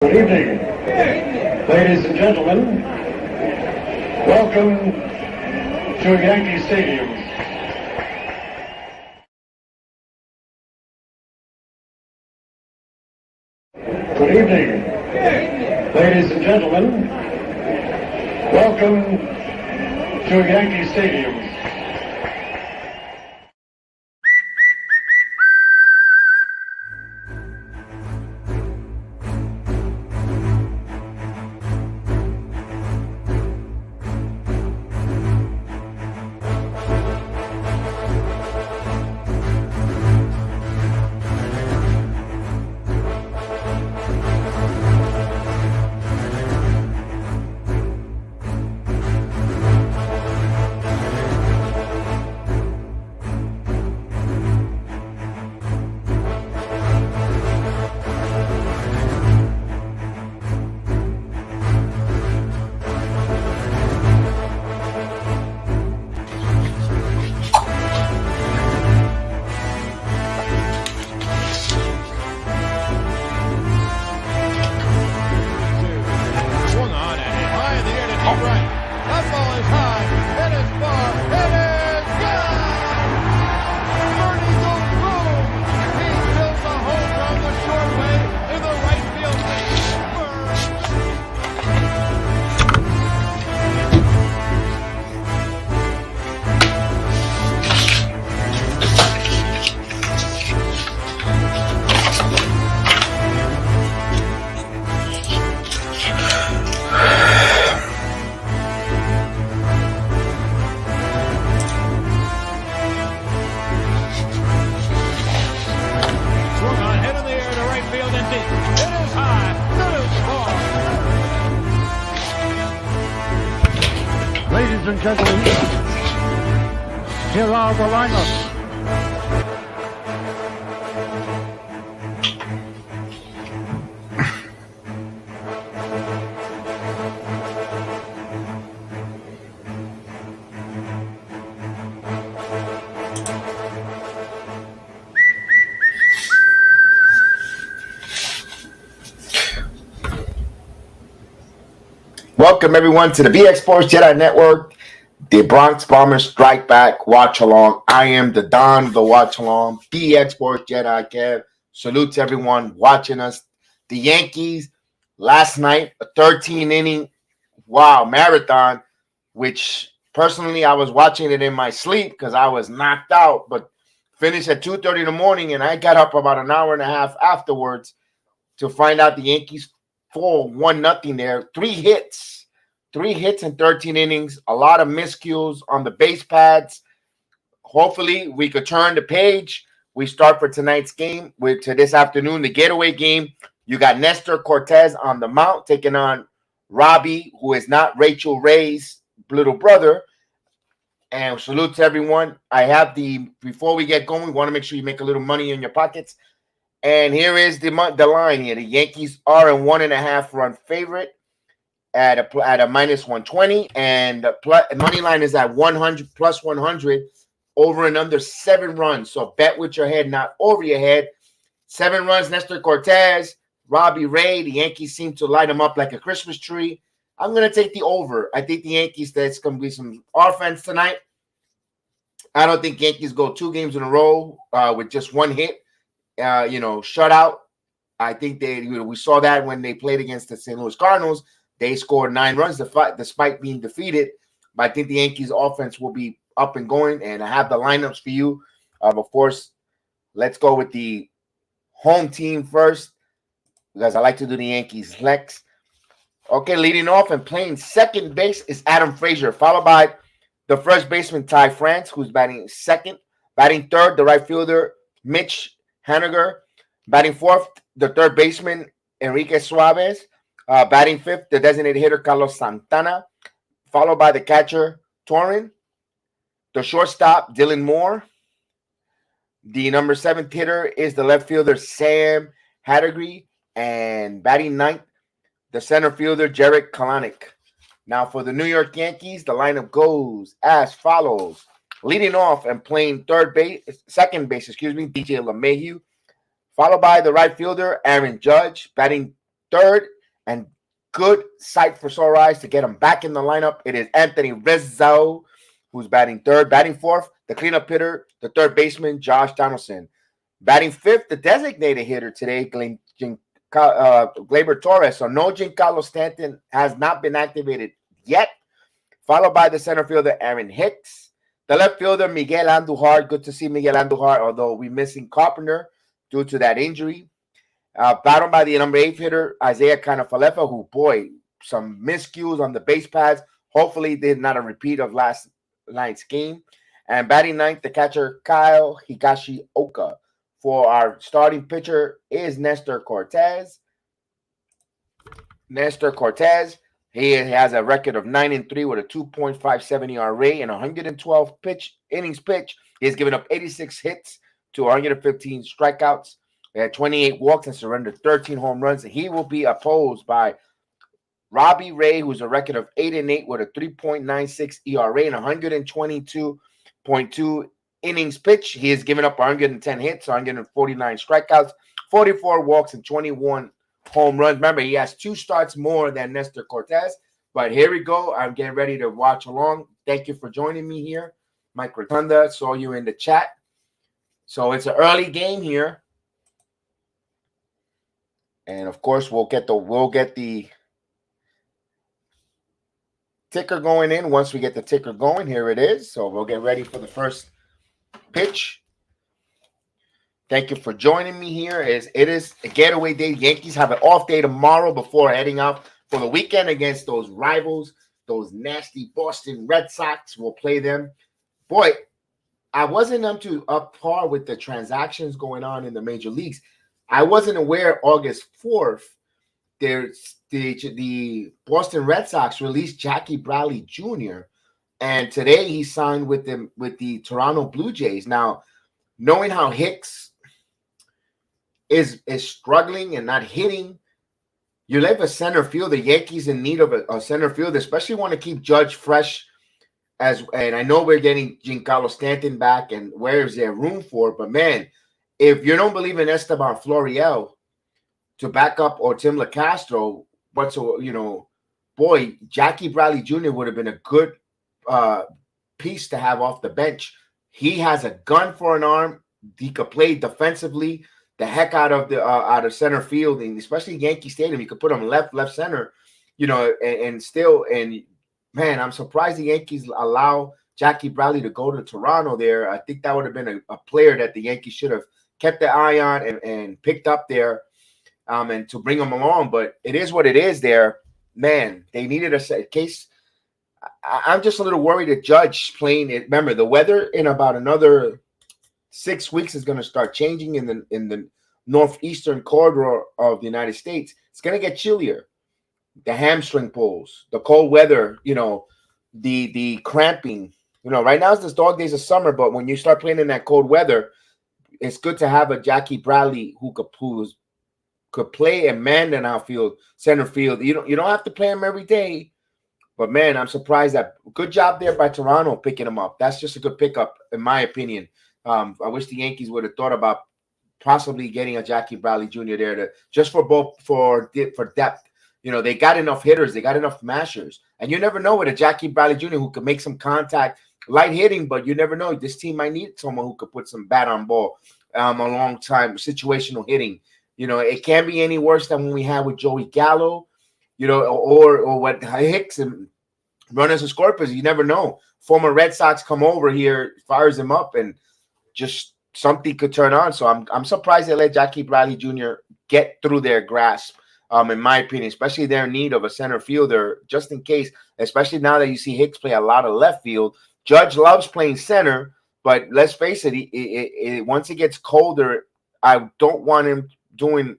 Good evening, ladies and gentlemen. Welcome to Yankee Stadium. Good evening, ladies and gentlemen. Welcome to Yankee Stadium. Ladies and gentlemen, here are the lineups. Welcome, everyone, to the BX Sports Jedi Network, the Bronx Bombers Strike Back Watch Along. I am the Don of the Watch Along, BX Sports Jedi Kev. Salute to everyone watching us. The Yankees, last night, a 13-inning, marathon, which personally I was watching it in my sleep because I was knocked out, but finished at 2:30 in the morning, and I got up about an hour and a half afterwards to find out the Yankees fall 1-0 there. Three hits in 13 innings, a lot of miscues on the base pads. Hopefully we could turn the page. We start for tonight's game to this afternoon, the getaway game. You got Nestor Cortes on the mound taking on Robbie, who is not Rachel Ray's little brother. And salute to everyone. Before we get going, we want to make sure you make a little money in your pockets. And here is the line here. The Yankees are a 1.5 run favorite at a minus 120, and the money line is at 100 plus 100 over and under 7 runs. So bet with your head, not over your head. 7 runs, Nestor Cortes, Robbie Ray. The Yankees seem to light them up like a Christmas tree. I'm going to take the over. I think the Yankees, there's going to be some offense tonight. I don't think Yankees go 2 games in a row with just 1 hit. Shutout. I think we saw that when they played against the St. Louis Cardinals. They scored 9 runs despite being defeated. But I think the Yankees offense will be up and going, and I have the lineups for you. Of course, let's go with the home team first because I like to do the Yankees flex. Okay, leading off and playing second base is Adam Frazier, followed by the first baseman Ty France, who's batting second. Batting third, the right fielder Mitch Haniger. Batting fourth, the third baseman, Enrique Suarez. Batting fifth, the designated hitter, Carlos Santana. Followed by the catcher, Torrin. The shortstop, Dylan Moore. The number 7th hitter is the left fielder, Sam Hadergry. And batting ninth, the center fielder, Jarek Kalanick. Now for the New York Yankees, the lineup goes as follows. Leading off and playing second base, DJ LeMahieu. Followed by the right fielder, Aaron Judge. Batting third, and good sight for sore eyes to get him back in the lineup. It is Anthony Rizzo, who's batting third. Batting fourth, the cleanup hitter, the third baseman, Josh Donaldson. Batting fifth, the designated hitter today, Gleyber Torres. So no Giancarlo Stanton has not been activated yet. Followed by the center fielder, Aaron Hicks. The left fielder, Miguel Andujar. Good to see Miguel Andujar, although we're missing Carpenter due to that injury. Battled by the number 8 hitter, Isaiah Canafalefa, who, boy, some miscues on the base pads. Hopefully, they're not a repeat of last night's game. And batting ninth, the catcher, Kyle Higashioka. For our starting pitcher is Nestor Cortes. Nestor Cortes, he has a record of 9-3 with a 2.57 ERA and 112 innings pitched. He's given up 86 hits to 115 strikeouts. He had 28 walks and surrendered 13 home runs. He will be opposed by Robbie Ray, who's a record of 8-8 with a 3.96 ERA and 122.2 innings pitched. He has given up 110 hits, 149 strikeouts, 44 walks, and 21 home runs. Remember, he has 2 starts more than Nestor Cortes. But here we go. I'm getting ready to watch along. Thank you for joining me here. Mike Rotunda, saw you in the chat. So it's an early game here. And of course, we'll get the ticker going in. Once we get the ticker going, here it is. So we'll get ready for the first pitch. Thank you for joining me here. It is a getaway day. Yankees have an off day tomorrow before heading out for the weekend against those rivals, those nasty Boston Red Sox. We'll play them. Boy, I wasn't up par with the transactions going on in the major leagues. I wasn't aware August 4th, the Boston Red Sox released Jackie Bradley Jr. And today he signed with the Toronto Blue Jays. Now, knowing how Hicks is struggling and not hitting, you leave a center field. The Yankees in need of a center field, especially want to keep Judge fresh. And I know we're getting Giancarlo Stanton back, and where is there room for? But man, if you don't believe in Esteban Florial to back up or Tim LaCastro, boy, Jackie Bradley Jr. would have been a good piece to have off the bench. He has a gun for an arm. He could play defensively the heck out of center field, and especially Yankee Stadium. You could put him left center, and man, I'm surprised the Yankees allow Jackie Bradley to go to Toronto there. I think that would have been a player that the Yankees should have kept the eye on and picked up there and to bring him along. But it is what it is there. Man, they needed a case. I'm just a little worried that Judge playing it. Remember, the weather in about another 6 weeks is going to start changing in the northeastern corridor of the United States. It's going to get chillier. The hamstring pulls, the cold weather, the cramping. Right now it's the dog days of summer, but when you start playing in that cold weather, it's good to have a Jackie Bradley who could play and man in outfield, center field. You don't have to play him every day, but man, I'm surprised that good job there by Toronto picking him up. That's just a good pickup in my opinion. I wish the Yankees would have thought about possibly getting a Jackie Bradley Jr. there for depth. They got enough hitters, they got enough mashers, and you never know with a Jackie Bradley Jr. who could make some contact, light hitting, but you never know. This team might need someone who could put some bat on ball, a long time situational hitting. It can't be any worse than when we had with Joey Gallo, or what Hicks and runners and Scorpions. You never know. Former Red Sox come over here, fires him up, and just something could turn on. So I'm surprised they let Jackie Bradley Jr. get through their grasp. In my opinion, especially they're in need of a center fielder, just in case, especially now that you see Hicks play a lot of left field. Judge loves playing center, but let's face it, once it gets colder, I don't want him going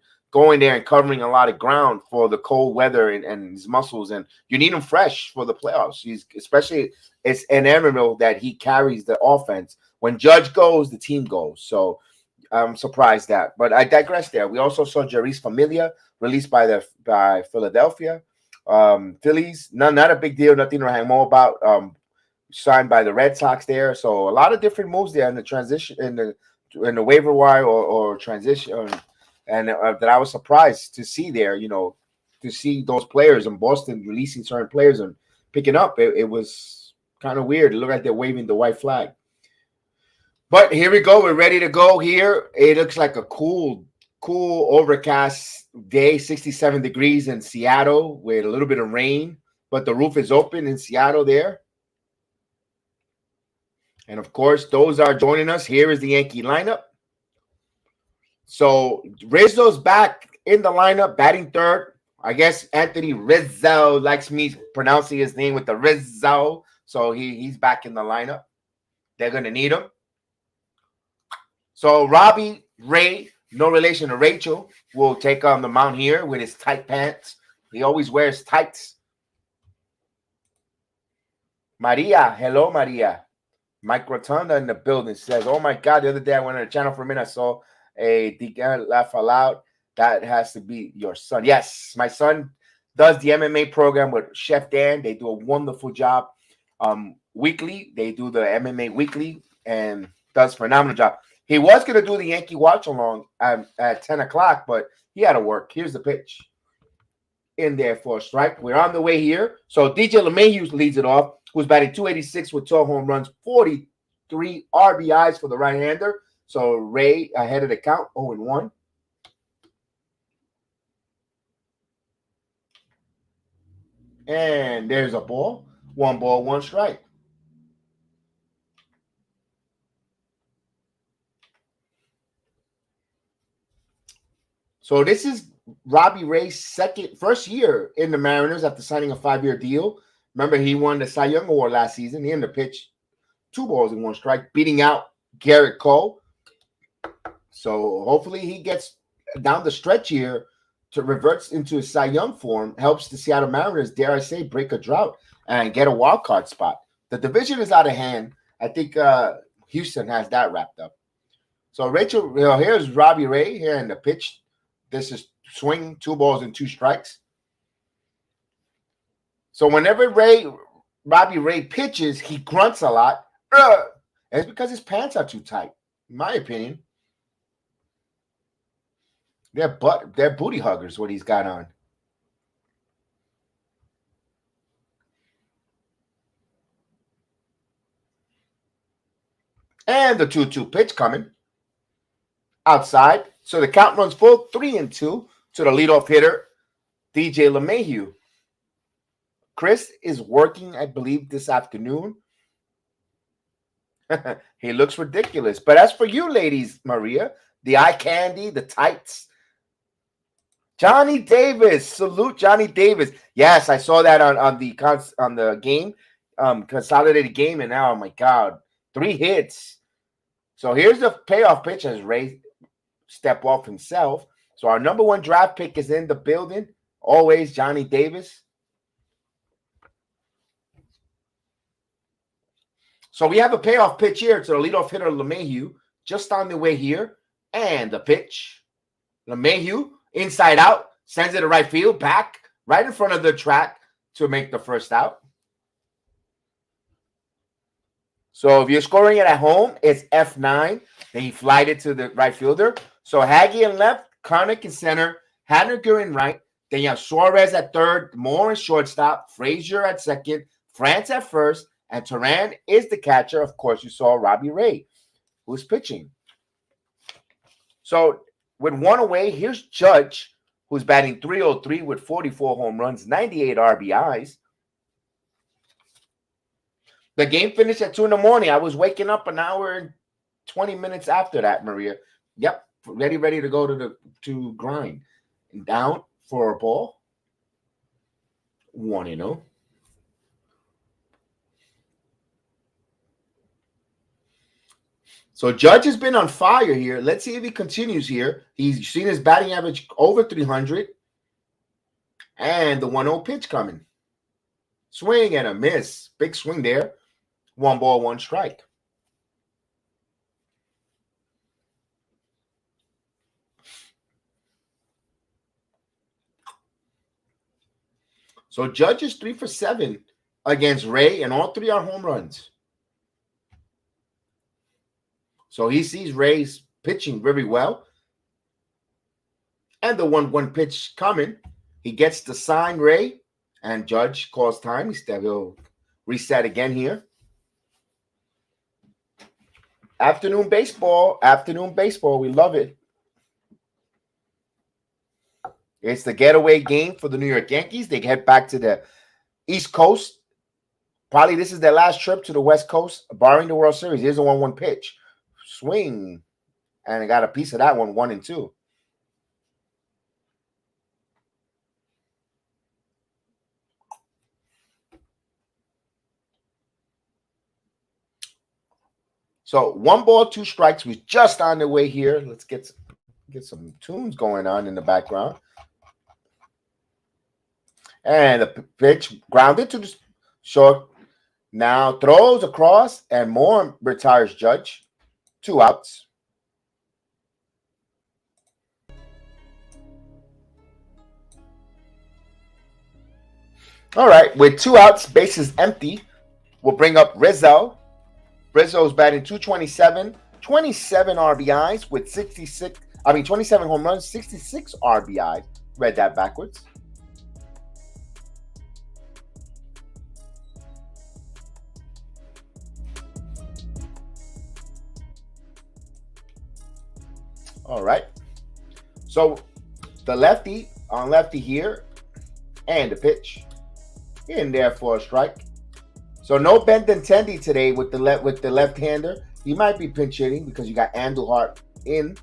there and covering a lot of ground for the cold weather and his muscles. And you need him fresh for the playoffs. It's inevitable that he carries the offense. When Judge goes, the team goes. So I'm surprised that. But I digress there. We also saw Jeurys Familia released by Philadelphia Phillies. Not a big deal, nothing to hang more about. Signed by the Red Sox there. So a lot of different moves there in the transition in the waiver wire or transition, and that I was surprised to see there. to see those players in Boston releasing certain players and picking up. It was kind of weird. It looked like they're waving the white flag. But here we go. We're ready to go here. It looks like a cool overcast day, 67 degrees in Seattle with a little bit of rain, but the roof is open in Seattle there. And of course, those are joining us. Here is the Yankee lineup. So Rizzo's back in the lineup, batting third. I guess Anthony Rizzo likes me pronouncing his name with the Rizzo. So he's back in the lineup. They're going to need him. So Robbie Ray, no relation to Rachel, will take on the mound here with his tight pants. He always wears tights. Maria, hello, Maria. Mike Rotunda in the building says, oh, my God, the other day I went on the channel for a minute. I saw a Deacon laugh aloud. That has to be your son. Yes, my son does the MMA program with Chef Dan. They do a wonderful job. Weekly, they do the MMA weekly and does a phenomenal job. He was going to do the Yankee watch along at 10 o'clock, but he had to work. Here's the pitch. In there for a strike. We're on the way here. So DJ LeMahieu leads it off, who's batting 286 with 12 home runs, 43 RBIs for the right-hander. So Ray ahead of the count, 0-1. And there's a ball. 1 ball, 1 strike. So this is Robbie Ray's first year in the Mariners after signing a 5-year deal. Remember, he won the Cy Young Award last season. He ended the pitch 2 balls and 1 strike, beating out Garrett Cole. So hopefully he gets down the stretch here to reverts into his Cy Young form, helps the Seattle Mariners, dare I say, break a drought and get a wild card spot. The division is out of hand. I think Houston has that wrapped up. So Rachel, here's Robbie Ray here in the pitch. This is swing, 2 balls and 2 strikes. So whenever Robbie Ray pitches, he grunts a lot. And it's because his pants are too tight, in my opinion. They're booty huggers, what he's got on. And the 2-2 pitch coming outside. So the count runs full, 3-2 to the leadoff hitter, DJ LeMahieu. Chris is working, I believe, this afternoon. He looks ridiculous. But as for you, ladies, Maria, the eye candy, the tights. Johnny Davis, salute Johnny Davis. Yes, I saw that on the game, consolidated game, and now, oh my God, 3 hits. So here's the payoff pitch as Ray step off himself. So our number 1 draft pick is in the building. Always Johnny Davis. So we have a payoff pitch here to the leadoff hitter LeMahieu, just on the way here. And the pitch. LeMahieu, inside out, sends it to right field, back, right in front of the track to make the first out. So if you're scoring it at home, it's F9. Then you flied it to the right fielder. So Haggy in left, Connick in center, Haniger in right. Then you have Suarez at third, Moore in shortstop, Frazier at second, France at first, and Turan is the catcher. Of course, you saw Robbie Ray, who's pitching. So with 1 away, here's Judge, who's batting 303 with 44 home runs, 98 RBIs. The game finished at 2 in the morning. I was waking up an hour and 20 minutes after that, Maria. Yep, ready to go to grind. And down for a ball. 1-0. So Judge has been on fire here. Let's see if he continues here. He's seen his batting average over 300. And the 1-0 pitch coming. Swing and a miss. Big swing there. 1 ball, 1 strike. So Judge is 3 for 7 against Ray, and all 3 are home runs. So he sees Ray's pitching very well. And the 1-1 pitch coming. He gets the sign Ray, and Judge calls time. He'll reset again here. Afternoon baseball. Afternoon baseball. We love it. It's the getaway game for the New York Yankees. They head back to the East Coast. Probably this is their last trip to the West Coast, barring the World Series. Here's a 1-1 pitch. Swing. And I got a piece of that one, 1-2. So 1 ball, 2 strikes. We're just on the way here. Let's get some tunes going on in the background. And the pitch grounded to the short. Now throws across and more retires Judge. 2 outs. All right, with 2 outs, bases empty, we'll bring up Rizzo. Rizzo's batting .227, 27 RBIs with 27 home runs, 66 RBIs. Read that backwards. All right. So the lefty on lefty here, and the pitch in there for a strike. So no Benintendi today with the left-hander. He might be pinch hitting because you got Andujar in.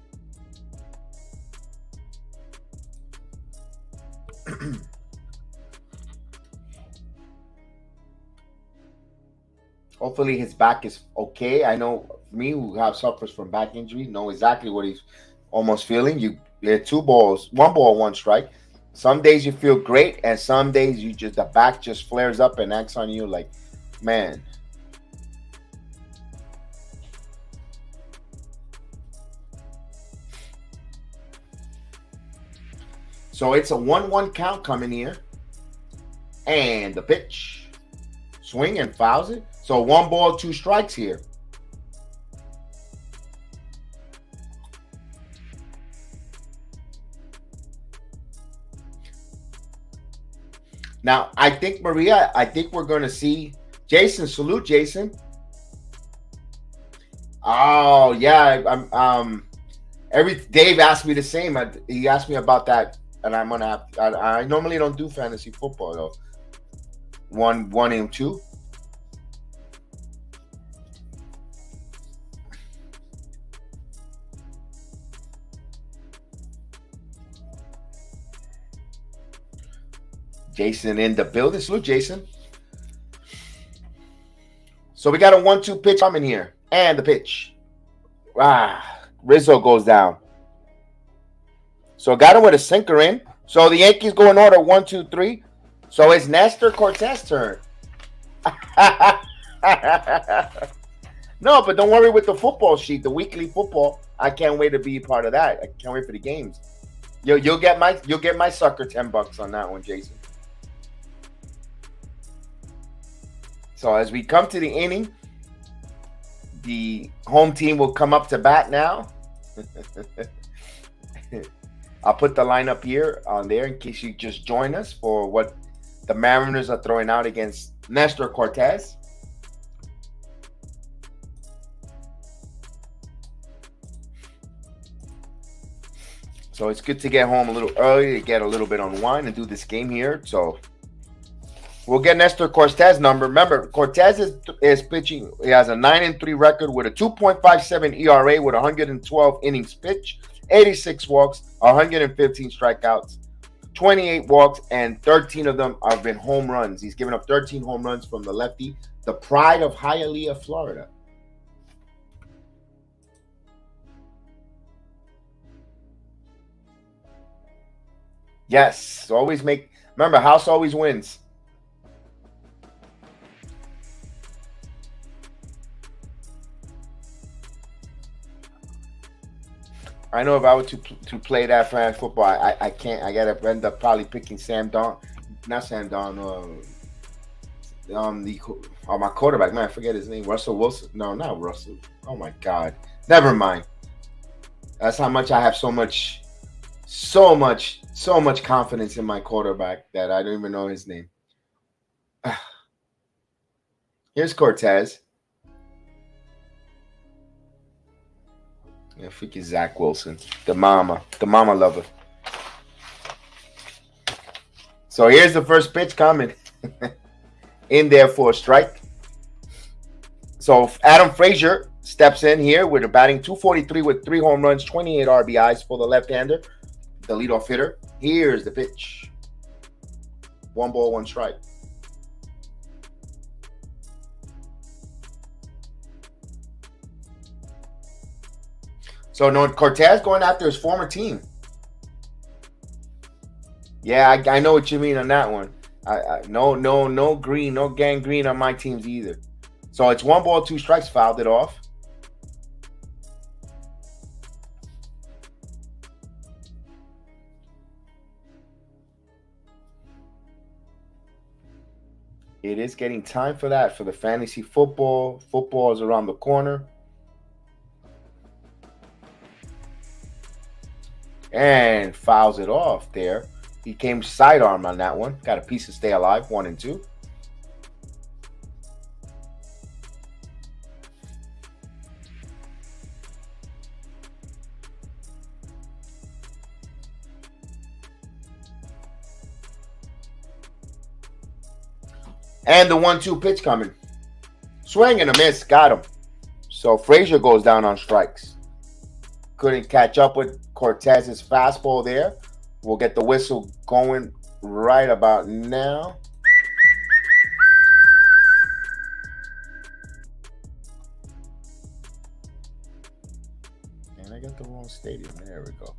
Hopefully his back is okay. I know me who suffers from back injury know exactly what he's almost feeling. You had 2 balls, 1 ball, 1 strike. Some days you feel great, and some days the back just flares up and acts on you like, man. So it's a 1-1 count coming here. And the pitch. Swing and fouls it. So 1 ball, 2 strikes here. Now, I think we're going to see Jason. Salute, Jason. Oh, yeah. Dave asked me the same. He asked me about that, and I'm going to have I normally don't do fantasy football, though. 1 and 2. Jason in the building. Salute, Jason. So we got a 1-2 pitch coming here. And the pitch. Rizzo goes down. So got him with a sinker in. So the Yankees go in order 1, 2, 3. So it's Nestor Cortes' turn. No, but don't worry with the football sheet, the weekly football. I can't wait to be part of that. I can't wait for the games. You'll get my sucker $10 on that one, Jason. So as we come to the inning, the home team will come up to bat now. I'll put the lineup here on there in case you just join us for what the Mariners are throwing out against Nestor Cortes. So it's good to get home a little early to get a little bit unwind and do this game here. So we'll get Nestor Cortes' number. Remember, Cortes is pitching. He has a 9-3 record with a 2.57 ERA with 112 innings pitched, 86 walks, 115 strikeouts, 28 walks, and 13 of them have been home runs. He's given up 13 home runs from the lefty, the pride of Hialeah, Florida. Yes, always make. Remember, house always wins. I know if I were to play that fantasy football, I can't. I gotta end up probably picking Sam Don, not Sam Don. My quarterback, man, I forget his name. Russell Wilson. No, not Russell. Oh my God. Never mind. That's how much I have so much So much confidence in my quarterback that I don't even know his name. Here's Cortes. Yeah, freaking Zach Wilson, the mama lover. So here's the first pitch coming. In there for a strike. So Adam Frazier steps in here with a batting .243 with 3 home runs, 28 RBIs for the left-hander, the leadoff hitter. Here's the pitch. 1 ball, 1 strike. So no, Cortes going after his former team. Yeah, I know what you mean on that one. No green, no gang green on my teams either. So it's 1 ball, 2 strikes, fouled it off. It is getting time for that, for the fantasy football. Football is around the corner. And fouls it off there. He came sidearm on that one. Got a piece to stay alive, 1 and 2. And the 1-2 pitch coming. Swing and a miss. Got him. So Frazier goes down on strikes. Couldn't catch up with Cortez's fastball there. We'll get the whistle going right about now. And I got the wrong stadium. There we go.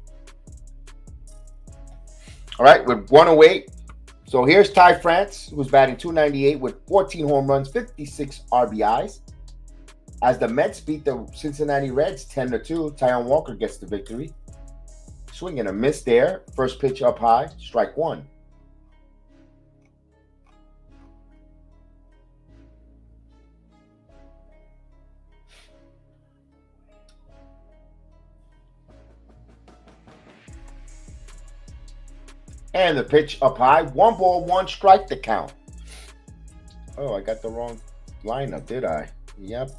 All right, with 108. So here's Ty France, who's batting .298 with 14 home runs, 56 RBIs. As the Mets beat the Cincinnati Reds 10-2, Taijuan Walker gets the victory. Swing and a miss there. First pitch up high, strike 1. And the pitch up high. 1 ball, 1 strike to count. Oh, I got the wrong lineup, did I? Yep.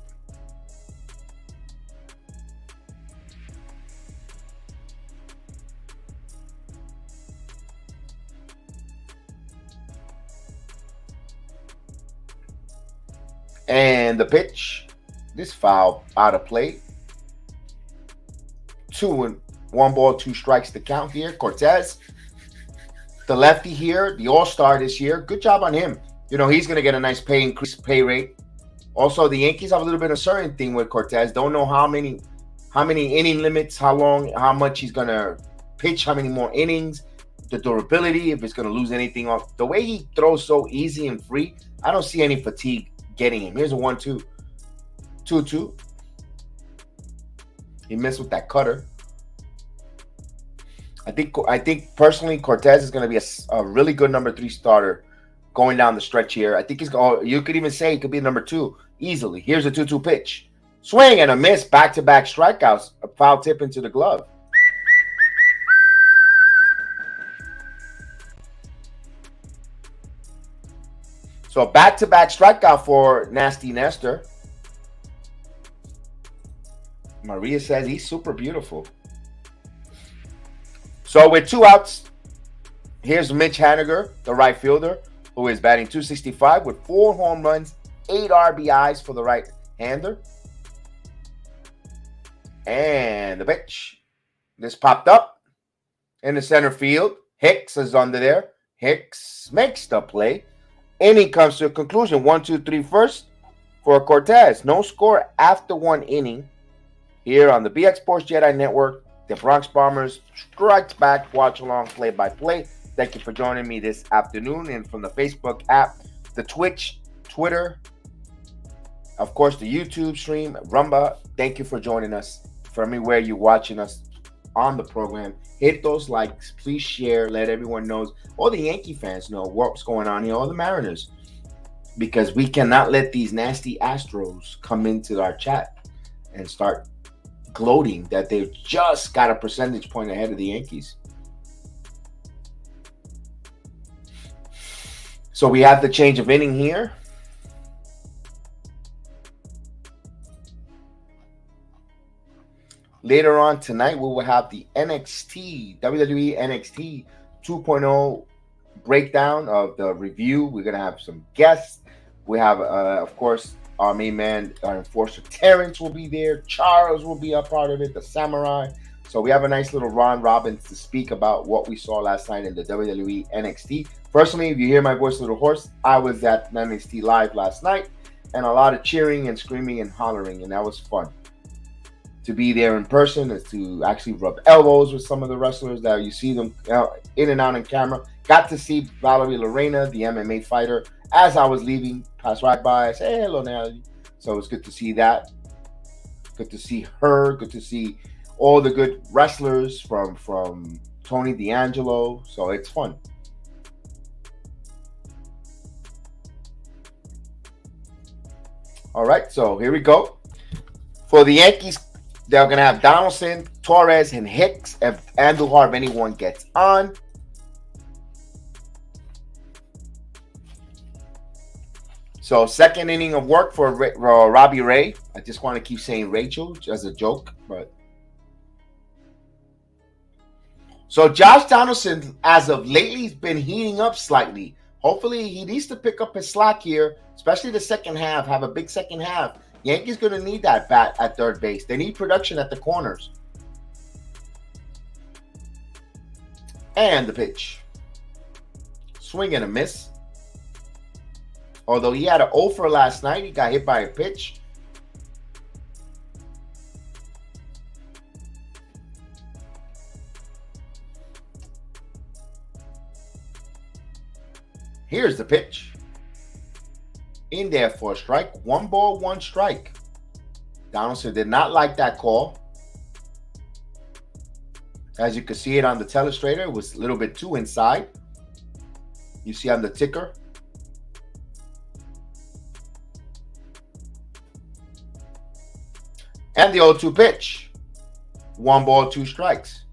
And the pitch. This foul out of play. 2 and 1 ball, 2 strikes to count here. Cortes. The lefty here, the all-star this year. Good job on him. You know, he's going to get a nice pay rate. Also, the Yankees have a little bit of certain thing with Cortes. Don't know how many inning limits, how long, how much he's going to pitch, how many more innings, the durability, if it's going to lose anything off. The way he throws so easy and free, I don't see any fatigue getting him. Here's a 1-2. 2-2. He missed with that cutter. I think personally Cortes is going to be a really good number 3 starter going down the stretch here. I think he's going. You could even say he could be number 2 easily. Here's a 2-2 pitch, swing and a miss, back-to-back strikeouts, a foul tip into the glove. So back-to-back strikeout for Nasty Nestor. Maria says he's super beautiful. So with 2 outs, here's Mitch Haniger, the right fielder, who is batting .265 with 4 home runs, 8 RBIs for the right-hander. And the pitch. This popped up in the center field. Hicks is under there. Hicks makes the play. Inning comes to a conclusion. 1-2-3 first for Cortes. No score after 1 inning here on the BX Sports JEDI Network. The Bronx Bombers strikes back, watch along, play-by-play. Thank you for joining me this afternoon. And from the Facebook app, the Twitch, Twitter, of course, the YouTube stream, Rumba. Thank you for joining us. From anywhere you're watching us on the program, hit those likes. Please share. Let everyone know. All the Yankee fans know what's going on here. All the Mariners. Because we cannot let these nasty Astros come into our chat and start gloating that they've just got a percentage point ahead of the Yankees. So we have the change of inning here. Later on tonight, we will have the WWE NXT 2.0 breakdown of the review. We're going to have some guests. We have, of course, our main man, our enforcer, Terrence will be there. Charles will be a part of it, the Samurai. So we have a nice little Ron Robbins to speak about what we saw last night in the WWE NXT. Personally, if you hear my voice a little hoarse, I was at NXT Live last night, and a lot of cheering and screaming and hollering, and that was fun. To be there in person is to actually rub elbows with some of the wrestlers that you see them in and out on camera. Got to see Valerie Lorena, the MMA fighter, as I was leaving, passed right by. I said, hey, hello, Natalie. So it was good to see that. Good to see her. Good to see all the good wrestlers from Tony D'Angelo. So it's fun. All right, so here we go. For the Yankees, they're going to have Donaldson, Torres, and Hicks if Andujar, if anyone gets on. So second inning of work for Robbie Ray. I just want to keep saying Rachel as a joke. But so Josh Donaldson, as of lately, has been heating up slightly. Hopefully, he needs to pick up his slack here, especially the second half, have a big second half. Yankees going to need that bat at third base. They need production at the corners. And the pitch. Swing and a miss. Although he had an 0 for last night, he got hit by a pitch. Here's the pitch. In there for a strike. 1 ball, 1 strike. Donaldson did not like that call. As you can see it on the telestrator, it was a little bit too inside. You see on the ticker. And the 0-2 pitch. 1 ball, 2 strikes.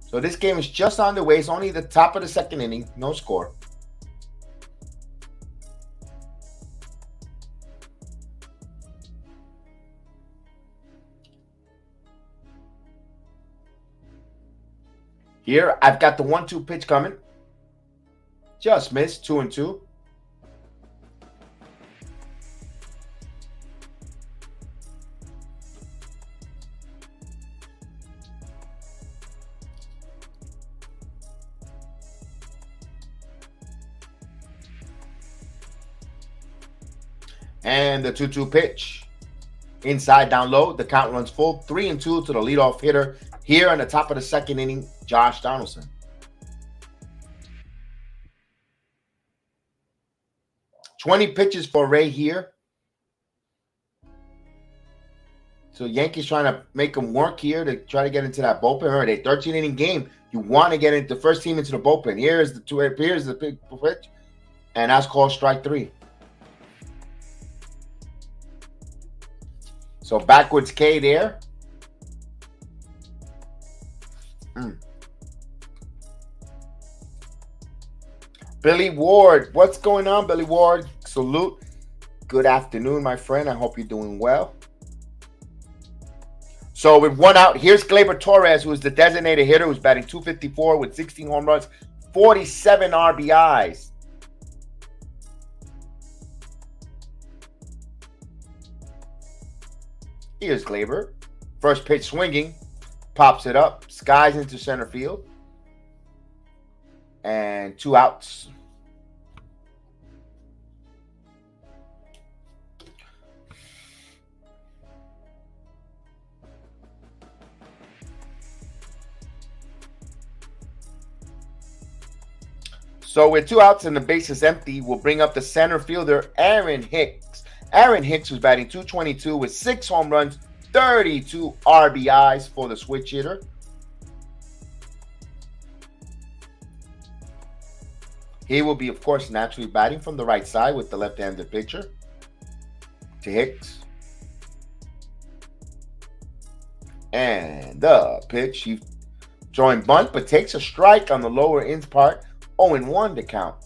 So this game is just on the way. It's only the top of the second inning. No score. Here, I've got the 1-2 pitch coming. Just missed. 2-2. And the 2-2 pitch. Inside, down low. The count runs full. 3-2 to the leadoff hitter. Here on the top of the second inning, Josh Donaldson. $20 pitches for Ray here. So Yankees trying to make him work here to try to get into that bullpen. Remember, a 13-inning game. You want to get the first team into the bullpen. Here's the big pitch. And that's called strike 3. So backwards K there. Billy Ward. What's going on, Billy Ward? Salute. Good afternoon, my friend. I hope you're doing well. So with 1 out, here's Gleyber Torres, who is the designated hitter, who's batting .254 with 16 home runs, 47 RBIs. Here's Gleyber. First pitch swinging. Pops it up. Skies into center field. And 2 outs. So with 2 outs and the base is empty, we'll bring up the center fielder, Aaron Hicks. Aaron Hicks was batting .222 with 6 home runs, 32 RBIs for the switch hitter. He will be, of course, naturally batting from the right side with the left-handed pitcher. To Hicks. And the pitch. He Throwing bunt, but takes a strike on the lower ends part. 0-1 to count.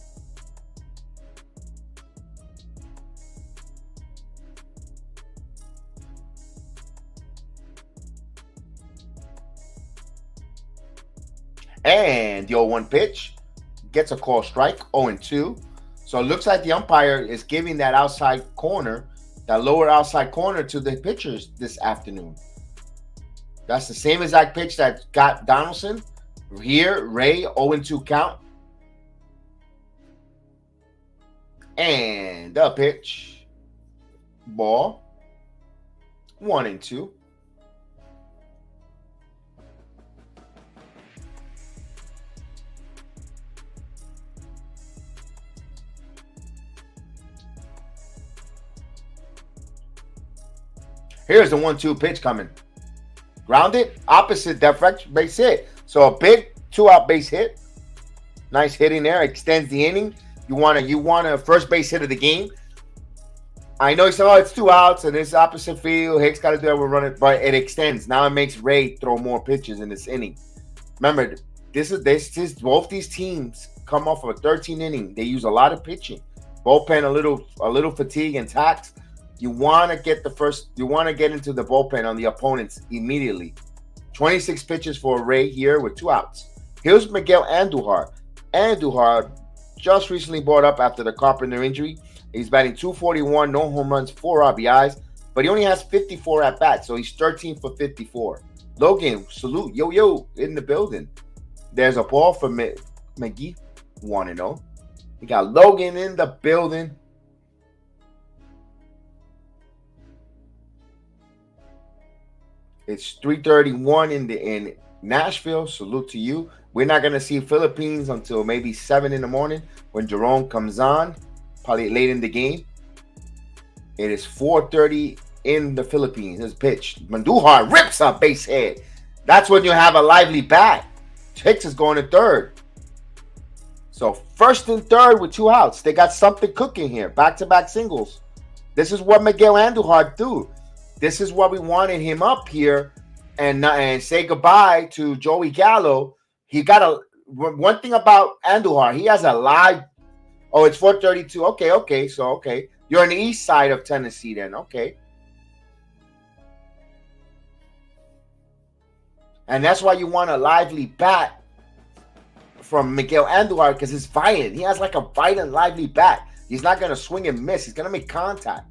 And the 0-1 pitch gets a call strike, 0-2. So it looks like the umpire is giving that outside corner, that lower outside corner, to the pitchers this afternoon. That's the same exact pitch that got Donaldson. Here, Ray, 0-2 count. And the pitch. Ball. 1-2. Here's the 1-2 pitch coming. Grounded, opposite direct base hit. So a big 2-out base hit. Nice hitting there. Extends the inning. You want a first base hit of the game. I know you said, oh, it's 2 outs and it's opposite field. Hicks got to do it. We'll run it, but it extends. Now it makes Ray throw more pitches in this inning. Remember, both these teams come off of a 13 inning. They use a lot of pitching. Bullpen a little fatigue and tax. You want to get into the bullpen on the opponents immediately. 26 pitches for Ray here with 2 outs. Here's Miguel Andujar. Andujar just recently brought up after the Carpenter injury. He's batting .241, no home runs, 4 RBIs, but he only has 54 at bats, so he's 13 for 54. Logan, salute, yo, in the building. There's a ball for McGee, 1-0. We got Logan in the building. It's 3:31 in Nashville. Salute to you. We're not going to see Philippines until maybe 7 in the morning when Jerome comes on, probably late in the game. It is 4:30 in the Philippines. His pitch. Andujar rips a base hit. That's when you have a lively bat. Hicks is going to third. So first and third with 2 outs. They got something cooking here. Back-to-back singles. This is what Miguel Andujar do. This is what we wanted him up here and say goodbye to Joey Gallo. He got one thing about Andujar. He has a live. Oh, it's 4:32. Okay. So, okay. You're on the east side of Tennessee then. Okay. And that's why you want a lively bat from Miguel Andujar, because it's violent. He has like a violent, lively bat. He's not going to swing and miss. He's going to make contact.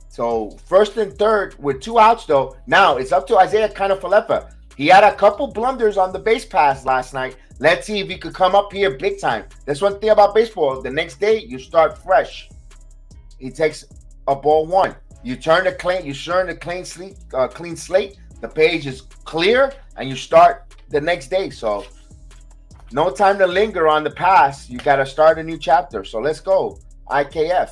So first and third with 2 outs, though. Now it's up to Isaiah Kiner-Falefa. He had a couple blunders on the base pass last night. Let's see if he could come up here big time. That's one thing about baseball. The next day, you start fresh. He takes a ball 1. You turn the clean slate. The page is clear, and you start the next day. So no time to linger on the pass. You got to start a new chapter. So let's go. IKF.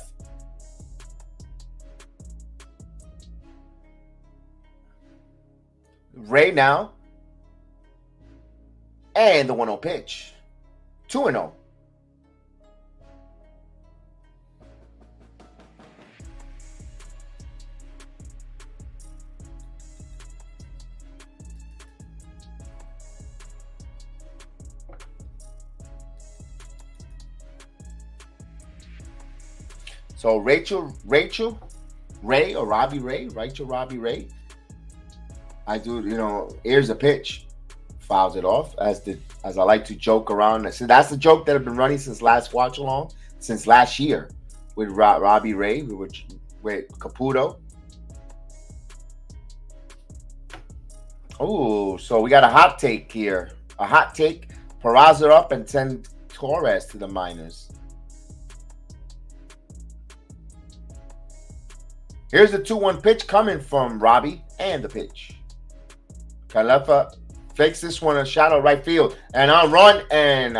Ray now. And the 1-0 pitch. 2-0. So Rachel Ray or Robbie Ray, Rachel Robbie Ray. I do, here's a pitch. Fouls it off as I like to joke around. So that's the joke that I've been running since last watch along, since last year with Robbie Ray, with CAPUTO. Oh, so we got a hot take here. A hot take. Peraza up and send Torres to the minors. Here's the 2-1 pitch coming from Robbie, and the pitch. Falefa fakes this one in shallow right field. And on run, and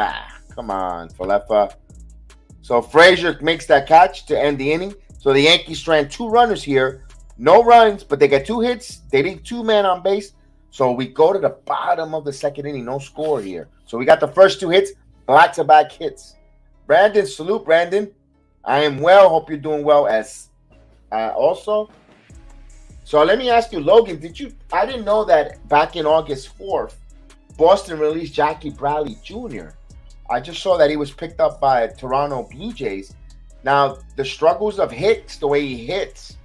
come on, Falefa. So Frazier makes that catch to end the inning. So the Yankees strand 2 runners here. No runs, but they get 2 hits. They leave 2 men on base. So we go to the bottom of the second inning. No score here. So we got the first 2 hits, back-to-back hits. Brandon, salute, Brandon. I am well. Hope you're doing well as also. So let me ask you, Logan, I didn't know that back in August 4th, Boston released Jackie Bradley Jr. I just saw that he was picked up by Toronto Blue Jays. Now, the struggles of Hicks, the way he hits,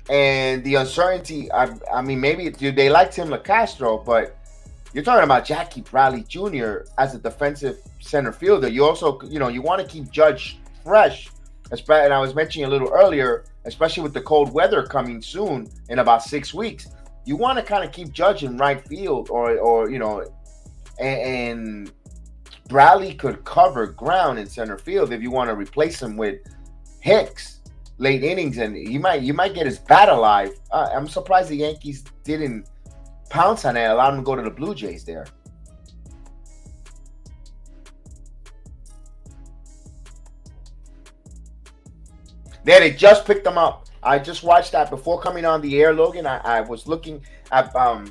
and the uncertainty, I mean, maybe they liked Tim LaCastro, but you're talking about Jackie Bradley Jr. as a defensive center fielder. You also, you want to keep Judge fresh. And I was mentioning a little earlier, especially with the cold weather coming soon in about 6 weeks, you want to kind of keep Judge in right field, and Bradley could cover ground in center field if you want to replace him with Hicks late innings, and you might get his bat alive. I'm surprised the Yankees didn't pounce on it, allow him to go to the Blue Jays there. There, they just picked them up. I just watched that before coming on the air, Logan. I was looking at I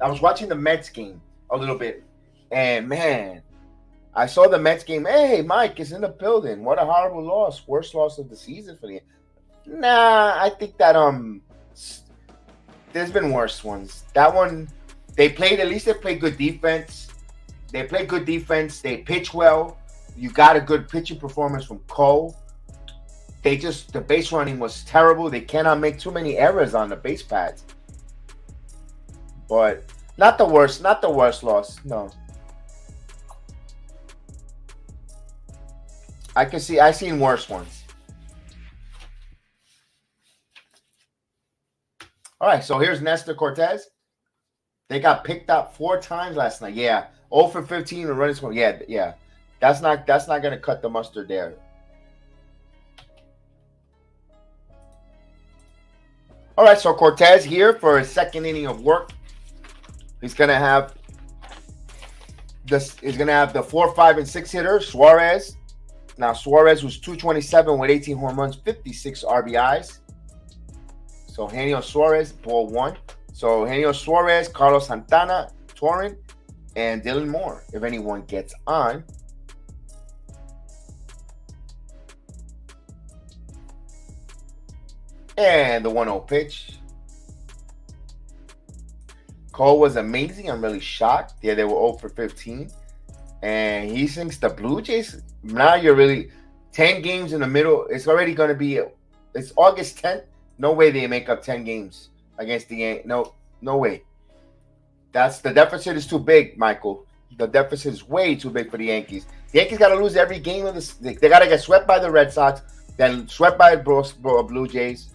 was watching the Mets game a little bit, and man, I saw the Mets game. Hey, Mike is in the building. What a horrible loss. Worst loss of the season for the. Nah, I think that there's been worse ones. That one, at least they played good defense. They play good defense. They pitch well. You got a good pitching performance from Cole. The base running was terrible. They cannot make too many errors on the base pads. But not the worst loss. No. I've seen worse ones. All right, so here's Nestor Cortes. They got picked up 4 times last night. Yeah, 0 for 15 and running score. Yeah. That's not gonna cut the mustard there. All right, so Cortes here for his second inning of work. He's gonna have the 4, 5, and 6 hitter Suarez. Now Suarez was 227 with 18 home runs, 56 RBIs. So Eugenio Suarez, ball 1. So Eugenio Suarez, Carlos Santana, Torrin, and Dylan Moore, if anyone gets on. And the 1-0 pitch. Cole was amazing. I'm really shocked. Yeah, they were 0 for 15. And he thinks the Blue Jays, now you're really 10 games in the middle. It's already going to be, it's August 10th. No way they make up 10 games against the Yankees. No way. The deficit is too big, Michael. The deficit is way too big for the Yankees. The Yankees got to lose every game of this. They got to get swept by the Red Sox, then swept by the Blue Jays.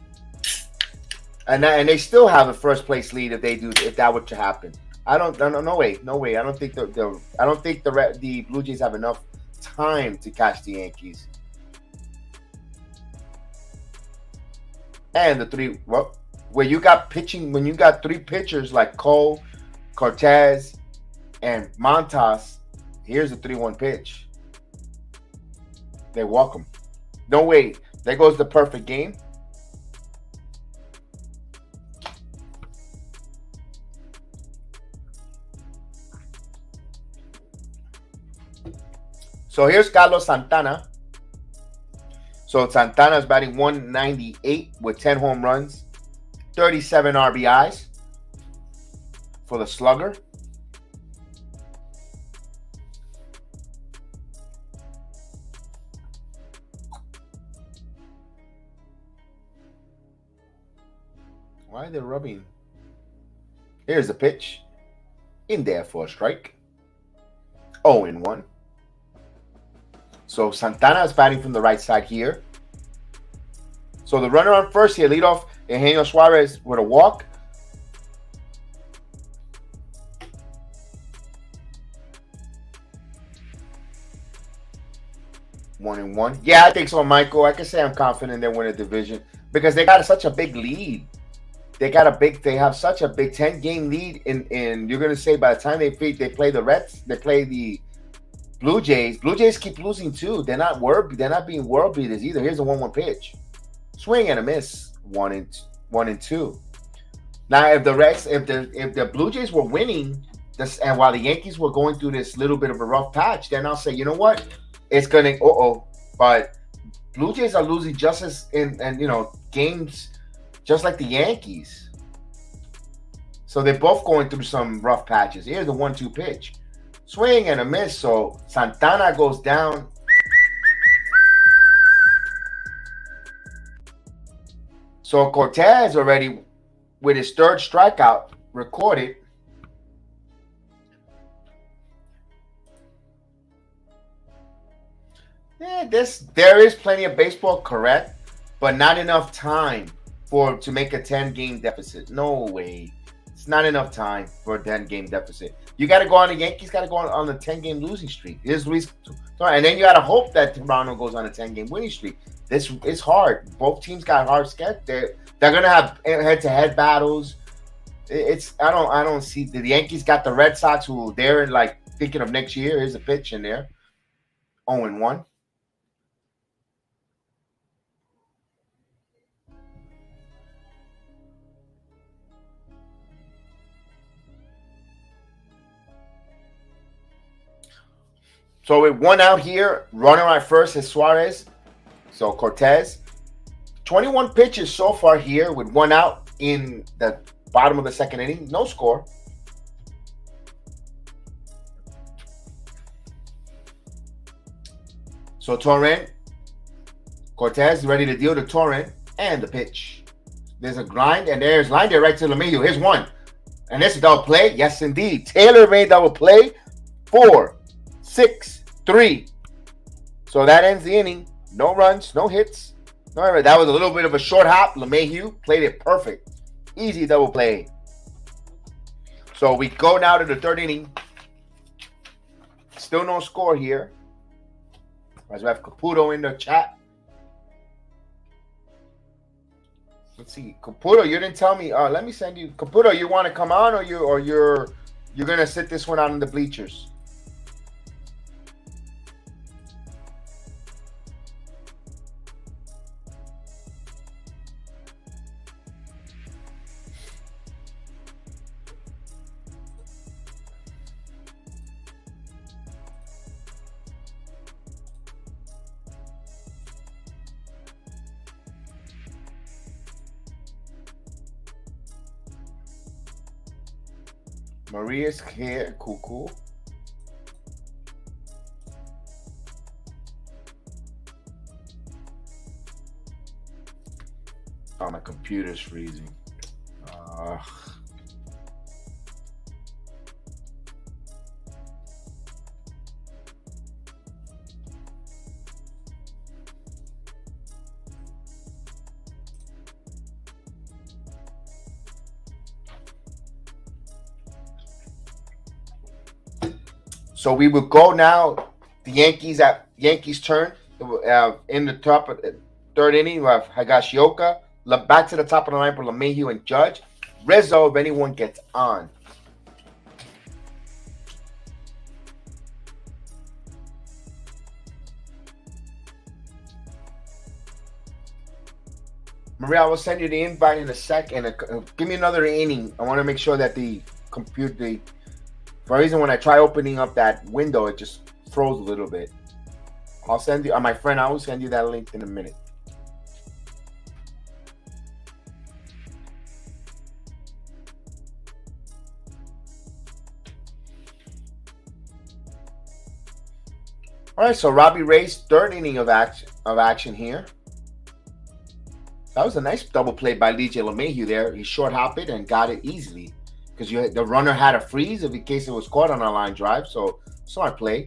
And they still have a first place lead if that were to happen. No way. I don't think the Blue Jays have enough time to catch the Yankees. And the 3, when you got 3 pitchers like Cole, Cortes, and Montas, here's a 3-1 pitch. They walk him. No way. There goes the perfect game. So here's Carlos Santana. So Santana is batting 198 with 10 home runs, 37 RBIs for the slugger. Why are they rubbing? Here's the pitch. In there for a strike. 0-1. So Santana is batting from the right side here. So the runner on first here, lead off Eugenio Suarez with a walk. One and one. Yeah, I think so, Michael. I can say I'm confident they win a division because they got such a big lead. They have such a big 10-game lead, and you're gonna say by the time they play the Reds, they play the Blue Jays. Blue Jays keep losing too. They're not being world beaters either. Here's a 1-1 pitch. Swing and a miss. 1 and 2. Now, if the Blue Jays were winning this, and while the Yankees were going through this little bit of a rough patch, then I'll say, you know what? It's gonna but Blue Jays are losing just as in games just like the Yankees. So they're both going through some rough patches. Here's the 1-2 pitch. Swing and a miss. So Santana goes down. So Cortes already with his third strikeout recorded. Yeah, there is plenty of baseball, correct, but not enough time to make a 10-game deficit. No way. It's not enough time for a 10-game deficit. You got to go on the Yankees, got to go on a 10-game losing streak. Here's Luis, and then you got to hope that Toronto goes on a 10-game winning streak. This is hard. Both teams got hard sketch. They're gonna have head-to-head battles. I don't see the Yankees got the Red Sox, who they're like thinking of next year. Here's a pitch in there. 0-1. So with 1 out here, runner at first is Suarez. So Cortes, 21 pitches so far here with 1 out in the bottom of the second inning. No score. So Torrent, Cortes ready to deal to Torrent, and the pitch. There's a grind, and there's line there right to LeMahieu. Here's 1. And this is double play. Yes, indeed. Taylor made double play. 4, 6, 3. So that ends the inning. No runs, no hits. No, that was a little bit of a short hop. LeMahieu played it perfect. Easy double play. So we go now to the third inning. Still no score here. As we have Caputo in the chat. Let's see. Caputo, you didn't tell me. Let me send you. Caputo, you want to come on, or you're gonna sit this one out in the bleachers? Maria's here. Cool. Oh, my computer's freezing. So we will go now. The Yankees turn in the top of the third inning. We have Higashioka. Back to the top of the line for LeMahieu and Judge. Rizzo, if anyone gets on. Maria, I will send you the invite in a second. Give me another inning. I want to make sure that the computer, for a reason, when I try opening up that window, it just froze a little bit. I'll send you, my friend, I will send you that link in a minute. All right, so Robbie Ray's third inning of action here. That was a nice double play by DJ LeMahieu there. He short hopped it and got it easily, because the runner had a freeze in case it was caught on a line drive. So smart play.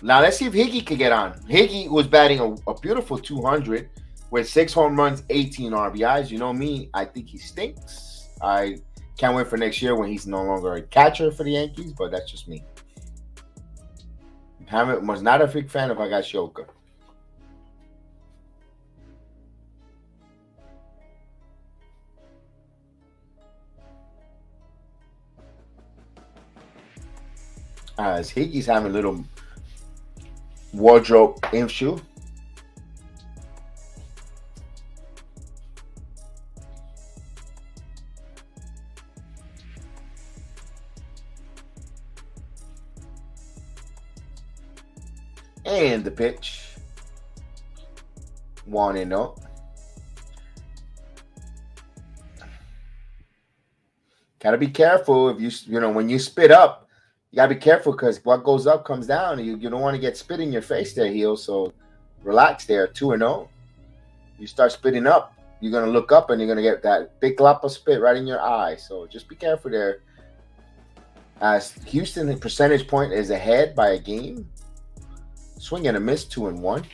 Now let's see if Higgy could get on. Higgy was batting a beautiful 200 with 6 home runs, 18 RBIs. You know me, I think he stinks. I can't wait for next year when he's no longer a catcher for the Yankees, but that's just me. Hammett was not a big fan of Higashioka. As Higgy's having a little wardrobe issue. And the pitch. 1-0. Gotta be careful if you know when you spit up, you gotta be careful because what goes up comes down. You don't want to get spit in your face there, heel. So relax there. 2-0. You start spitting up, you're gonna look up and you're gonna get that big glop of spit right in your eye. So just be careful there. As Houston percentage point is ahead by a game. Swing and a miss, 2-1.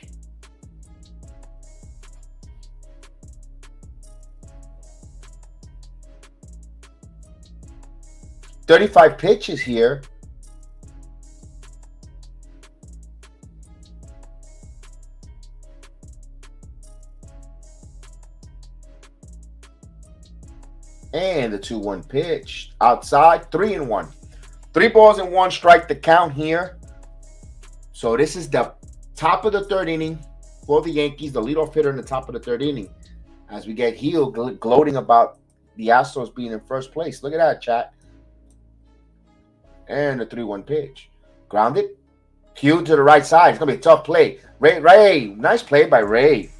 .35 pitches here. And the 2-1 pitch outside, 3-1. 3 balls and 1 strike to count here. So this is the top of the 3rd inning for the Yankees, the leadoff hitter in the top of the 3rd inning. As we get heel gloating about the Astros being in first place. Look at that, chat. And the 3-1 pitch. Grounded. Cue to the right side. It's going to be a tough play. Ray. Nice play by Ray.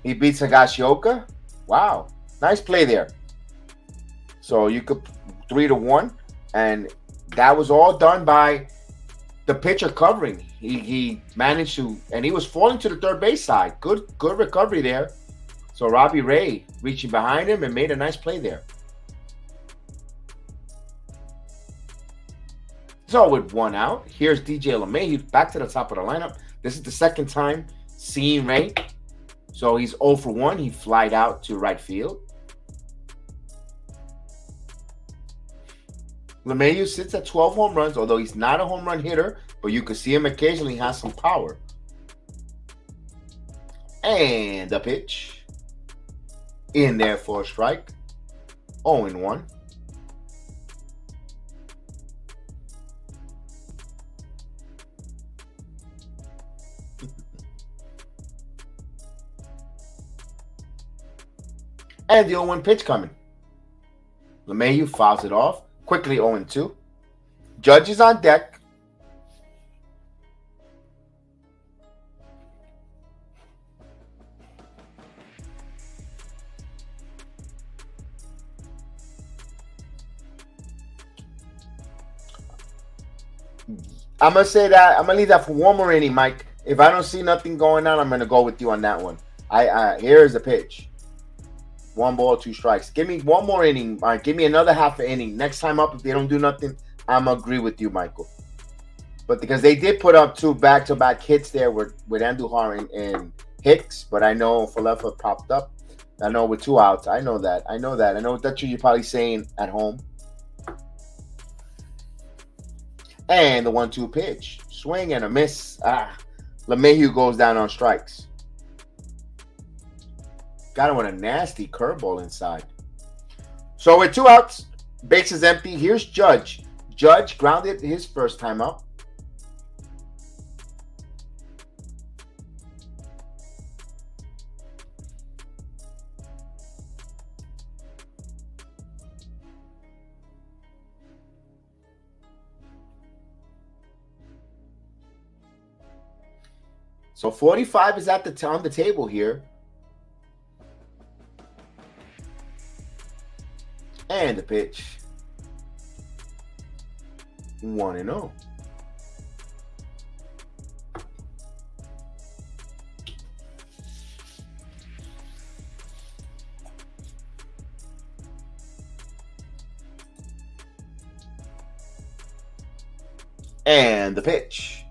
He beats Higashioka. Wow. Nice play there. So you could 3-1. And that was all done by the pitcher covering. He managed to, and he was falling to the 3rd base side. Good recovery there. So Robbie Ray reaching behind him and made a nice play there. So with 1 out, here's DJ LeMahieu back to the top of the lineup. This is the 2nd time seeing Ray. So he's 0 for 1. He flied out to right field. LeMahieu sits at 12 home runs, although he's not a home run hitter, but you can see him occasionally has some power. And the pitch. In there for a strike. 0-1. And the 0-1 pitch coming. LeMahieu fouls it off. Quickly 0-2. Judge is on deck. I'm going to say that. I'm going to leave that for one more inning, Mike. If I don't see nothing going on, I'm going to go with you on that one. Here's the pitch. 1 ball, 2 strikes. Give me one more inning. All right, give me another half an inning. Next time up, if they don't do nothing, I'm going to agree with you, Michael. But because they did put up 2 back-to-back hits there with Andujar and Hicks, but I know Falefa popped up. I know with 2 outs. I know that. I know that's what you're probably saying at home. And the 1-2 pitch. Swing and a miss. LeMahieu goes down on strikes. Got him with a nasty curveball inside. So with 2 outs, base is empty. Here's Judge. Judge grounded his first time up. So 45 is at on the table here. And the pitch. 1-0. And the pitch.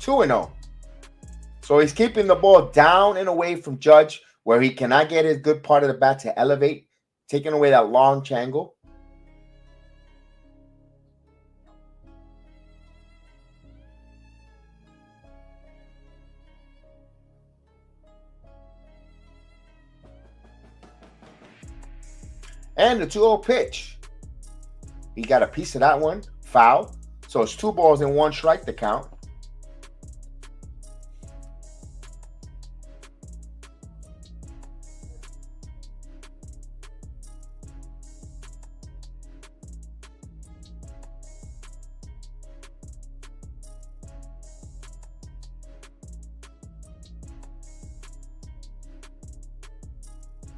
2-0. So he's keeping the ball down and away from Judge, where he cannot get his good part of the bat to elevate, taking away that long changle. And the 2-0 pitch. He got a piece of that one. Foul. So it's 2 balls and 1 strike to count.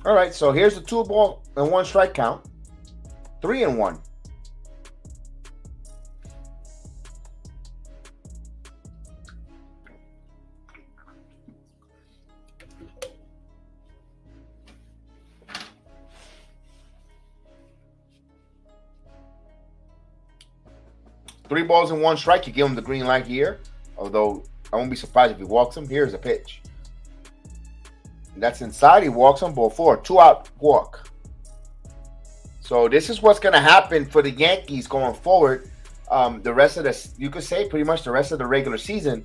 All right, so here's the 2 ball and 1 strike count. 3-1. 3 balls and 1 strike. You give him the green light here. Although I won't be surprised if he walks him. Here's a pitch. That's inside. He walks him. Ball 4. 2 out walk. So this is what's going to happen for the Yankees going forward. The rest of this, you could say pretty much the rest of the regular season.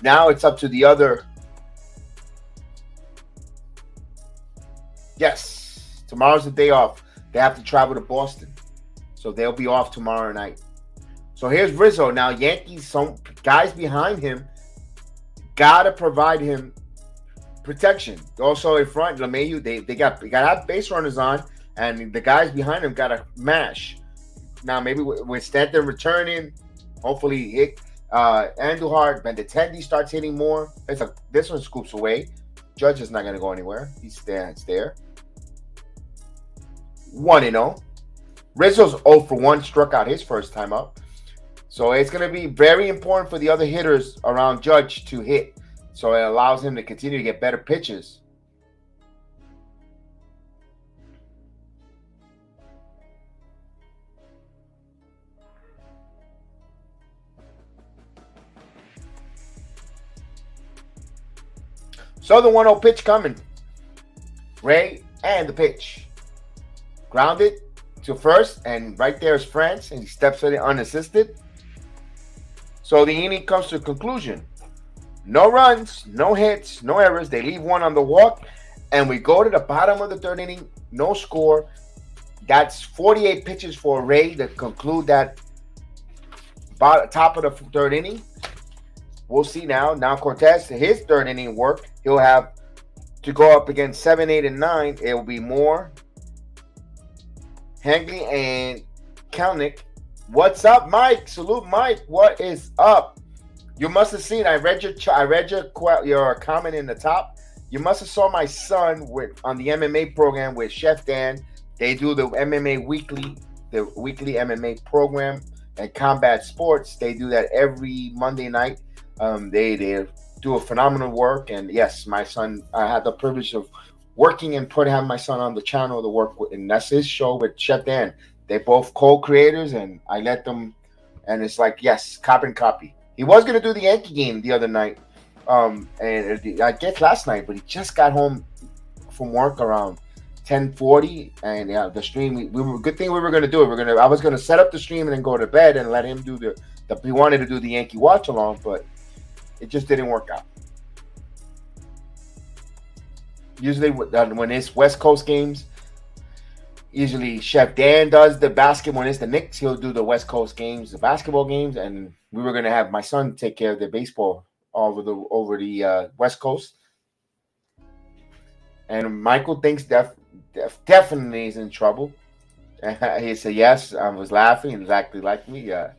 Now it's up to the other. Yes. Tomorrow's the day off. They have to travel to Boston. So they'll be off tomorrow night. So here's Rizzo. Now Yankees, some guys behind him, gotta provide him protection. Also in front, LeMahieu, they got to have base runners on, and the guys behind him gotta mash. Now maybe with Stanton returning, hopefully Andujar, Benintendi starts hitting more. This one scoops away. Judge is not gonna go anywhere. He stands there. 1-0. Rizzo's 0 for 1, struck out his first time up. So it's going to be very important for the other hitters around Judge to hit. So it allows him to continue to get better pitches. So the 1-0 pitch coming. Ray and the pitch. Grounded to first, and right there is France, and he steps in it unassisted. So the inning comes to a conclusion. No runs, no hits, no errors. They leave 1 on the walk, and we go to the bottom of the 3rd inning. No score. That's 48 pitches for Ray to conclude that top of the 3rd inning. We'll see now. Now Cortes, his 3rd inning work, he'll have to go up against 7, 8, and 9. It will be Moore, Hangley, and Kalnick. What's up, Mike? Salute, Mike. What is up? You must have seen. I read your comment in the top. You must have saw my son on the MMA program with Chef Dan. They do the MMA weekly, the weekly MMA program and Combat Sports. They do that every Monday night. They do a phenomenal work. And yes, my son. I had the privilege of working and having my son on the channel to work with, and that's his show with Chef Dan. They're both co-creators, and I let them, and it's like, yes, copy. He was going to do the Yankee game the other night, and I guess last night, but he just got home from work around 10:40, and yeah, the stream, good thing we were going to do it. I was going to set up the stream and then go to bed and let him do he wanted to do the Yankee watch along, but it just didn't work out. Usually when it's West Coast games, usually Chef Dan does the basketball. When it's the Knicks, he'll do the West Coast games, the basketball games, and we were going to have my son take care of the baseball over the West Coast. And Michael thinks definitely is in trouble. He said, yes, I was laughing exactly like me. Yeah.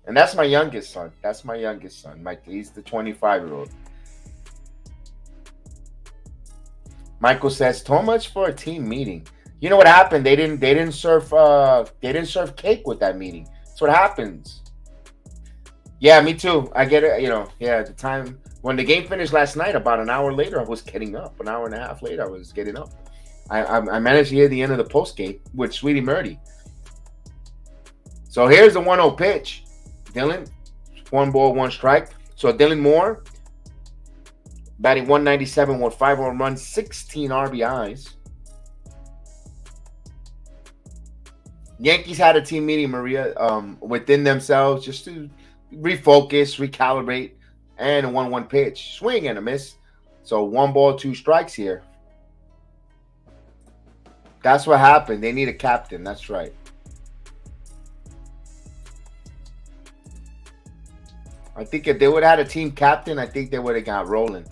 And that's my youngest son. Mike. He's the 25-year-old. Michael says, too much for a team meeting. You know what happened? They didn't serve cake with that meeting. That's what happens. Yeah, me too. I get it. Yeah, the time when the game finished last night, about an hour later, I was getting up. An hour and a half later, I was getting up. I managed to hear the end of the post game with Sweetie Murdy. So here's the 1-0 pitch. Dylan, 1 ball, 1 strike. So Dylan Moore, batting 197 with 5 home runs, 16 RBIs. Yankees had a team meeting, Maria, within themselves just to refocus, recalibrate, and a 1-1 pitch. Swing and a miss. So 1 ball, 2 strikes here. That's what happened. They need a captain. That's right. I think if they would have had a team captain, I think they would have got rolling.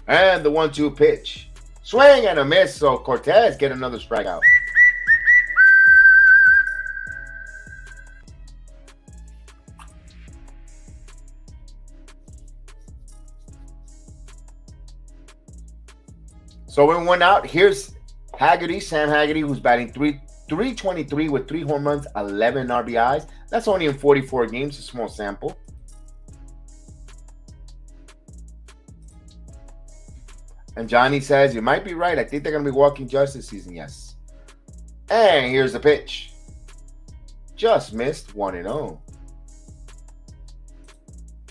And the 1-2 pitch. Swing and a miss. So Cortes get another strikeout. So when one out, here's Haggerty, Sam Haggerty, who's batting 323 with 3 home runs, 11 RBIs. That's only in 44 games, a small sample. And Johnny says, you might be right. I think they're going to be walking Judge this season. Yes. And here's the pitch. Just missed 1-0.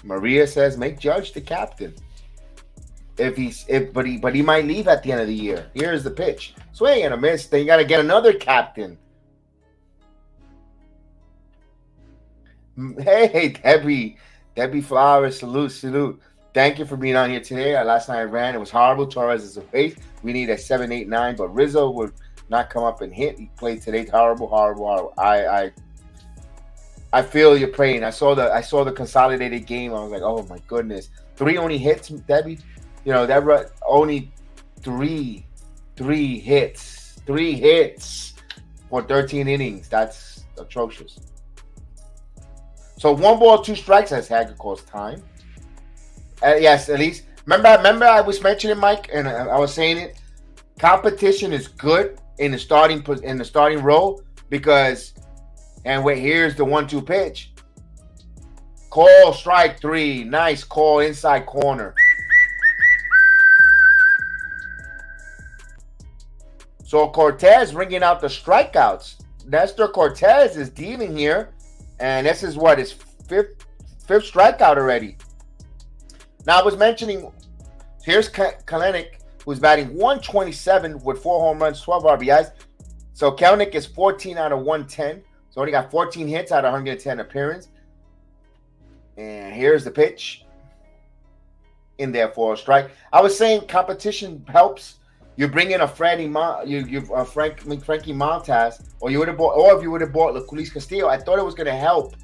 Maria says, make Judge the captain. But he might leave at the end of the year. Here's the pitch. Swing and a miss. Then you got to get another captain. Hey, Debbie Flowers, salute. Thank you for being on here today. Last night I ran. It was horrible. Torres is a face. We need a 7-8-9, but Rizzo would not come up and hit. He played today. Horrible. I feel your pain. I saw the consolidated game. I was like, oh my goodness. 3 only hits, Debbie. You know, that only three hits. 3 hits for 13 innings. That's atrocious. So 1 ball, 2 strikes as Hager calls time. Yes, at least. Remember I was mentioning, Mike, and I was saying it. Competition is good in the starting role because, and wait, here's the 1-2 pitch. Call strike 3. Nice call inside corner. So Cortes bringing out the strikeouts. Nestor Cortes is dealing here, and this is what his fifth strikeout already. Now I was mentioning, here's Kalenic, who's batting 127 with 4 home runs, 12 RBIs. So Kalenic is 14 out of 110. So only got 14 hits out of 110 appearances. And here's the pitch. In there for a strike. I was saying competition helps. You bring in a Frankie Montas, or you would have bought, or if you would have bought Luis Castillo. I thought it was going to help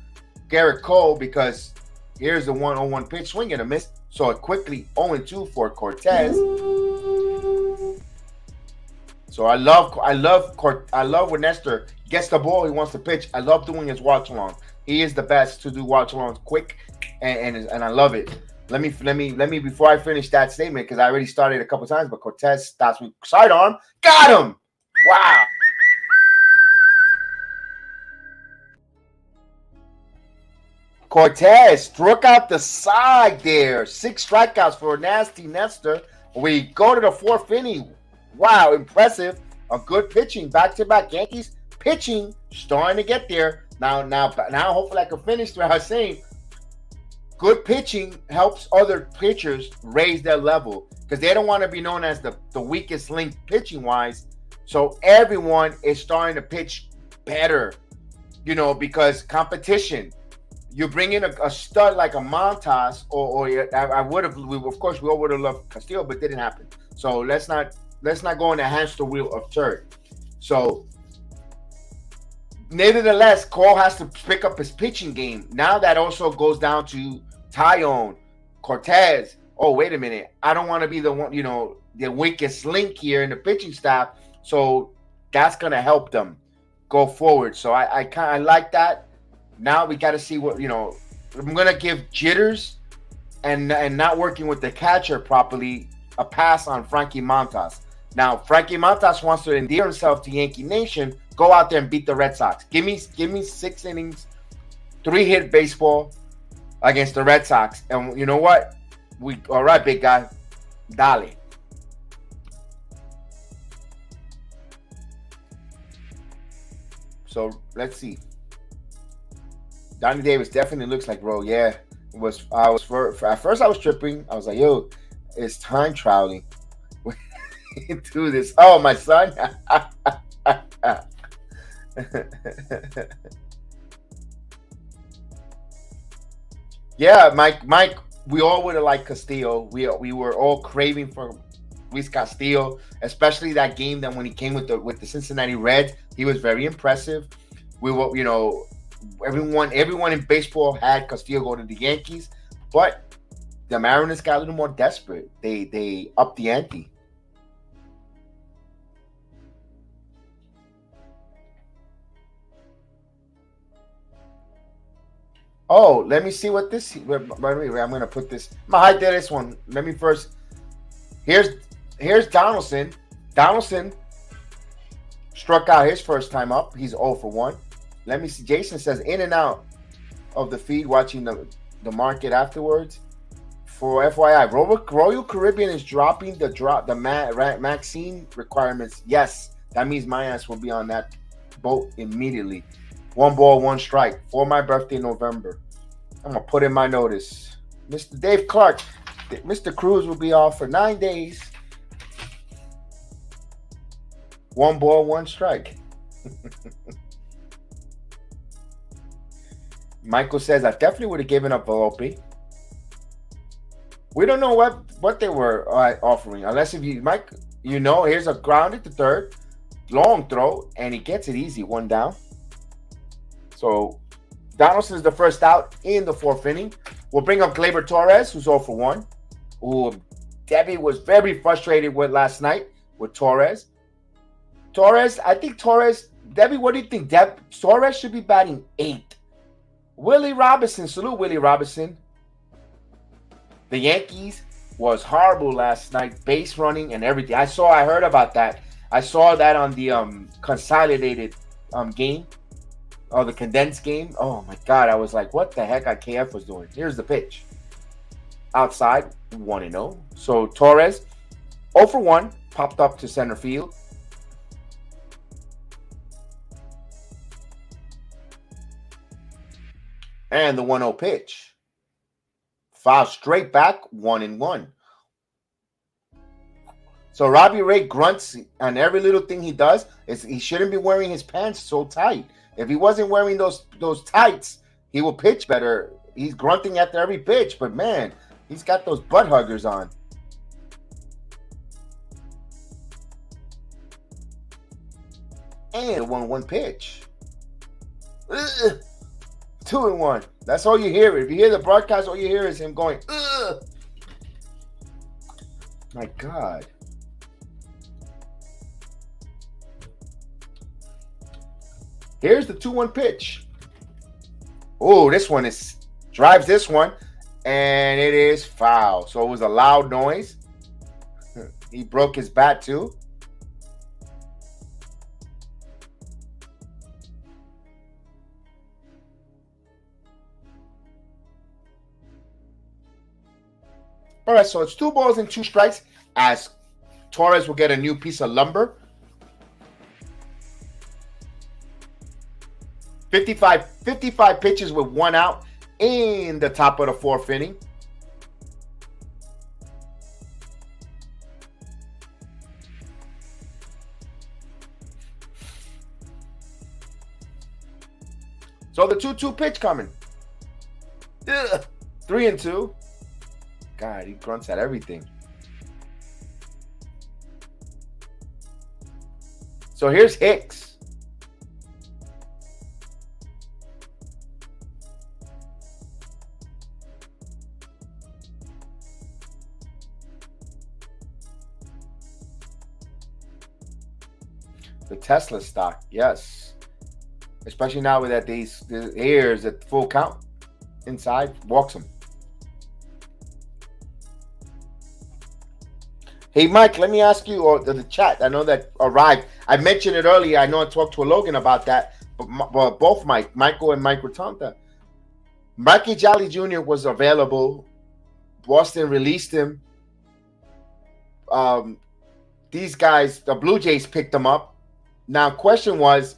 Garrett Cole because here's the 1-0-1 pitch, swing and a miss. So it quickly 0-2 for Cortes. So I love when Nestor gets the ball, he wants to pitch. I love doing his watch along. He is the best to do watch alongs quick, and I love it. Let me before I finish that statement, because I already started a couple times, but Cortes stops with sidearm. Got him! Wow. Cortes struck out the side there. 6 strikeouts for a nasty Nestor. We go to the 4th inning. Wow, impressive. A good pitching. Back-to-back Yankees pitching starting to get there. Now hopefully I can finish what I was saying. Good pitching helps other pitchers raise their level because they don't want to be known as the weakest link pitching-wise. So everyone is starting to pitch better, you know, because competition. You bring in a stud like a Montas, or I would have. Of course, we all would have loved Castillo, but it didn't happen. So let's not go on the hamster wheel of turd. So, nevertheless, Cole has to pick up his pitching game. Now that also goes down to Tyone, Cortes. Oh, wait a minute. I don't want to be the one, you know, the weakest link here in the pitching staff. So that's gonna help them go forward. So I kind of like that. Now we got to see what, you know, I'm going to give jitters and not working with the catcher properly a pass on Frankie Montas. Now, Frankie Montas wants to endear himself to Yankee Nation. Go out there and beat the Red Sox. Give me 6 innings, 3-hit baseball against the Red Sox. And you know what? All right, big guy. Dale. So let's see. Donnie Davis definitely looks like bro. Yeah, at first I was tripping. I was like, yo, it's time traveling into this. Oh, my son. Yeah, Mike, we all would have liked Castillo. We were all craving for Luis Castillo, especially that game that when he came with the Cincinnati Reds, he was very impressive. We were, you know, everyone in baseball had Castillo go to the Yankees, but the Mariners got a little more desperate. They upped the ante. Oh, let me see what this. By the way, I'm gonna put this. I'm gonna hide this one. Let me first. Here's Donaldson. Donaldson struck out his first time up. He's 0 for 1. Let me see. Jason says in and out of the feed, watching the market afterwards. For FYI, Royal Caribbean is dropping the vaccine requirements. Yes, that means my ass will be on that boat immediately. 1 ball, 1 strike. For my birthday in November. I'm going to put in my notice. Mr. Dave Clark, Mr. Cruz will be off for 9 days. 1 ball, 1 strike. Michael says, I definitely would have given up Volpe. We don't know what they were offering. Unless if you, Mike, you know, here's a grounded to third. Long throw, and he gets it easy. 1 down. So, Donaldson's the first out in the 4th inning. We'll bring up Gleyber Torres, who's 0 for 1. Who Debbie was very frustrated with last night with Torres. I think Torres, Debbie, what do you think? Torres should be batting 8th. Willie Robinson, salute Willie Robinson. The Yankees was horrible last night, base running and everything. I heard about that. I saw that on the consolidated game, or the condensed game. Oh my God, I was like, what the heck IKF was doing? Here's the pitch. Outside, 1-0. So Torres, 0 for 1, popped up to center field. And the 1-0 pitch. Foul straight back, 1-1. So Robbie Ray grunts on every little thing he does. He shouldn't be wearing his pants so tight. If he wasn't wearing those tights, he will pitch better. He's grunting after every pitch, but man, he's got those butt huggers on. And a 1-1 pitch. Ugh. 2-1. That's all you hear. If you hear the broadcast, all you hear is him going, ugh. My God. Here's the 2-1 pitch. Oh, this one drives this one, and it is foul. So it was a loud noise. He broke his bat too. All right, so it's 2 balls and 2 strikes as Torres will get a new piece of lumber. 55 pitches with 1 out in the top of the 4th inning. So the 2-2 pitch coming. 3-2. God, he grunts at everything. So here's Hicks. The Tesla stock, yes. Especially now with that these ears at full count inside, walks him. Hey, Mike, let me ask you, or the chat, I know that arrived. I mentioned it earlier. I know I talked to Logan about that, but both Michael and Mike Rotunda. Mikey Jolly Jr. was available. Boston released him. These guys, the Blue Jays, picked him up. Now, question was,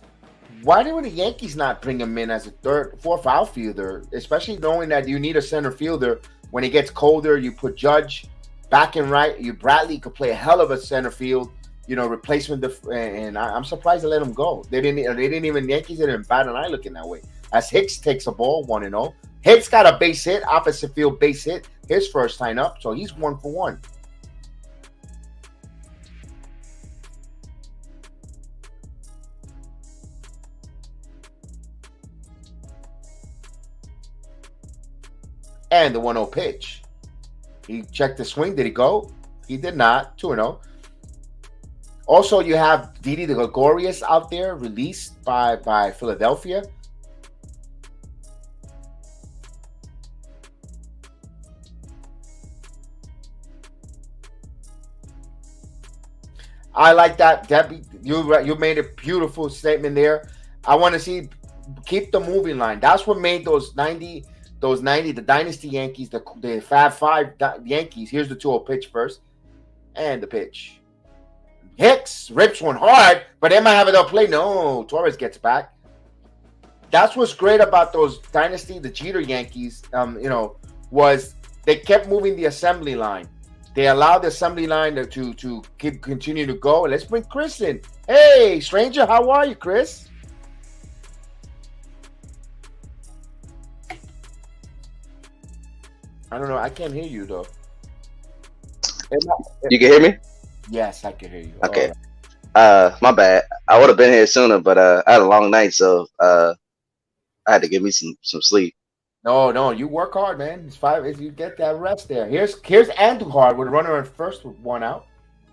why did the Yankees not bring him in as a 4th outfielder, especially knowing that you need a center fielder? When it gets colder, you put Judge back and right. Bradley could play a hell of a center field, replacement. And I'm surprised they let him go. They didn't even Yankees didn't bat an eye looking that way. As Hicks takes a ball, 1-0. Hicks got a base hit, opposite field base hit, his first time up, so he's 1 for 1. And the 1-0 pitch. He checked the swing. Did he go? He did not. 2-0. Also, you have Didi the Gregorius out there, released by Philadelphia. I like that, Debbie. You made a beautiful statement there. I want to see keep the moving line. That's what made those 90, the Dynasty Yankees, the Fab Five Yankees. Here's the 2-0 pitch first. And the pitch. Hicks rips one hard, but they might have it up play. No, Torres gets back. That's what's great about those dynasty, the Jeter Yankees. Was they kept moving the assembly line. They allowed the assembly line to continue to go. And let's bring Chris in. Hey, stranger, how are you, Chris? I don't know. I can't hear you though. You can hear me? Yes, I can hear you. Okay. My bad. I would have been here sooner, but I had a long night, so I had to give me some sleep. No, you work hard, man. It's 5. If you get that rest there. Here's Andujar with a runner at first with 1 out,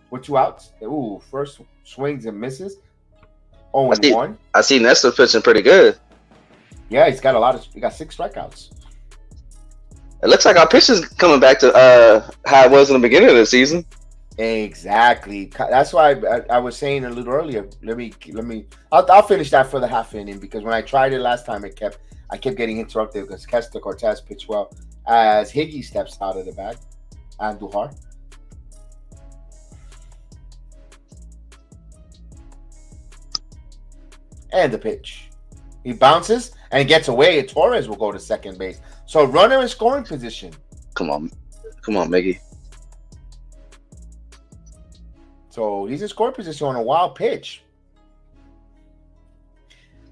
with 2 outs. Ooh, first swings and misses. 0-1. I see Nestor pitching pretty good. Yeah, he got 6 strikeouts. It looks like our pitching's coming back to how it was in the beginning of the season. Exactly. That's why I was saying a little earlier. I'll finish that for the half inning, because when I tried it last time, I kept getting interrupted because Nestor Cortes pitched well as Higgy steps out of the bag. Andujar. And the pitch. He bounces and gets away. Torres will go to second base. So runner in scoring position. Come on, Mickey. So he's in scoring position on a wild pitch.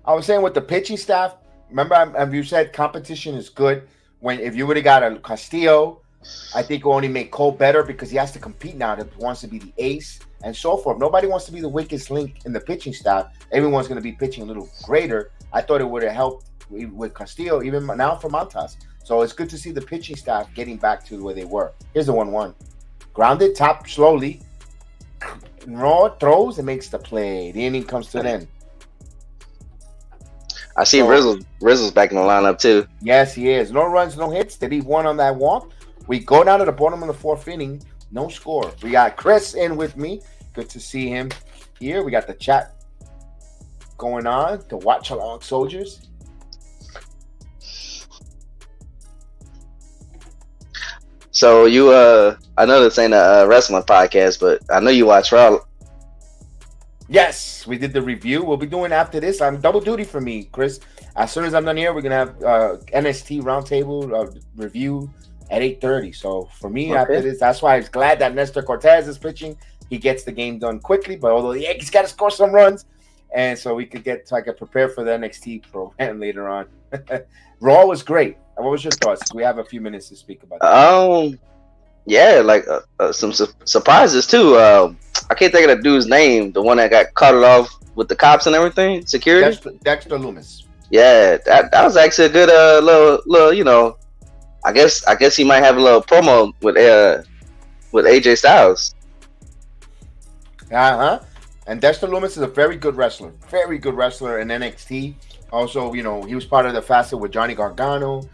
I was saying with the pitching staff, remember you said competition is good. If you would have got a Castillo, I think it will only make Cole better because he has to compete now. That wants to be the ace and so forth. Nobody wants to be the weakest link in the pitching staff. Everyone's going to be pitching a little greater. I thought it would have helped with Castillo, even now for Montas. So it's good to see the pitching staff getting back to where they were. Here's the 1-1. Grounded, top slowly. Raw throws and makes the play. The inning comes to an end. I see Rizzo's back in the lineup too. Yes, he is. No runs, no hits. Did he won on that walk? We go down to the bottom of the 4th inning. No score. We got Chris in with me. Good to see him here. We got the chat going on to watch along soldiers. So you I know this ain't a wrestling podcast, but I know you watch Raw. Yes, we did the review. We'll be doing after this. I'm double duty for me, Chris. As soon as I'm done here, we're gonna have NST roundtable review at 8:30. So for me, after this, that's why I was glad that Nestor Cortes is pitching. He gets the game done quickly, but although the Yankees got to score some runs, and so I could prepare for the NXT program later on. Raw was great. What was your thoughts? We have a few minutes to speak about that. Yeah, like some surprises too. I can't think of the dude's name, the one that got carted off with the cops and everything, security. Dexter Loomis. Yeah, that was actually a good little. I guess he might have a little promo with AJ Styles. And Dexter Loomis is a very good wrestler in NXT. Also, he was part of the Facet with Johnny Gargano.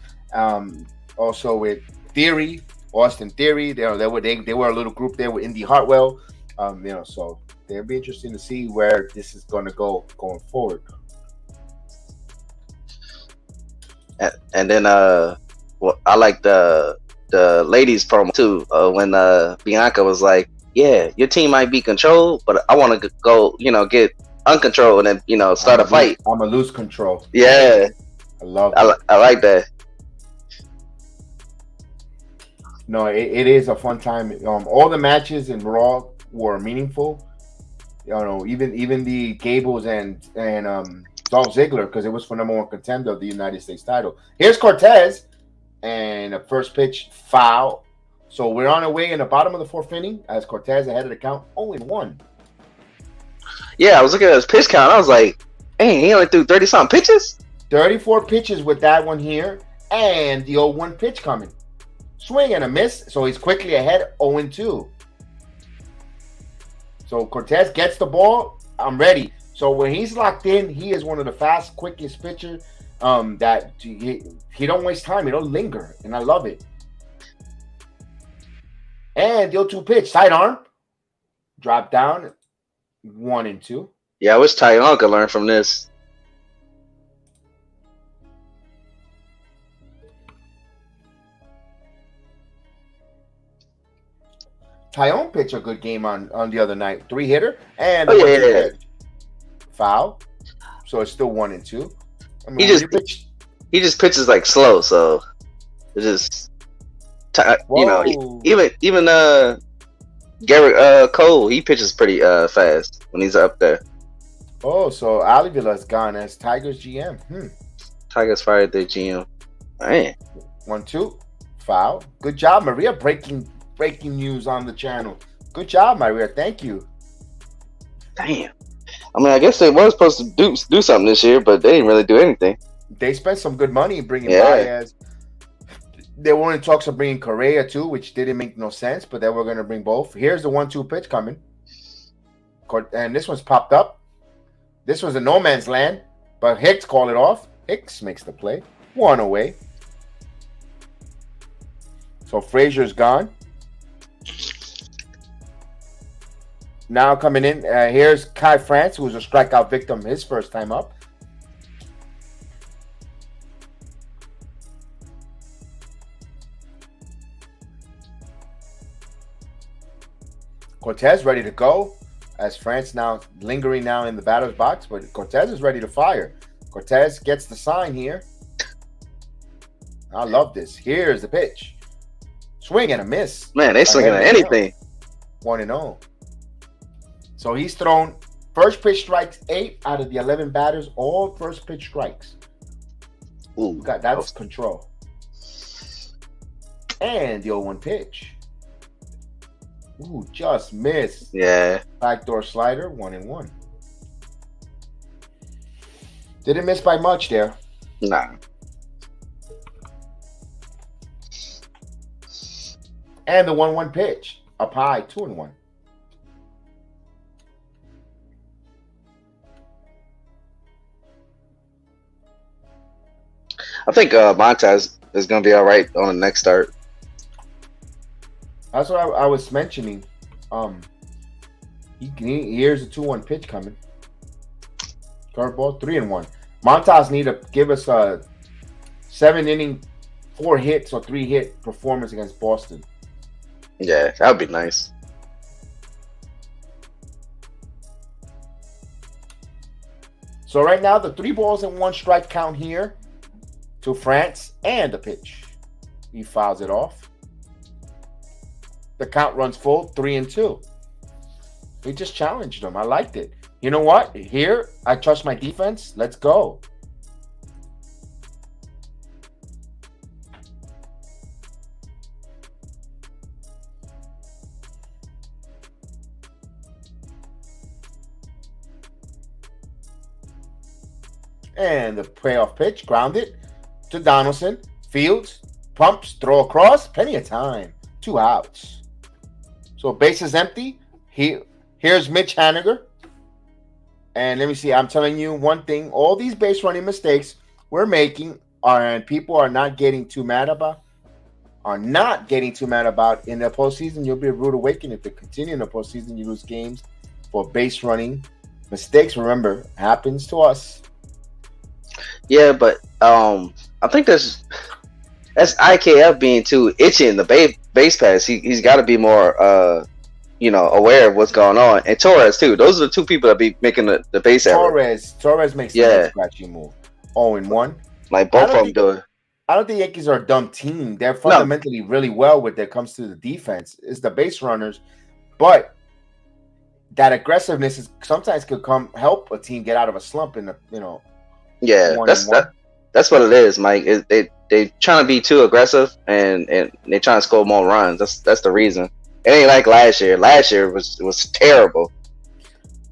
Also with Theory, Austin Theory. They were a little group there with Indy Hartwell. So it'll be interesting to see where this is going to go going forward. And then I like the ladies promo too. When Bianca was like, "Yeah, your team might be controlled, but I want to go, get uncontrolled and then start a fight. I'm gonna lose control." Yeah, I love. I like that. No, it is a fun time. All the matches in Raw were meaningful. Even the Gables and Dolph Ziggler, because it was for #1 contender of the United States title. Here's Cortes, and a first pitch foul. So we're on our way in the bottom of the 4th inning as Cortes ahead of the count, 0-1. Yeah, I was looking at his pitch count. I was like, "Hey, he only threw 30-something pitches." 34 pitches with that one here, and the 0-1 pitch coming. Swing and a miss, so he's quickly ahead, 0-2. So Cortes gets the ball. I'm ready. So when he's locked in, he is one of the fast, quickest pitchers. That he don't waste time. He don't linger, and I love it. And the 0-2 pitch, sidearm, drop down, 1-2. Yeah, I wish Tyon could learn from this. Tyone pitched a good game on the other night. 3-hitter and Oh, the 1-2 yeah. pitch. Foul. So it's still 1-2. I mean, He just pitches like slow, so it's just you know, even Garrett Cole, he pitches pretty fast when he's up there. Oh, so Alivila's gone as Tigers GM. Tigers fired their GM. Man. 1-2. Foul. Good job, Maria. Breaking news on the channel. Good job, Maria. Thank you. Damn. I mean, I guess they were supposed to do something this year, but they didn't really do anything. They spent some good money bringing Baez. They were in talks of bringing Correa too, which didn't make no sense, but they were going to bring both. Here's the 1-2 pitch coming. And this one's popped up. This was a no man's land, but Hicks called it off. Hicks makes the play. 1 away. So Frazier's gone. Now coming in, here's Kai France, who was a strikeout victim his first time up. Cortes ready to go, as France now lingering now in the batter's box, but Cortes is ready to fire. Cortes gets the sign here. I love this. Here's the pitch. Swing and a miss. Man, they swinging at anything. 1-0. So he's thrown first pitch strikes 8 out of the 11 batters, all first pitch strikes. Ooh, that's control. And the 0-1 pitch. Ooh, just missed. Yeah. Backdoor slider, 1-1. Didn't miss by much there. Nah. And the 1-1 pitch. Up high, 2-1. I think Montez is going to be all right on the next start. That's what I was mentioning. Here's a 2-1 pitch coming. Curveball, 3-1. Montas need to give us a 7-inning, 4 hits or 3-hit performance against Boston. Yeah, that would be nice. So right now, the 3 balls and 1 strike count here to France and the pitch. He fouls it off. The count runs full, 3-2. We just challenged him. I liked it. You know what? Here, I trust my defense. Let's go. And the payoff pitch, grounded to Donaldson. Fields, pumps, throw across. Plenty of time. 2 outs. So base is empty. Here's Mitch Haniger. And let me see. I'm telling you one thing. All these base running mistakes we're making and people are not getting too mad about. In the postseason. You'll be a rude awakening if they continue in the postseason. You lose games for base running mistakes. Remember, happens to us. Yeah, but I think that's IKF being too itchy in the base pass. He's got to be more aware of what's going on. And Torres too. Those are the 2 people that be making the base error. Torres makes the scratchy move. 0-1. Like both of them do it. I don't think Yankees are a dumb team. They're fundamentally really well when it comes to the defense. It's the base runners, but that aggressiveness sometimes could help a team get out of a slump in the Yeah, that's what it is, Mike. They trying to be too aggressive and they trying to score more runs. That's the reason. It ain't like last year. Last year was terrible.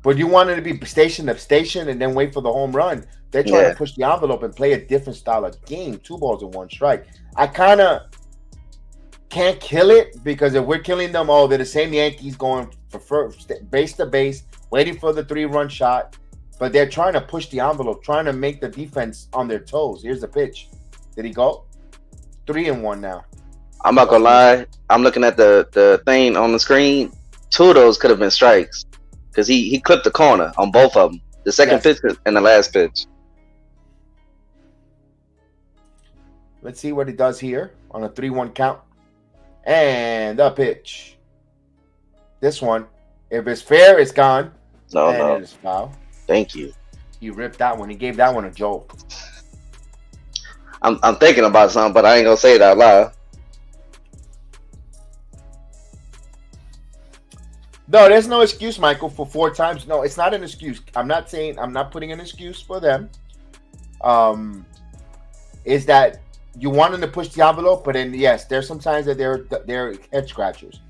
But you wanted to be station to station and then wait for the home run. They're trying to push the envelope and play a different style of game. 2 balls and 1 strike. I kind of can't kill it because if we're killing them, they're the same Yankees going for first, base to base, waiting for the 3-run shot. But they're trying to push the envelope, trying to make the defense on their toes. Here's the pitch. Did he go? 3-1 now. I'm not gonna lie. I'm looking at the thing on the screen. 2 of those could have been strikes because he clipped the corner on both of them. The second pitch and the last pitch. Let's see what he does here on a 3-1 count. And the pitch. This one. If it's fair, it's gone. No, and no. it is foul. Thank you. He ripped that one. He gave that one a jolt. I'm thinking about something, but I ain't gonna say it out loud. No, there's no excuse, Michael, for 4 times. No, it's not an excuse. I'm not putting an excuse for them. Is that you want them to push the envelope, but then yes, there's sometimes that they're head scratchers.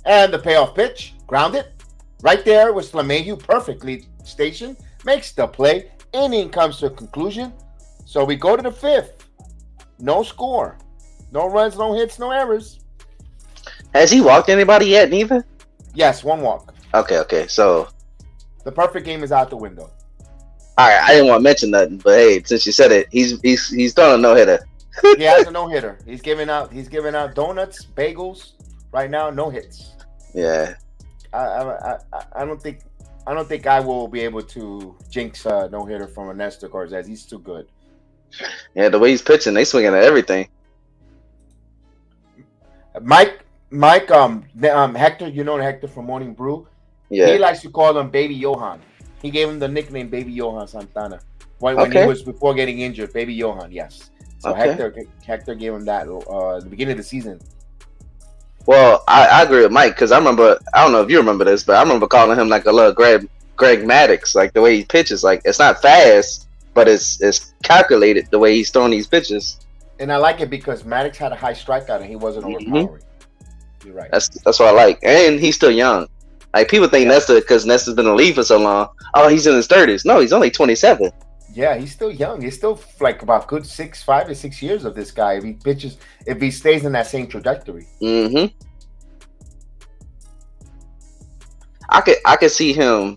And the payoff pitch, grounded, right there with LeMahieu perfectly stationed, makes the play. Inning comes to a conclusion. So we go to the 5th. No score. No runs, no hits, no errors. Has he walked anybody yet? Neither. Yes, 1 walk. Okay. So the perfect game is out the window. all right, I didn't want to mention nothing, but hey, since you said it, he's throwing a no hitter. He has a no hitter. He's giving out donuts, bagels right now. No hits. Yeah. I don't think I will be able to jinx a no hitter from a Nestor Cortes. He's too good. Yeah, the way he's pitching, they swinging at everything. Mike, Hector, you know Hector from Morning Brew. Yeah. He likes to call him Baby Johan. He gave him the nickname Baby Johan Santana when he was before getting injured. Baby Johan, yes. So Hector gave him that at the beginning of the season. Well, I agree with Mike because I don't know if you remember this, but I remember calling him like a little Greg Maddux, like the way he pitches. Like it's not fast, but it's calculated the way he's throwing these pitches. And I like it because Maddux had a high strikeout and he wasn't overpowering. You're right. That's what I like, and he's still young. Like people think Nestor, because Nestor's been in the league for so long. Oh, he's in his 30s. No, he's only 27. Yeah, he's still young. He's still like about good 5 to 6 years of this guy. If he stays in that same trajectory. Mm-hmm. I could see him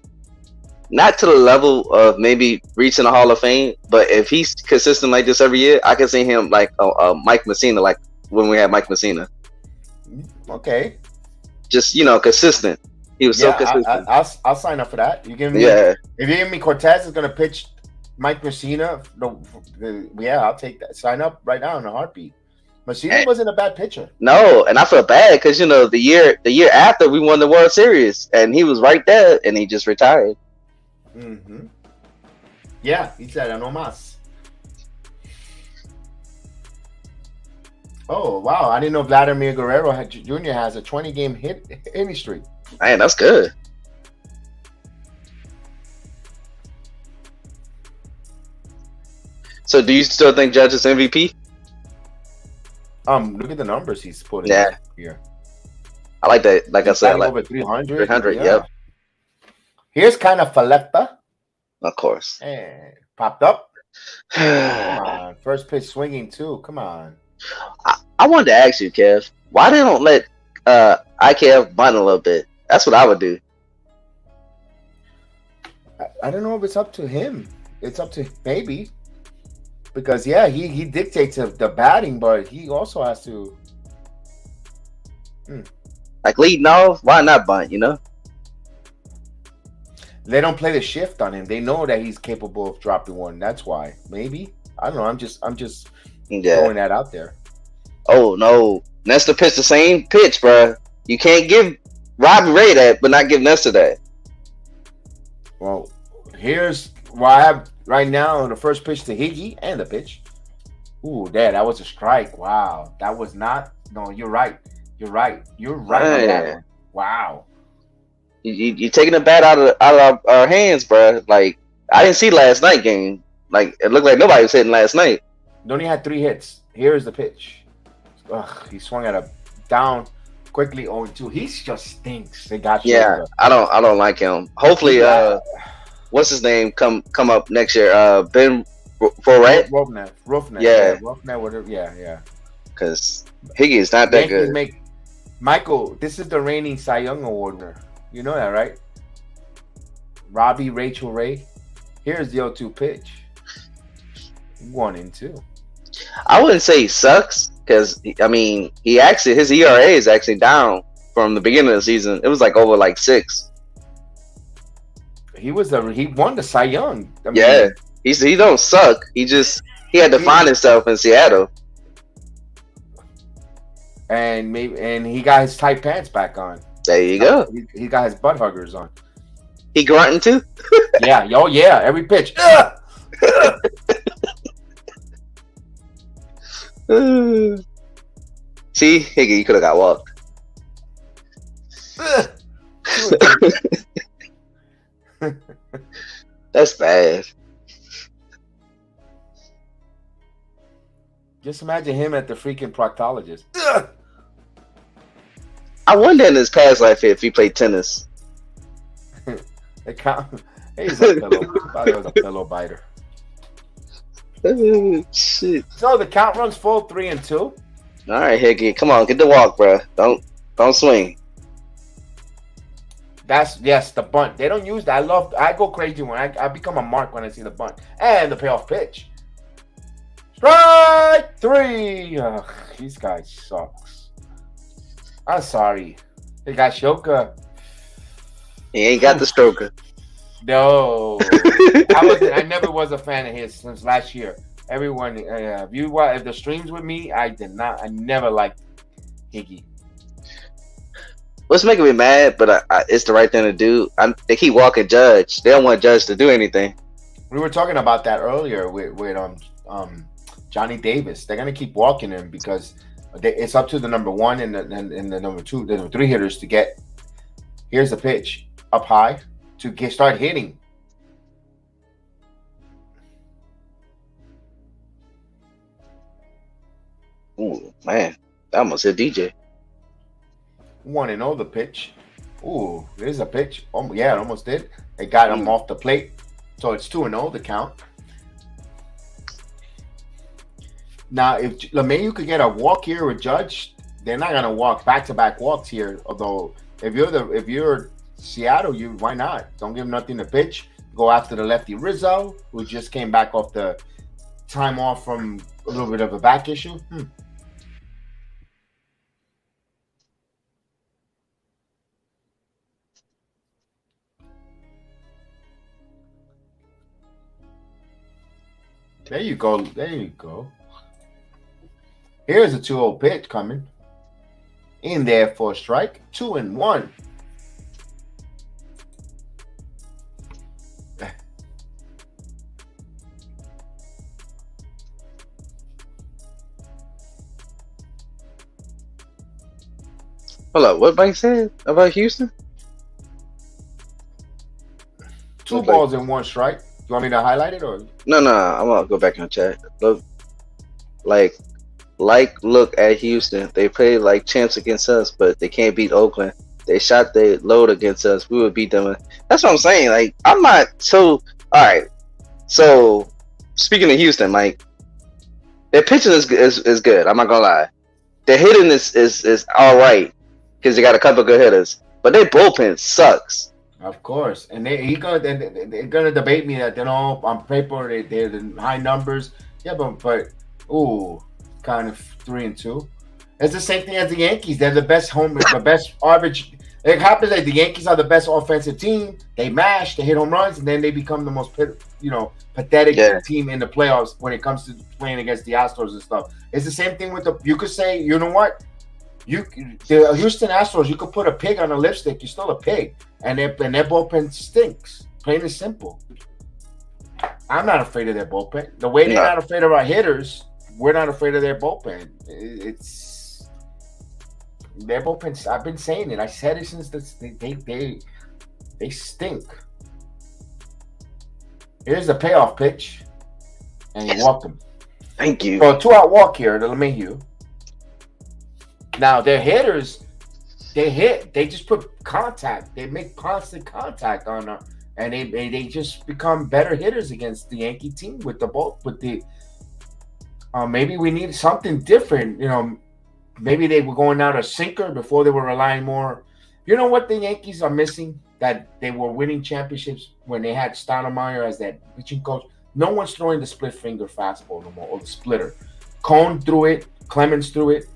not to the level of maybe reaching the Hall of Fame, but if he's consistent like this every year, I can see him like Mike Messina, like when we had Mike Messina. Okay. Just consistent. He was so consistent. I'll sign up for that. You give me if you give me Cortes is gonna pitch Mike Messina. I'll take that. Sign up right now in a heartbeat. Messina wasn't a bad pitcher. No, and I feel bad because the year after we won the World Series, and he was right there, and he just retired. Mm-hmm. Yeah, he said no más. Oh wow! I didn't know Vladimir Guerrero Jr. has a 20-game hitting streak. Man, that's good. So, do you still think Judge is MVP? Look at the numbers he's putting here. I like that. Like I said, like over 300. 300. Yeah. Yep. Here's kind of Faletta. Of course. And popped up. Come on, first pitch swinging too. Come on. I wanted to ask you, Kev, why they don't let IKF bunt a little bit? That's what I would do. I don't know if it's up to him. It's up to maybe. Because he dictates the batting, but he also has to like leading off. Why not bunt? They don't play the shift on him. They know that he's capable of dropping one. That's why. Maybe I don't know. I'm just throwing that out there. Oh no, Nestor pitched the same pitch, bro. You can't give Robbie Ray that, but not give Nestor that. Well, here's why I have. Right now, the first pitch to Higgy and the pitch. Ooh, that was a strike. Wow. That was not. No, you're right. You're right on that one. Wow. You're taking the bat out of our hands, bro. Like, I didn't see last night game. Like, it looked like nobody was hitting last night. Donnie had 3 hits. Here's the pitch. Ugh, he swung at a down quickly 0-2. He just stinks. They got you. Yeah, I don't like him. Hopefully, what's his name come up next year? Ben Forret? Roughneck. Yeah. Roughneck, whatever. Yeah. Because Higgy is not that good. Michael, this is the reigning Cy Young Award winner. You know that, right? Robbie Rachel Ray. Here's the 0-2 pitch. 1-2. I wouldn't say he sucks because he actually his ERA is actually down from the beginning of the season. It was like over like 6. He won the Cy Young. He don't suck. He had to find himself in Seattle. and he got his tight pants back on. There you go. He got his butt huggers on. He grunting too. Yeah, every pitch. See, Higgy, you could have got walked. That's bad. Just imagine him at the freaking proctologist. I wonder in his past life if he played tennis. He's a pillow biter. Shit. So the count runs full 3-2. All right, Higgy, come on, get the walk, bro. Don't swing. Yes, the bunt. They don't use that. I go crazy when I become a mark when I see the bunt and the payoff pitch. Strike 3. Ugh, these guys sucks. I'm sorry. They got Shoka. He ain't got the stroker. No, I never was a fan of his since last year. Everyone, if the streams with me, I never liked Higgy. What's making me mad, but it's the right thing to do. They keep walking Judge. They don't want Judge to do anything. We were talking about that earlier with Johnny Davis. They're gonna keep walking him because it's up to the number 1 and the number 2, the number 3 hitters to get. Here's the pitch up high to start hitting. Ooh, man, that almost hit DJ. 1-0 the pitch. Ooh, there's a pitch. Oh yeah, it almost did. It got him off the plate, so it's 2-0 the count. Now, if LeMahieu could get a walk here with Judge, they're not gonna walk back-to-back walks here. Although, if you're Seattle, why not? Don't give him nothing to pitch. Go after the lefty Rizzo, who just came back off the time off from a little bit of a back issue. There you go. There you go. Here's a 2-0 pitch coming. In there for a strike. 2-1. Hold up, what Mike said about Houston? 2 balls and 1 strike. You want me to highlight it or? No, I'm gonna go back and check. Look at Houston. They played like champs against us, but they can't beat Oakland. They shot their load against us. We would beat them. That's what I'm saying. Like, I'm not so. All right. So speaking of Houston, Mike, their pitching is good. I'm not gonna lie. Their hitting is all right because they got a couple good hitters, but their bullpen sucks. Of course, and they're gonna debate me that on paper they're the high numbers. Yeah, but kind of 3-2. It's the same thing as the Yankees. They're the best average. It happens that the Yankees are the best offensive team. They mash, they hit home runs, and then they become the most pathetic team in the playoffs when it comes to playing against the Astros and stuff. It's the same thing with you could say, you know what? The Houston Astros, you could put a pig on a lipstick, you're still a pig. And their bullpen stinks. Plain and simple. I'm not afraid of their bullpen. The way they're not afraid of our hitters, we're not afraid of their bullpen. It's their bullpen. I've been saying it. I said it since they stink. Here's the payoff pitch, and he walked him. Thank you. So a 2-out walk here to LeMahieu. Now their hitters, they just put contact. They make constant contact on her, and they just become better hitters against the Yankee team with the ball. Maybe we need something different. Maybe they were going out a sinker before they were relying more. You know what the Yankees are missing? That they were winning championships when they had Stoudemire as that pitching coach. No one's throwing the split finger fastball no more, or the splitter. Cone threw it. Clemens threw it.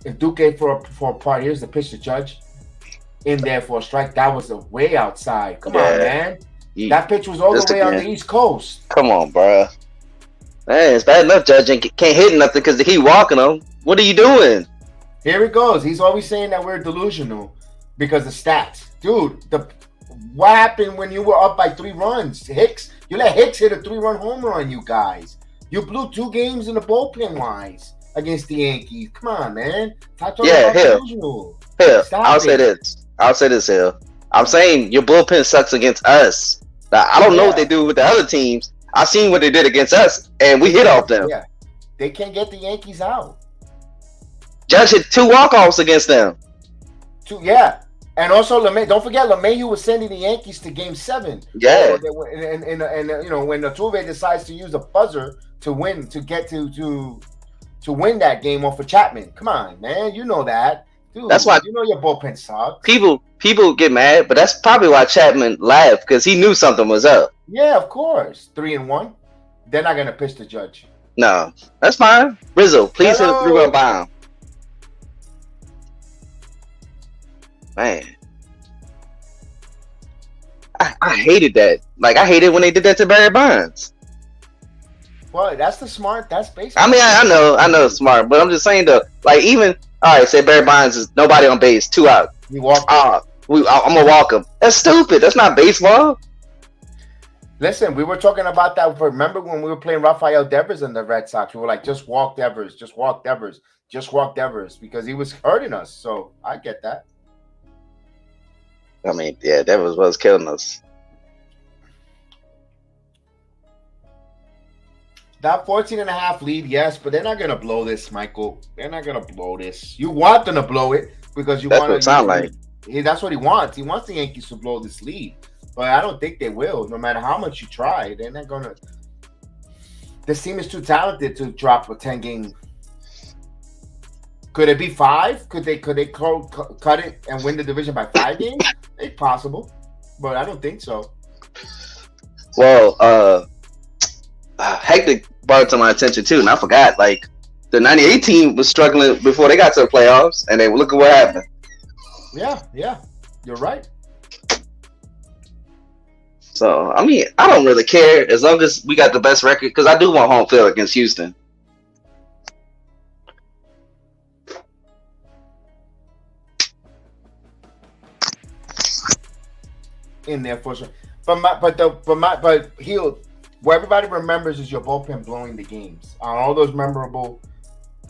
If Duque for a part, here's the pitch to Judge. In there for a strike. That was way outside. Come on, man. That pitch was all the way on the East Coast. Come on, bro. Man, it's bad enough Judge can't hit nothing because they keep walking them. What are you doing? Here he goes. He's always saying that we're delusional because of stats. Dude, what happened when you were up by 3 runs? You let Hicks hit a 3-run home run, you guys. You blew 2 games in the bullpen wise against the Yankees. Come on, man. Hill, I'll say this, Hill. I'm saying your bullpen sucks against us. Now, I don't know what they do with the other teams. I seen what they did against us, and we hit off them. Yeah, they can't get the Yankees out. Judge hit 2 walk-offs against them. 2, yeah. And also, don't forget, LeMahieu was sending the Yankees to Game 7. Yeah. And you know, when Altuve decides to use a buzzer to win, to get to win that game off of Chapman. Come on, man. You know that. Dude, that's why you know your bullpen sucks. People get mad, but that's probably why Chapman laughed, because he knew something was up. Yeah, of course. 3-1. They're not gonna pitch the Judge. No, that's fine. Rizzo, please hit a 3-run bomb. Man, I hated that. Like, I hated when they did that to Barry Bonds. Well, that's basically. I mean, I know it's smart, but I'm just saying though. Like, even all right, say Barry Bonds is nobody on base, 2 out. You walk. I'm gonna walk him. That's stupid. That's not baseball. Listen, we were talking about that. Remember when we were playing Rafael Devers in the Red Sox? We were like, just walk Devers, just walk Devers, just walk Devers, because he was hurting us. So I get that. I mean, yeah, Devers was killing us. That 14.5 lead, yes, but they're not gonna blow this, Michael. They're not gonna blow this. You want them to blow it because you want. That's what it sounds like. That's what he wants. He wants the Yankees to blow this lead, but I don't think they will. No matter how much you try, they're not gonna. This team is too talented to drop a 10-game. Could it be 5? Could they cut it and win the division by 5 games? It's possible, but I don't think so. Well, Hector brought it to my attention too, and I forgot. Like, the '98 team was struggling before they got to the playoffs, and then look at what happened. Yeah, you're right. So, I mean, I don't really care as long as we got the best record, because I do want home field against Houston. In there for sure, but he'll. What everybody remembers is your bullpen blowing the games. All those memorable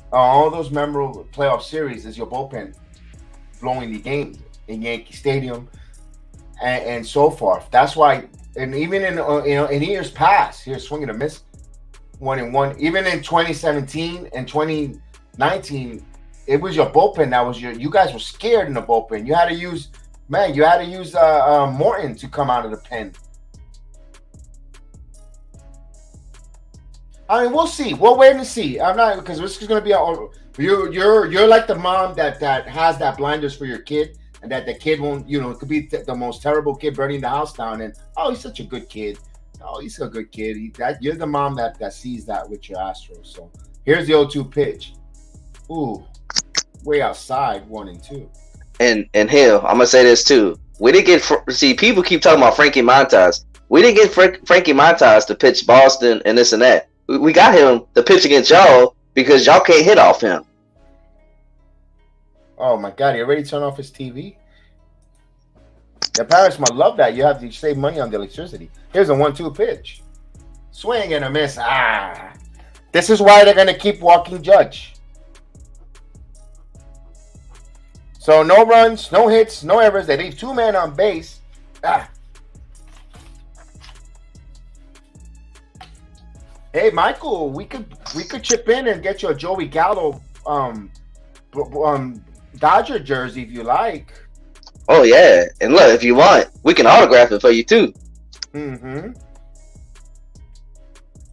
playoff series is your bullpen blowing the games in Yankee Stadium and so forth. That's why, and even in years past, here's swinging a miss, 1-1. Even in 2017 and 2019, it was your bullpen that was you guys were scared in the bullpen. You had to use Morton to come out of the pen. I mean, we'll see. We'll wait and see. I'm not, because this is going to be you're like the mom that has that blinders for your kid, and that the kid won't. It could be the most terrible kid burning the house down, and he's such a good kid. Oh, he's a good kid. You're the mom that sees that with your Astros. So here's the 0-2 pitch. Ooh, way outside, 1-2. And Hill, I'm gonna say this too. We didn't get people keep talking about Frankie Montas. We didn't get Frankie Montas to pitch Boston and this and that. We got him to pitch against y'all because y'all can't hit off him. Oh my God! He already turned off his TV. The parents might love that. You have to save money on the electricity. Here's a 1-2 pitch. Swing and a miss. This is why they're gonna keep walking Judge. So no runs, no hits, no errors. They leave 2 men on base. Hey, Michael, we could chip in and get you a Joey Gallo Dodger jersey if you like. Oh yeah, and look, if you want, we can autograph it for you too. Mm-hmm.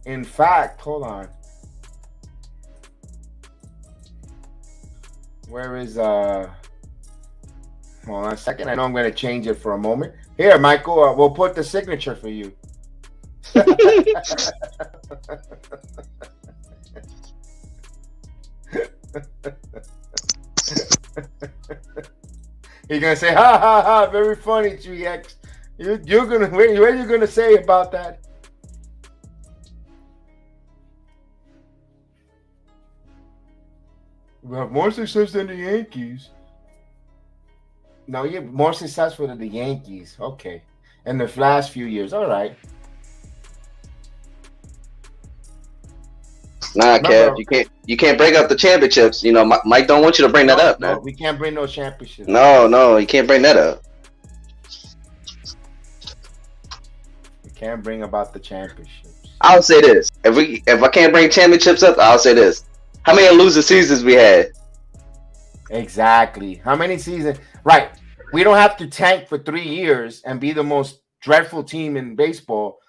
In fact, hold on. Where is Hold on a second. I know I'm going to change it for a moment. Here, Michael, we'll put the signature for you. You're gonna say, ha ha ha, very funny, GX. You're gonna, what are you gonna say about that? We have more success than the Yankees. No, you're more successful than the Yankees. Okay. In the last few years. All right. Nah, Remember, Kev, you can't bring up the championships. You know, Mike don't want you to bring that up, man. No, we can't bring no championships. No, you can't bring that up. We can't bring about the championships. I'll say this: if I can't bring championships up, I'll say this: how many losing seasons we had? Exactly. How many seasons? Right. We don't have to tank for 3 years and be the most dreadful team in baseball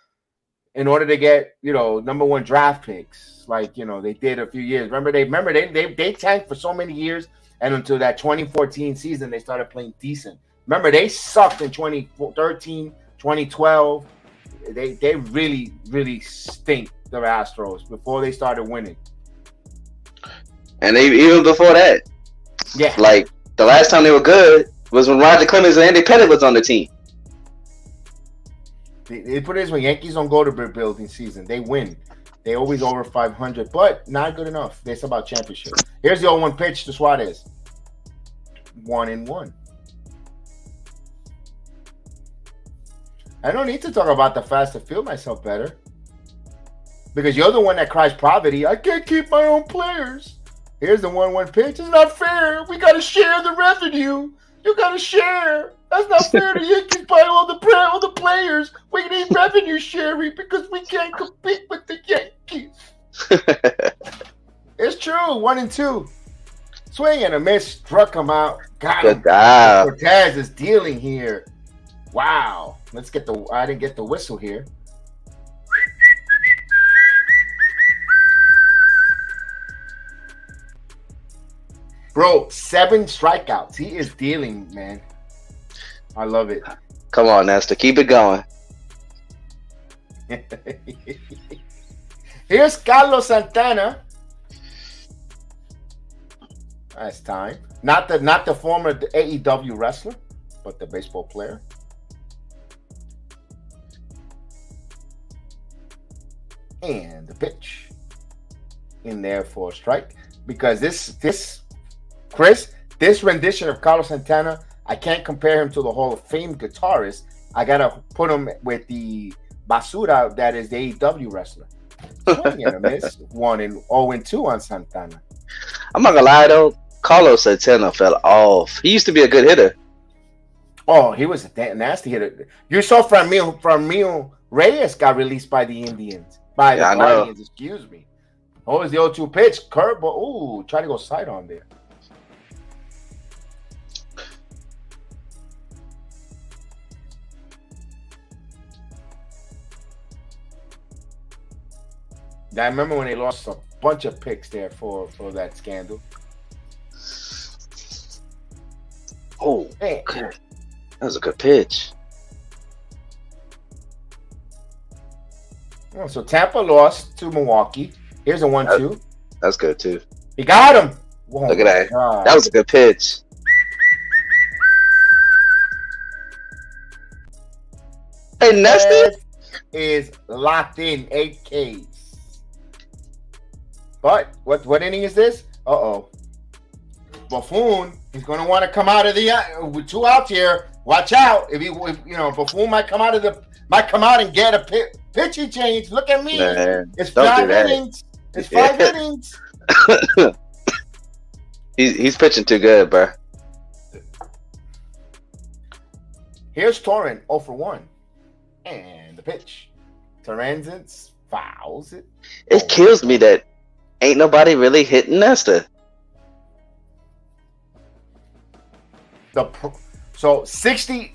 in order to get, #1 draft picks, like they did a few years. Remember they tanked for so many years, and until that 2014 season they started playing decent. Remember they sucked in 2013, 2012. They really stink, the Astros, before they started winning. And even before that, yeah, like the last time they were good was when Roger Clemens and Andy Pettitte was on the team. They put it this way: Yankees don't go to rebuilding season; they win. They always over 500, but not good enough. It's about championship. Here's the 0-1 pitch to Suarez. 1-1. I don't need to talk about the fast to feel myself better, because you're the one that cries poverty. I can't keep my own players. Here's the 1-1 pitch. It's not fair. We got to share the revenue. You got to share. That's not fair. The Yankees buy all the players. We need revenue sharing because we can't compete with the Yankees. It's true. 1-2. Swing and a miss. Struck him out. Got him. Good job. Cortes is dealing here. Wow. Let's get I didn't get the whistle here. Bro, 7 strikeouts. He is dealing, man. I love it. Come on, Nestor. Keep it going. Here's Carlos Santana. That's time. Not the former AEW wrestler, but the baseball player. And the pitch in there for a strike. Because this rendition of Carlos Santana, I can't compare him to the Hall of Fame guitarist. I gotta put him with the basura that is the AEW wrestler. Swing and a miss. 0-2 on Santana. I'm not gonna lie though, Carlos Santana fell off. He used to be a good hitter. Oh, he was a nasty hitter. You saw Franmil Reyes got released by the Indians. By the Guardians, excuse me. What was the 0-2 pitch? Curveball. Ooh, try to go side on there. I remember when they lost a bunch of picks there for that scandal. Oh, man. That was a good pitch. Oh, so Tampa lost to Milwaukee. Here's a 1-2. That's good too. He got him. Oh, look at that. God. That was a good pitch. Hey, Nestor is locked in 8 Ks. But what inning is this? Uh-oh. Buffoon is going to want to come out of the with 2 outs here. Watch out. If Buffoon might come out and get a pitching change. Look at me. Man, it's 5 innings. It's 5 innings. He's pitching too good, bro. Here's Torren 0-1. And the pitch. Torrens fouls it. It kills me that ain't nobody really hitting Nestor. So 60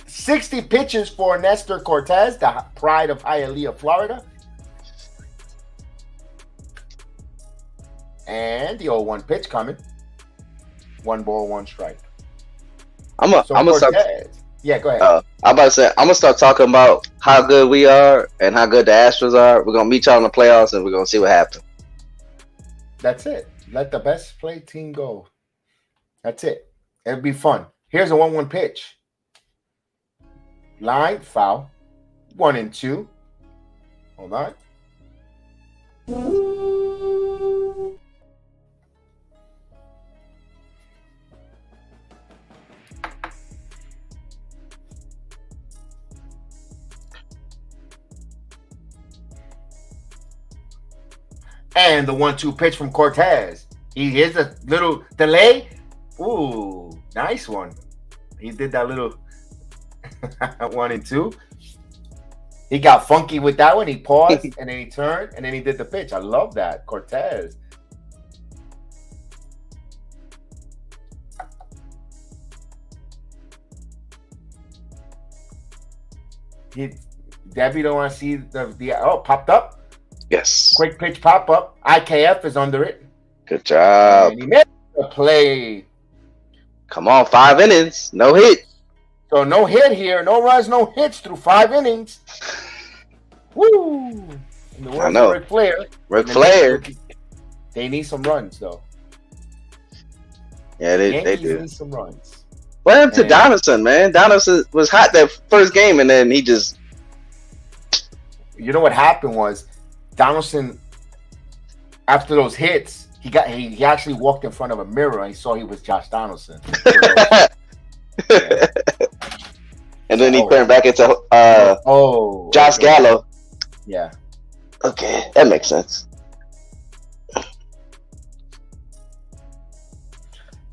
pitches for Nestor Cortes, the pride of Hialeah, Florida. And the 0-1 pitch coming. 1 ball, 1 strike. I'm gonna start. Yeah, go ahead. I'm about to say I'm gonna start talking about how good we are and how good the Astros are. We're gonna meet y'all in the playoffs and we're gonna see what happens. That's it. Let the best play team go. That's it. It'll be fun. Here's a 1-1 pitch. Line foul. 1-2. Hold on. And the 1-2 pitch from Cortes. Here's a little delay. Ooh, nice one. He did that little 1-2. He got funky with that one. He paused and then he turned and then he did the pitch. I love that, Cortes. Debbie don't want to see the popped up. Yes. Quick pitch pop up. IKF is under it. Good job. And he made the play. Come on, 5 innings, no hit. So no hit here, no runs, no hits through 5 innings. Woo! In the words I know. of Ric Flair. Ric Flair. They need some runs though. Yeah, they Yankees do. need some runs. What happened to Donaldson, man? Donaldson was hot that first game, and then he just. You know what happened was Donaldson, after those hits, he actually walked in front of a mirror and he saw he was Josh Donaldson. Yeah. And then he turned back into Josh Gallo. Yeah. Okay, that makes sense.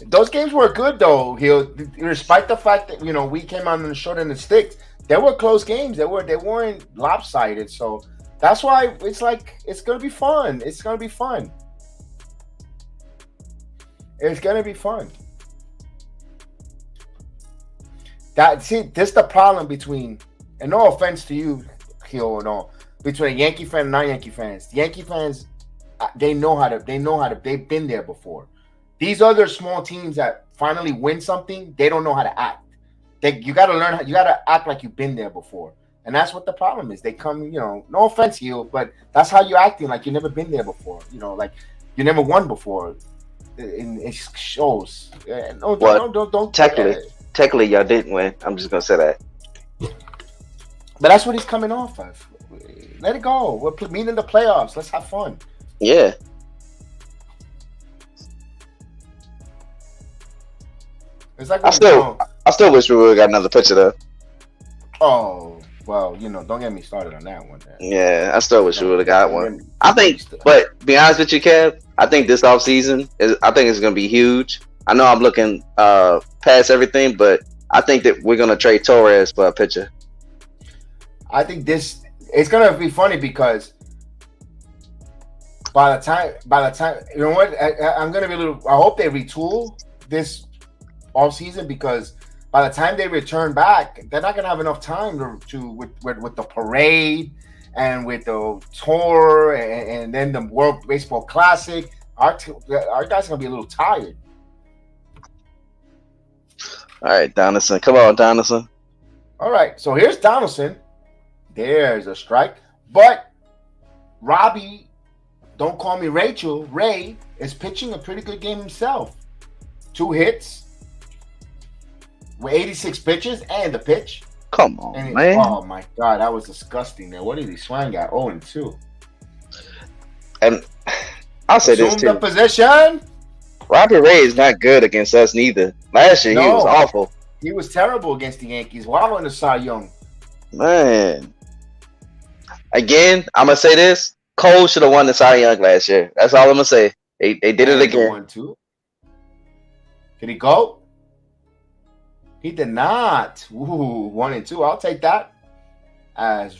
Those games were good though. Despite the fact that we came on the short end of the sticks, they were close games. They weren't lopsided. So that's why it's gonna be fun. It's gonna be fun. It's gonna be fun. This is the problem between, and no offense to you, Kyo, and all, between a Yankee fan and non-Yankee fans. The Yankee fans, they've been there before. These other small teams that finally win something, they don't know how to act. You got to learn. You got to act like you've been there before, and that's what the problem is. They come, no offense to you, but that's how you're acting, like you've never been there before. Like you never won before. And it shows. Don't technically, y'all didn't win. I'm just gonna say that. But that's what he's coming off of. Let it go. We're meeting the playoffs. Let's have fun. Yeah. It's like I still wish we would have got another pitcher though. Oh well, don't get me started on that one. Man. Yeah, I still wish we would have got one. I think, but to be honest with you, Kev, I think this offseason I think it's gonna be huge. I know I'm looking past everything, but I think that we're gonna trade Torres for a pitcher. I think it's gonna be funny because by the time you know what, I'm gonna be a little. I hope they retool this offseason because by the time they return back, they're not gonna have enough time to with the parade and with the tour and then the World Baseball Classic. Our guys are gonna be a little tired. All right, Donaldson. Come on, Donaldson. All right, so here's Donaldson. There's a strike. But Robbie, don't call me Rachel, Ray is pitching a pretty good game himself. 2 hits with 86 pitches and the pitch. Come on, man. Oh, my God, that was disgusting, man. What did he swing at? 0-2. And I'll say this, too. The position. Robbie Ray is not good against us neither. Last year, he was awful. He was terrible against the Yankees. While in the Cy Young. Man. Again, I'm going to say this. Cole should have won the Cy Young last year. That's all I'm going to say. They did it again. 1-2. Did he go? He did not. Ooh, 1-2. I'll take that. As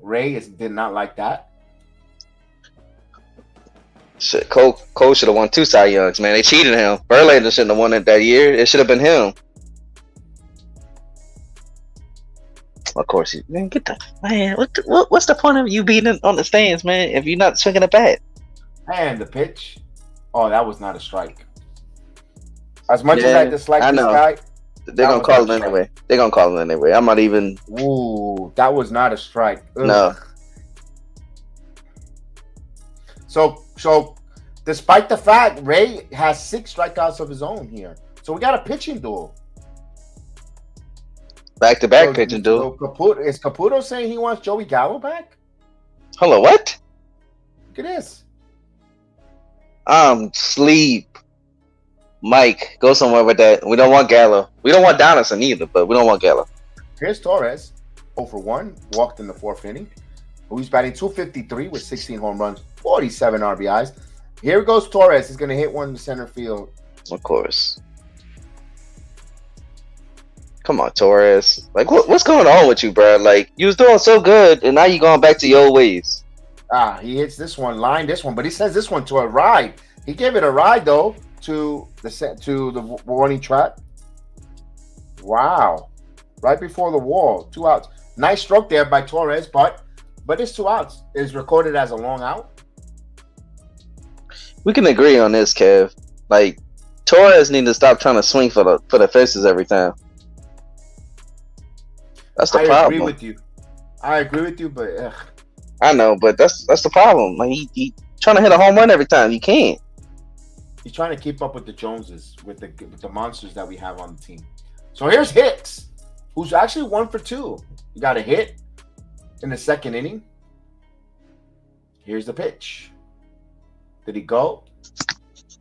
Ray did not like that. Shit, Cole should have won 2 Cy Youngs, man. They cheated him. Verlander shouldn't have won it that year. It should have been him. Of course, man. Get the man. What's the point of you being on the stands, man? If you're not swinging a bat. And the pitch. Oh, that was not a strike. As much as I dislike this guy, they're gonna call it anyway. They're gonna call it anyway. I'm not even. Ooh, that was not a strike. Ugh. No. So, despite the fact Ray has 6 strikeouts of his own here, so we got a pitching duel. Back-to-back pitching duel. Is Caputo saying he wants Joey Gallo back? Hold on, what? Look at this. Sleep. Mike, go somewhere with that. We don't want Gallo. We don't want Donaldson either, but we don't want Gallo. Here's Torres, 0-for-1, walked in the 4th inning. Who's batting .253 with 16 home runs, 47 RBIs. Here goes Torres. He's going to hit one in the center field. Of course. Come on, Torres. Like, what's going on with you, bro? Like, you was doing so good, and now you going back to your old ways. He hits this one, line this one, but he sends this one to a ride. He gave it a ride though to the warning track. Wow, right before the wall, 2 outs. Nice stroke there by Torres, but it's 2 outs. Is recorded as a long out. We can agree on this, Kev. Like, Torres need to stop trying to swing for the fences every time. That's the problem. I agree with you, but ugh. I know, but that's the problem. Like, he trying to hit a home run every time. You can't. He's trying to keep up with the Joneses, with the monsters that we have on the team. So here's Hicks, who's actually 1 for 2. He got a hit in the second inning. Here's the pitch. Did he go?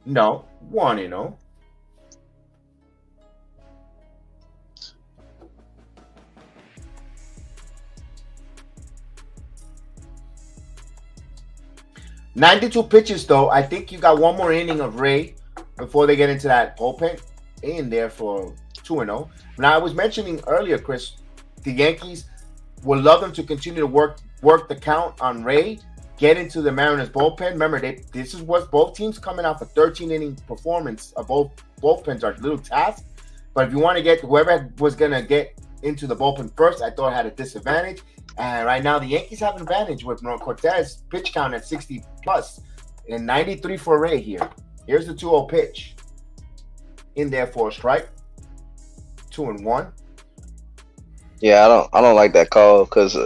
No. 1-0. $92 pitches, though. I think you got one more inning of Ray before they get into that bullpen in there for 2-0. Now, I was mentioning earlier, Chris, the Yankees would love them to continue to work the count on Ray, get into the Mariners bullpen. Remember, this is what both teams coming off a 13-inning performance of both bullpens are little tasks. But if you want to get whoever was going to get into the bullpen first, I thought had a disadvantage. And right now, the Yankees have an advantage with Cortes pitch count at 60 plus and 93 for Ray here. Here's the 2-0 pitch. In there for a strike. 2-1. Yeah, I don't like that call because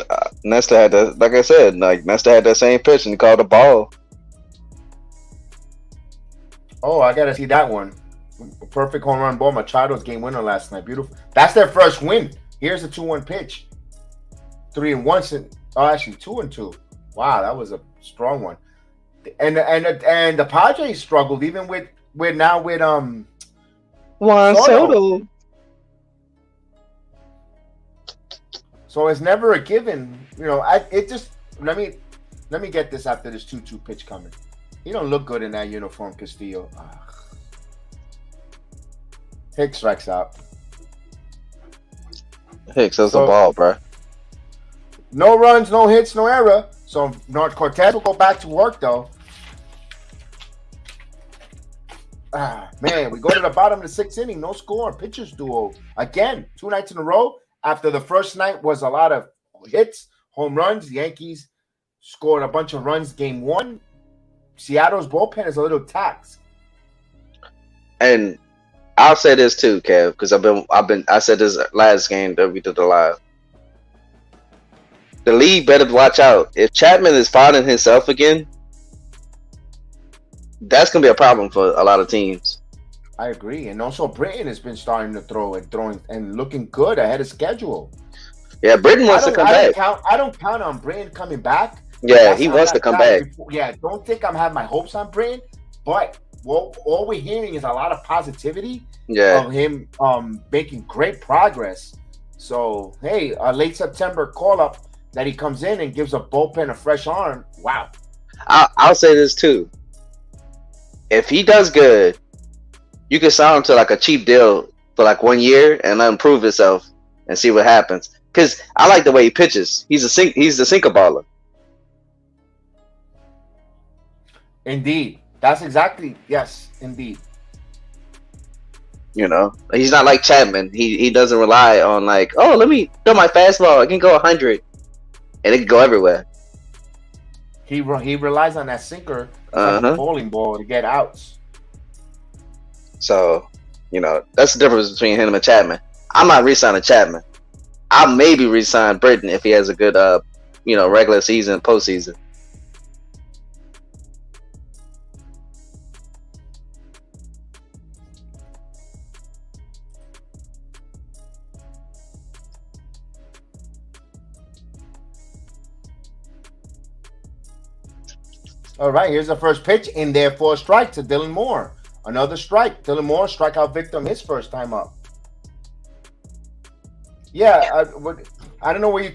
Nestor had that. Like I said, Nestor had that same pitch and he called the ball. Oh, I gotta see that one. Perfect home run ball. Machado's game winner last night. Beautiful. That's their first win. Here's the 2-1 pitch. 3-1. Oh, actually 2-2. Wow, that was a strong one. And the Padres struggled even with Juan Soto. So it's never a given, you know. Let me get this after this 2-2 pitch coming. He don't look good in that uniform, Castillo. Ugh. Hicks strikes out. Hicks has the ball, bro. No runs, no hits, no error. So North Cortes will go back to work though. Man, we go to the bottom of the 6th inning. No score. Pitchers duo again. 2 nights in a row. After the first night was a lot of hits, home runs. The Yankees scored a bunch of runs game 1. Seattle's bullpen is a little taxed. And I'll say this too, Kev, because I said this last game that we did the live. The league better watch out. If Chapman is finding himself again, that's gonna be a problem for a lot of teams. I agree, and also Britton has been starting to throwing and looking good ahead of schedule. Yeah, Britton wants to come back. I don't count on Britton coming back. Yeah, he wants to come back. Yeah, don't think I'm having my hopes on Britton, but all we're hearing is a lot of positivity of him making great progress. So hey, a late September call up that he comes in and gives a bullpen a fresh arm. Wow. I'll say this too. If he does good, you can sign him to like a cheap deal for like 1 year and let him prove himself and see what happens. Because I like the way he pitches. He's a sinker baller. Indeed. That's exactly, yes, indeed. You know, he's not like Chapman. He doesn't rely on like, oh, let me throw my fastball. I can go 100. And it can go everywhere. He relies on that sinker, like a bowling ball, to get outs. So, you know, that's the difference between him and Chapman. I'm not re-signing Chapman. I'll maybe re-sign Britton if he has a good, regular season, postseason. All right, here's the first pitch in there for a strike to Dylan Moore. Another strike. Dylan Moore, strikeout victim, his first time up. Yeah, I don't know where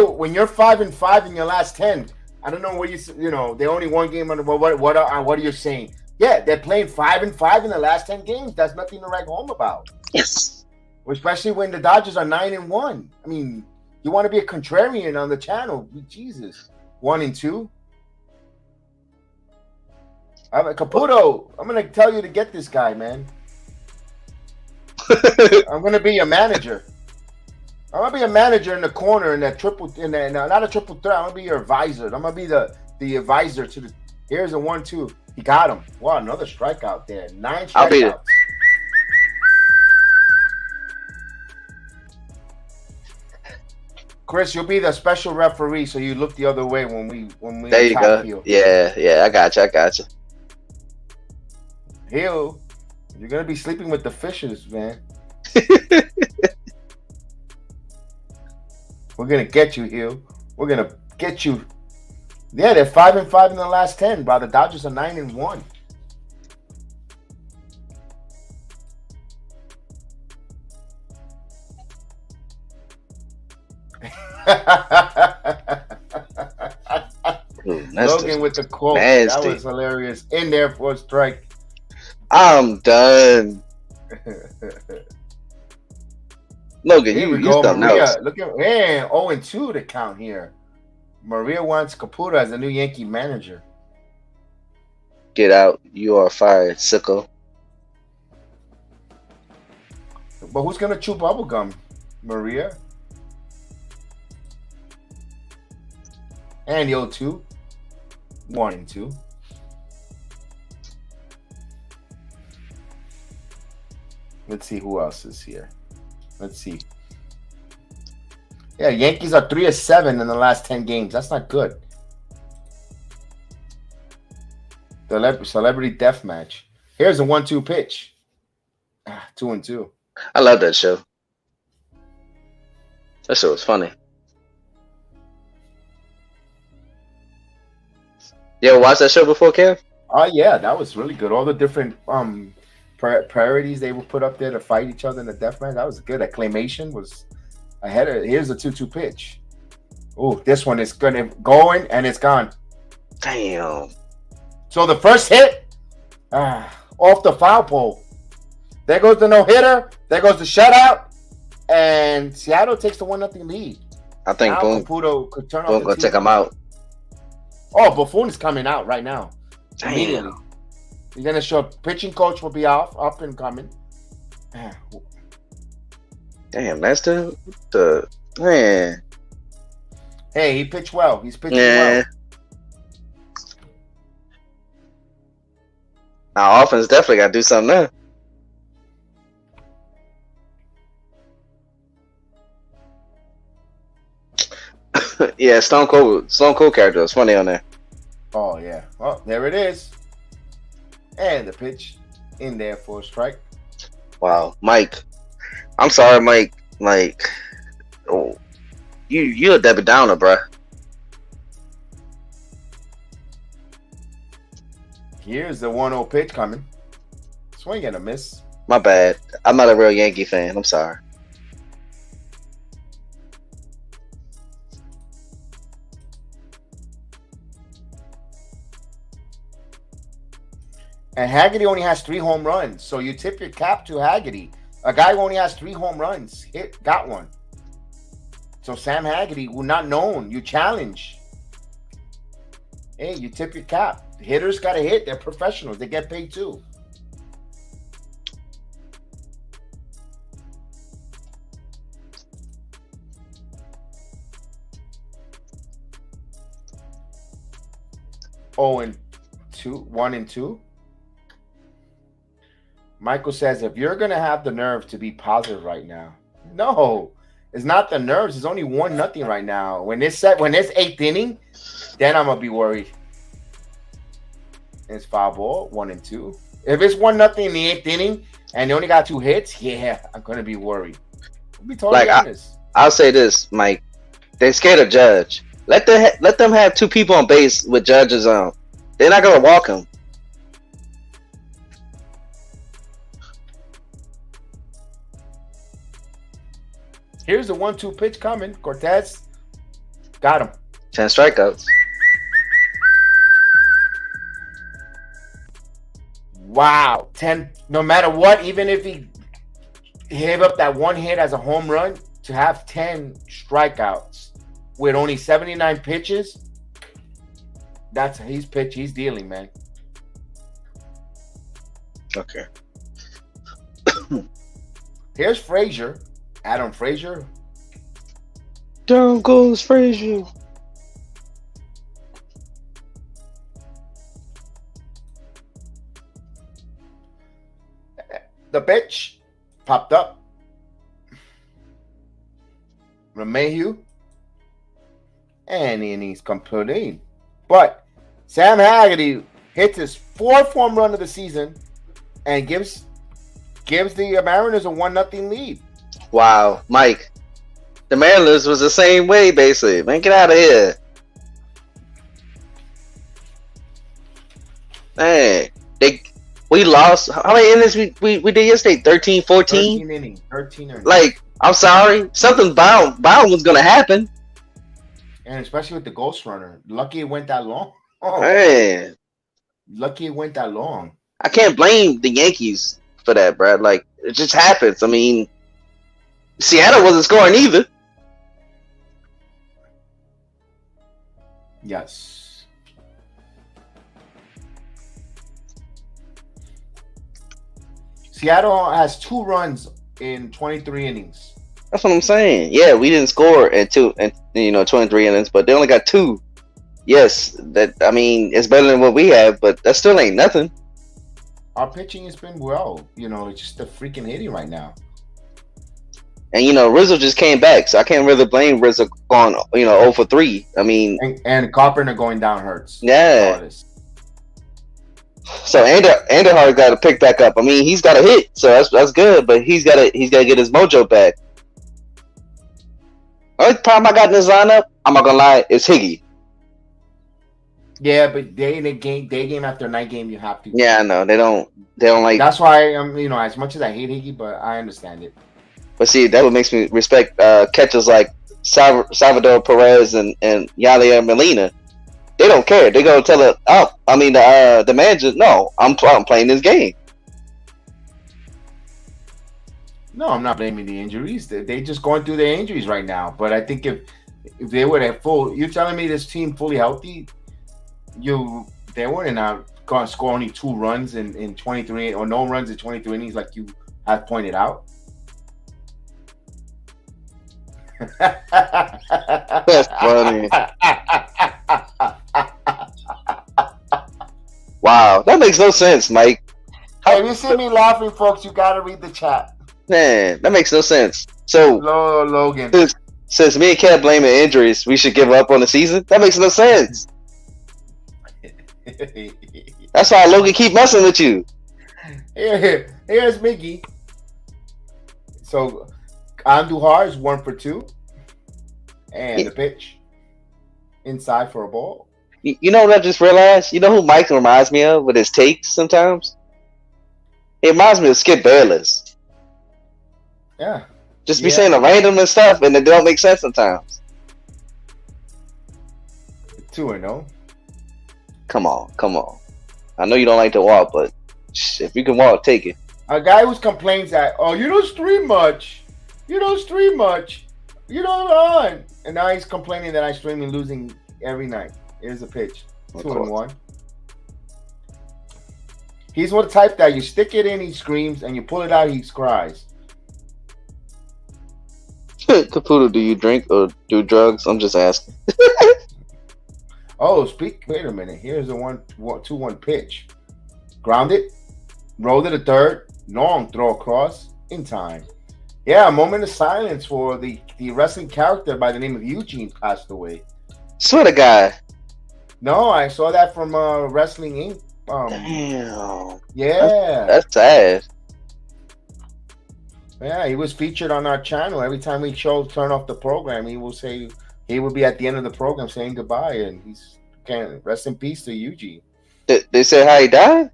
when you're 5-5 in your last 10, I don't know what you know. They only one game under. What are you saying? Yeah, they're playing 5-5 in the last 10 games. That's nothing to write home about. Yes. Especially when the Dodgers are 9-1. I mean, you want to be a contrarian on the channel? Jesus, 1-2. Caputo, I'm gonna tell you to get this guy, man. I'm gonna be your manager. I'm gonna be a manager in the corner in that not a triple threat. I'm gonna be your advisor. I'm gonna be the advisor to the. Here's a 1-2. He got him. Wow, another strikeout there. 9 strikeouts. I'll be it. Chris, you'll be the special referee, so you look the other way when we. There you go. Field. Yeah, I got you. Hill, you're gonna be sleeping with the fishes, man. We're gonna get you, Hill. We're gonna get you. Yeah, they're 5-5 in the last 10, bro. The Dodgers are 9-1. Logan with the quote. Nasty. That was hilarious. In there for a strike. I'm done. Logan, you something else. Look at 0-2 to count here. Maria wants CAPUTO as the new Yankee manager. Get out. You are fired, sicko. But who's gonna chew bubblegum? Maria? And the 0-2. 1-2. Let's see who else is here. Let's see. Yeah, Yankees are 3-7 in the last 10 games. That's not good. The celebrity death match. Here's a 1-2 pitch. 2-2. I love that show. That show was funny. You ever watched that show before, Kev? Oh yeah, that was really good. All the different priorities they would put up there to fight each other in the deathmatch. That was good. That claymation was ahead of. Here's a 2-2 pitch. Oh, this one is going and it's gone. Damn. So the first hit, off the foul pole. There goes the no-hitter. There goes the shutout, and Seattle takes the 1-0 lead. I think Caputo could turn Boone off. gonna take him out. Oh, Buffon is coming out right now. Immediately. Damn. You're gonna show pitching coach will be up and coming. Damn, that's the man. Hey, he pitched well. He's pitching well. Our offense definitely got to do something now. Yeah, Stone Cold character was funny on there. Oh yeah. Oh, there it is. And the pitch in there for a strike. Wow, Mike. I'm sorry, Mike. Like, oh, you're a Debbie Downer, bruh. Here's the 1-0 pitch coming. Swing and a miss. My bad. I'm not a real Yankee fan. I'm sorry. And Haggerty only has 3 home runs. So you tip your cap to Haggerty. A guy who only has 3 home runs got one. So Sam Haggerty, who not known, you challenge. Hey, you tip your cap. The hitters got to hit. They're professionals. They get paid too. Oh, and 1-2. Michael says, if you're going to have the nerve to be positive right now. No, it's not the nerves. It's only 1-0 right now. When it's 8th inning, then I'm going to be worried. It's foul ball, 1-2. If it's 1-0 in the 8th inning and they only got 2 hits, yeah, I'm going to be worried. I'll be totally honest. I'll say this, Mike. They scared of Judge. Let them have 2 people on base with Judge's on. They're not going to walk him. Here's the 1-2 pitch coming. Cortes got him. 10 strikeouts. Wow, 10. No matter what, even if he gave up that one hit as a home run, to have 10 strikeouts with only 79 pitches, he's dealing, man. Okay. Here's Frazier, Adam Frazier. Down goes Frazier. The pitch popped up. LeMahieu. And the innings complete. But Sam Haggerty hits his 4th home run of the season and gives the Mariners a 1-0 lead. Wow, Mike. The Mariners was the same way, basically. Man, get out of here. Man, we lost. How many innings we did yesterday? 13, 14? 13 innings. 13 innings. Like, I'm sorry. Something bound was going to happen. And especially with the ghost runner. Lucky it went that long. Oh, Man. lucky it went that long. I can't blame the Yankees for that, Brad. Like, it just happens. I mean, Seattle wasn't scoring either. Yes. Seattle has 2 runs in 23 innings. That's what I'm saying. Yeah, we didn't score at 23 innings, but they only got 2. Yes, I mean, it's better than what we have, but that still ain't nothing. Our pitching has been well. It's just the freaking hitting right now. And Rizzo just came back, so I can't really blame Rizzo going 0 for 3. I mean, and Carpenter going down hurts. Yeah. So Anderhard got to pick back up. I mean, he's got a hit, so that's good, but he's got to get his mojo back. Only problem I got in this lineup, I'm not gonna lie, is Higgy. Yeah, but day game after night game, you have to. Yeah, I know they don't like. That's why as much as I hate Higgy, but I understand it. But see, that what makes me respect catchers like Salvador Perez and Yadier Molina. They don't care. They go tell the manager, no, I'm playing this game. No, I'm not blaming the injuries. They just going through their injuries right now. But I think if they were at full, you're telling me this team fully healthy, they wouldn't have gonna score only 2 runs in 23 or no runs in 23 innings, like you have pointed out. That's funny. Wow, that makes no sense, Mike. Hey, if you see me laughing, folks, you gotta read the chat. Man, that makes no sense. So, Logan, since me and Cat blaming injuries, we should give up on the season? That makes no sense. That's why Logan keep messing with you. Here's Miggy. So, Andujar is 1 for 2. And the pitch inside for a ball. You know what I just realized? You know who Mike reminds me of with his takes sometimes? It reminds me of Skip Bayless. Yeah. Just be saying the random and stuff, and it don't make sense sometimes. 2-0. Come on. I know you don't like to walk, but if you can walk, take it. A guy who complains that, you don't stream much. You don't run. And now he's complaining that I stream and losing every night. Here's a pitch. 2-1. He's one type that you stick it in, he screams, and you pull it out, he cries. Caputo, do you drink or do drugs? I'm just asking. Wait a minute. Here's a 2-1 pitch. Grounded. Rolled it to third. Long throw across in time. Yeah, a moment of silence for the wrestling character by the name of Eugene passed away. Swear to God. No, I saw that from Wrestling Inc. Damn. Yeah. That's sad. Yeah, he was featured on our channel. Every time we turn off the program, he will be at the end of the program saying goodbye, and rest in peace to Eugene. They said how he died?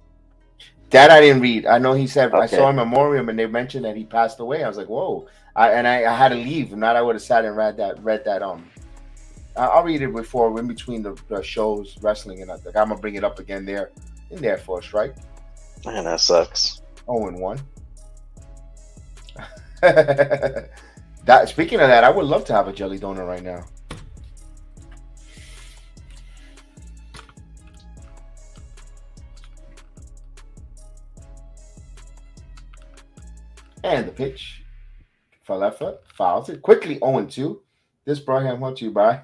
That I didn't read. I know he said, okay. I saw a memoriam and they mentioned that he passed away. I was like, whoa. I had to leave. If not, I would have sat and read that. I'll read it before, in between the shows, wrestling, and I'm going to bring it up again there for us, right? Man, that sucks. 0-1. That speaking of that, I would love to have a jelly donut right now. And the pitch. Falefa fouls it quickly. 0-2. This brought him what you buy.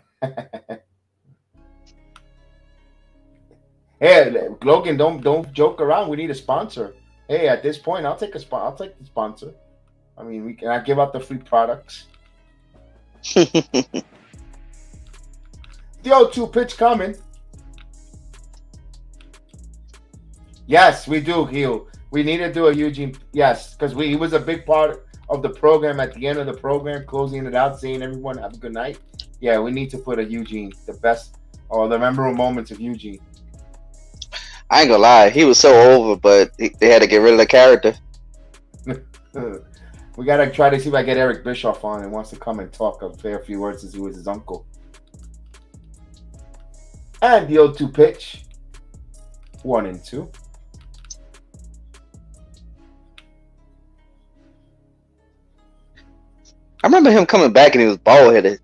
Hey, Logan, don't joke around. We need a sponsor. Hey, at this point, I'll take the sponsor. I mean, we can give out the free products. The 0-2 pitch coming. Yes, we do, Gil. We need to do a Eugene. Yes, because he was a big part of the program at the end of the program, closing it out, saying everyone have a good night. Yeah, we need to put a Eugene, the best or the memorable moments of Eugene. I ain't gonna lie, he was so over, but they had to get rid of the character. We gotta try to see if I get Eric Bischoff on and wants to come and talk a fair few words since he was his uncle. And the 0-2 pitch. 1-2. I remember him coming back and he was bald headed.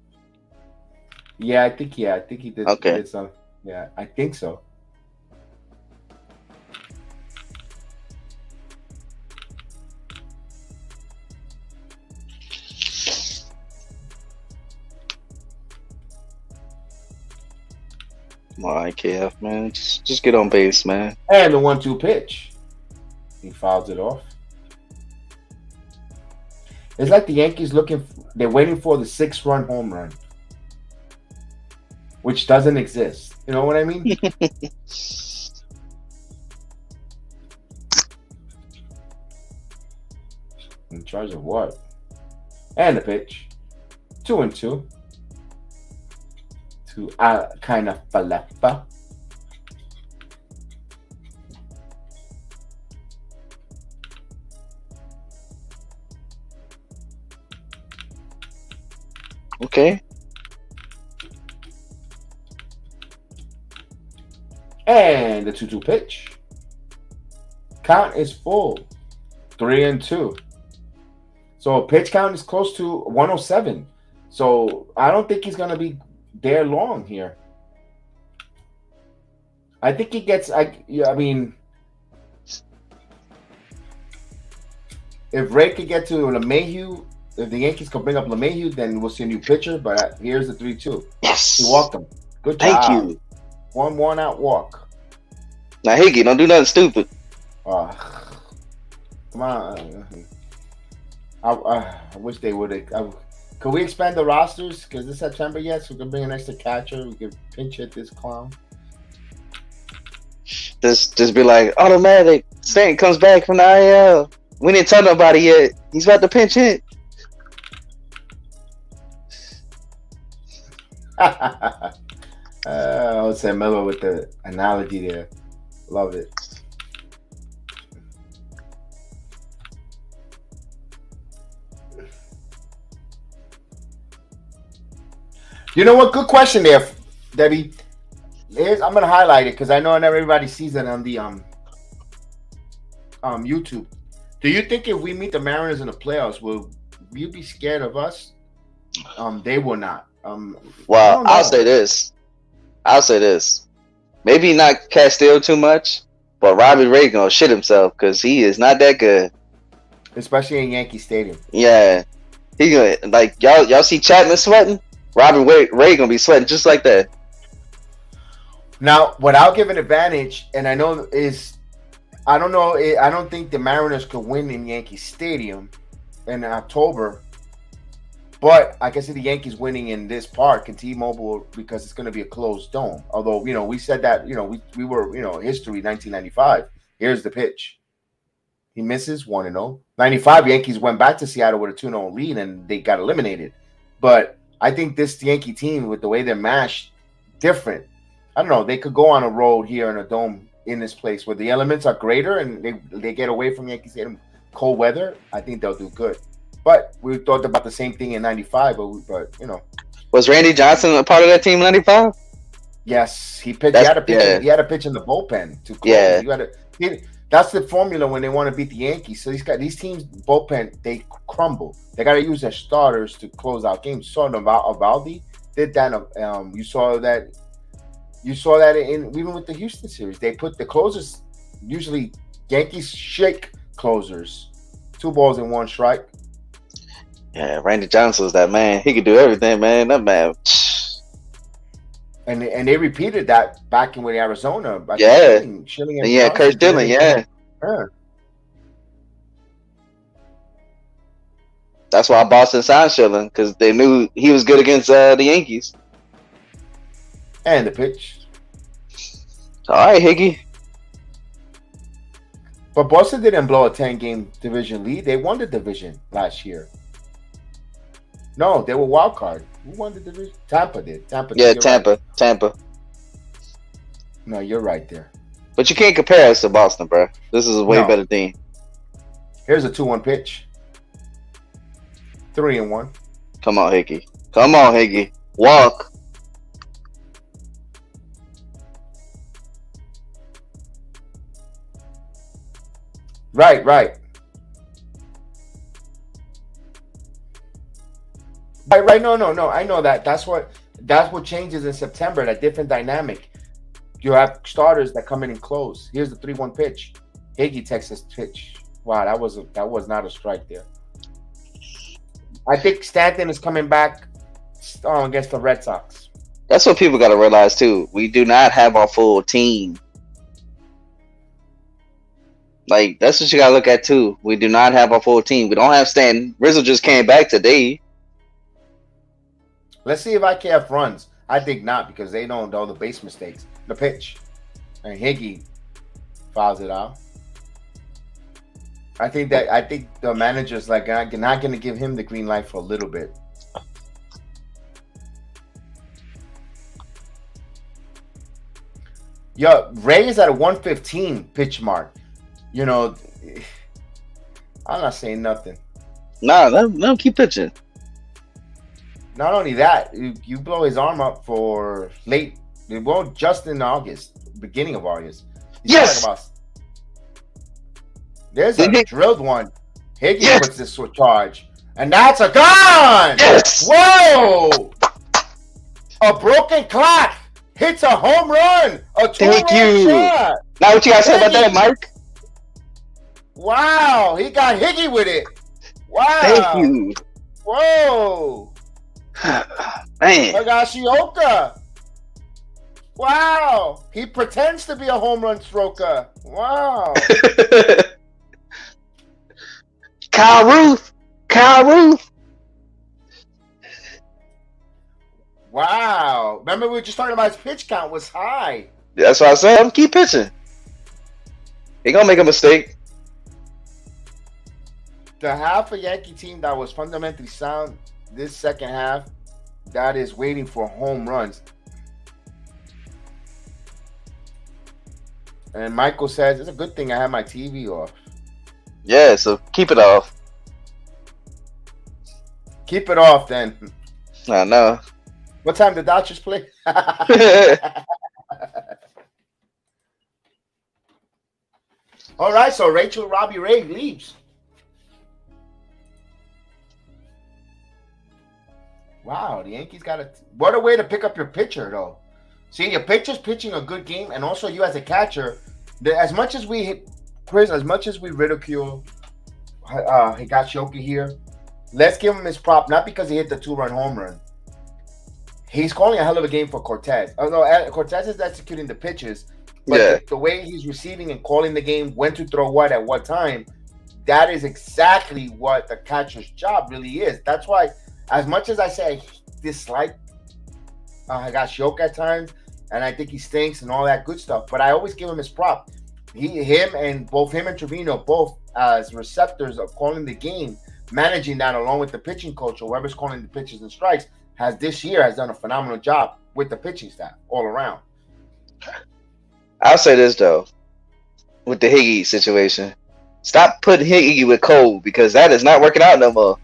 Yeah, I think he did. Okay. He did some, yeah, I think so. Come on, IKF, man. Just get on base, man. And the 1-2 pitch. He fouls it off. It's like the Yankees they're waiting for the 6-run home run, which doesn't exist. You know what I mean? In charge of what? And the pitch. 2-2. To kind of Falefa. Okay. And the 2-2 pitch. Count is full. 3-2. So pitch count is close to 107. So I don't think he's gonna be there long here. I think he gets. I mean, if Ray could get to LeMahieu, if the Yankees can bring up LeMahieu, then we'll see a new pitcher. But here's the 3-2. Yes. He walked him. Good job. Thank you. 1-1 out walk. Now, Higgy, don't do nothing stupid. Come on. I wish they would have. Could we expand the rosters? Because it's September yet, so we can bring an extra catcher. We can pinch hit this clown. Just be like, automatic. Stanton comes back from the IL. We didn't tell nobody yet. He's about to pinch hit. Jose Miller with the analogy there. Love it. You know what? Good question there, Debbie. I'm gonna highlight it because I know not everybody sees it on the YouTube. Do you think if we meet the Mariners in the playoffs, will you be scared of us? They will not. Well, I'll say this. Maybe not Castillo too much, but Robbie Ray gonna shit himself because he is not that good. Especially in Yankee Stadium. Yeah, he gonna like y'all see Chapman sweating. Robbie Ray gonna be sweating just like that. Now, what I'll give an advantage, and I know is, I don't know, I don't think the Mariners could win in Yankee Stadium in October, but I can see the Yankees winning in this park in T-Mobile because it's going to be a closed dome. Although, you know, we said that, you know, we were, you know, history 1995. Here's the pitch. He misses 1-0. 95, Yankees went back to Seattle with a 2-0 lead and they got eliminated. But I think this Yankee team, with the way they're mashed, different. I don't know. They could go on a road here in a dome in this place where the elements are greater and they get away from Yankee Stadium cold weather. I think they'll do good. But we thought about the same thing in 95, but you know. Was Randy Johnson a part of that team in 95? Yes, he pitched. He had a pitch in the bullpen to close. Yeah. That's the formula when they want to beat the Yankees. So these teams bullpen, they crumble. They got to use their starters to close out games. So Evaldi did that. You saw that in even with the Houston series. They put the closers. Usually, Yankees shake closers. 2 balls and 1 strike. Yeah, Randy Johnson's that man. He could do everything, man. That man. And they repeated that back in with Arizona. Yeah. Schilling and yeah, Kurt Dillon, yeah. That's why Boston signed Schilling, because they knew he was good against the Yankees. And the pitch. All right, Higgy. But Boston didn't blow a 10-game division lead. They won the division last year. No, they were wild card. Who won the division? Tampa did. Yeah, Tampa. No, you're right there. But you can't compare us to Boston, bro. This is a way better team. Here's a 2-1 pitch. 3-1. Come on, Higgy. Come on, Higgy. Walk. Right. Right. No. I know that. That's what changes in September. That different dynamic. You have starters that come in and close. Here's the 3-1 pitch. Higgy Texas pitch. Wow, that was not a strike there. I think Stanton is coming back against the Red Sox. That's what people got to realize too. We do not have our full team. Like, that's what you got to look at too. We do not have our full team. We don't have Stanton. Rizzo just came back today. Let's see if IKF runs. I think not, because they don't know the base mistakes. The pitch. And Higgy fouls it out. I think the manager's like not going to give him the green light for a little bit. Yo, Ray is at a 115 pitch mark. You know, I'm not saying nothing. Nah, let him keep pitching. Not only that, you blow his arm up for late. Well, just in August, beginning of August. Yes. There's a drilled one. Higgy puts this charge, and that's a gun. Yes. Whoa! A broken clock hits a home run. A 2-run shot. Now, what you guys say about that, Mike? Wow, he got Higgy with it. Wow. Thank you. Whoa. Man. Higashioka. Wow. He pretends to be a home run stroker. Wow. Kyle Ruth. Wow. Remember we were just talking about his pitch count was high. That's what I said. I'm keep pitching. He gonna make a mistake. The half a Yankee team that was fundamentally sound this second half, that is waiting for home runs. And Michael says, it's a good thing I have my TV off. Yeah, so keep it off. Keep it off then. I know. What time did Dodgers play? All right, so Robbie Ray leaves. Wow, the Yankees got what a way to pick up your pitcher, though. See, your pitcher's pitching a good game, and also you as a catcher, as much as we ridicule Higashioka here, let's give him his prop, not because he hit the 2-run home run. He's calling a hell of a game for Cortes. No, Cortes is executing the pitches, but the way he's receiving and calling the game, when to throw what at what time, that is exactly what the catcher's job really is. That's why, as much as I say I dislike Higashioka at times, and I think he stinks and all that good stuff, but I always give him his prop. Him and Trevino, both as receptors of calling the game, managing that along with the pitching coach or whoever's calling the pitches and strikes, has done a phenomenal job with the pitching staff all around. I'll say this though, with the Higgy situation, stop putting Higgy with Cole, because that is not working out no more.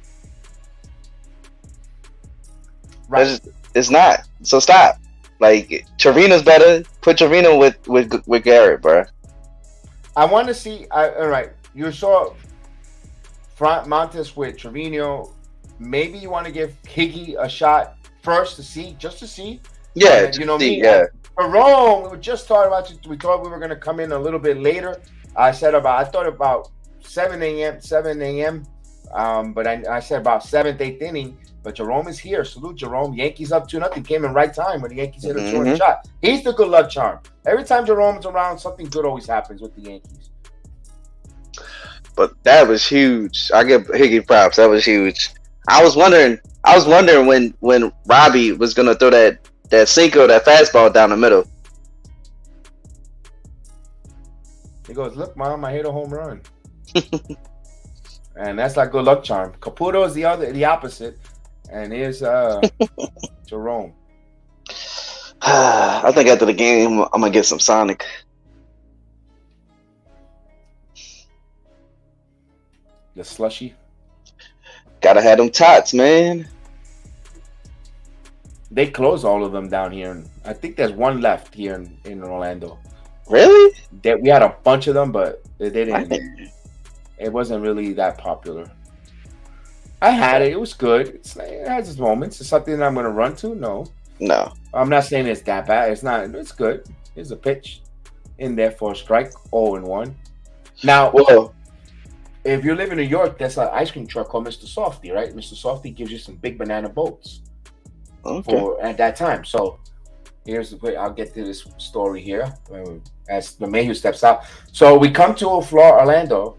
Right. It's not. So stop. Like, Trevino's better. Put Trevino with Garrett, bro. I want to see. All right, you saw Montes with Trevino. Maybe you want to give Higgy a shot first to see, just to see. Yeah, You know me. yeah. Jerome, we were just talking about it. We thought we were going to come in a little bit later. I thought about 7 a.m. But I said about 7th, 8th inning. But Jerome is here. Salute Jerome. Yankees up 2-0. Came in right time when the Yankees hit a 2-run shot. He's the good luck charm. Every time Jerome's around, something good always happens with the Yankees. But that was huge. I give Higgy props. That was huge. I was wondering when Robbie was gonna throw that sinker, that fastball down the middle. He goes, "Look, Mom, I hit a home run." And that's like good luck charm. CAPUTO is the opposite. And here's Jerome. I think after the game, I'm gonna get some Sonic. The slushy. Gotta have them tots, man. They close all of them down here. And I think there's one left here in Orlando. Really? We had a bunch of them, but they didn't. It wasn't really that popular. I had it. It was good. It has its moments. It's something that I'm going to run to? No. I'm not saying it's that bad. It's not. It's good. Here's a pitch in there for a strike. 0-1. Now, if you live in New York, there's an ice cream truck called Mr. Softy, right? Mr. Softy gives you some big banana boats at that time. So here's I'll get to this story here as the Mayhew steps out. So we come to Orlando.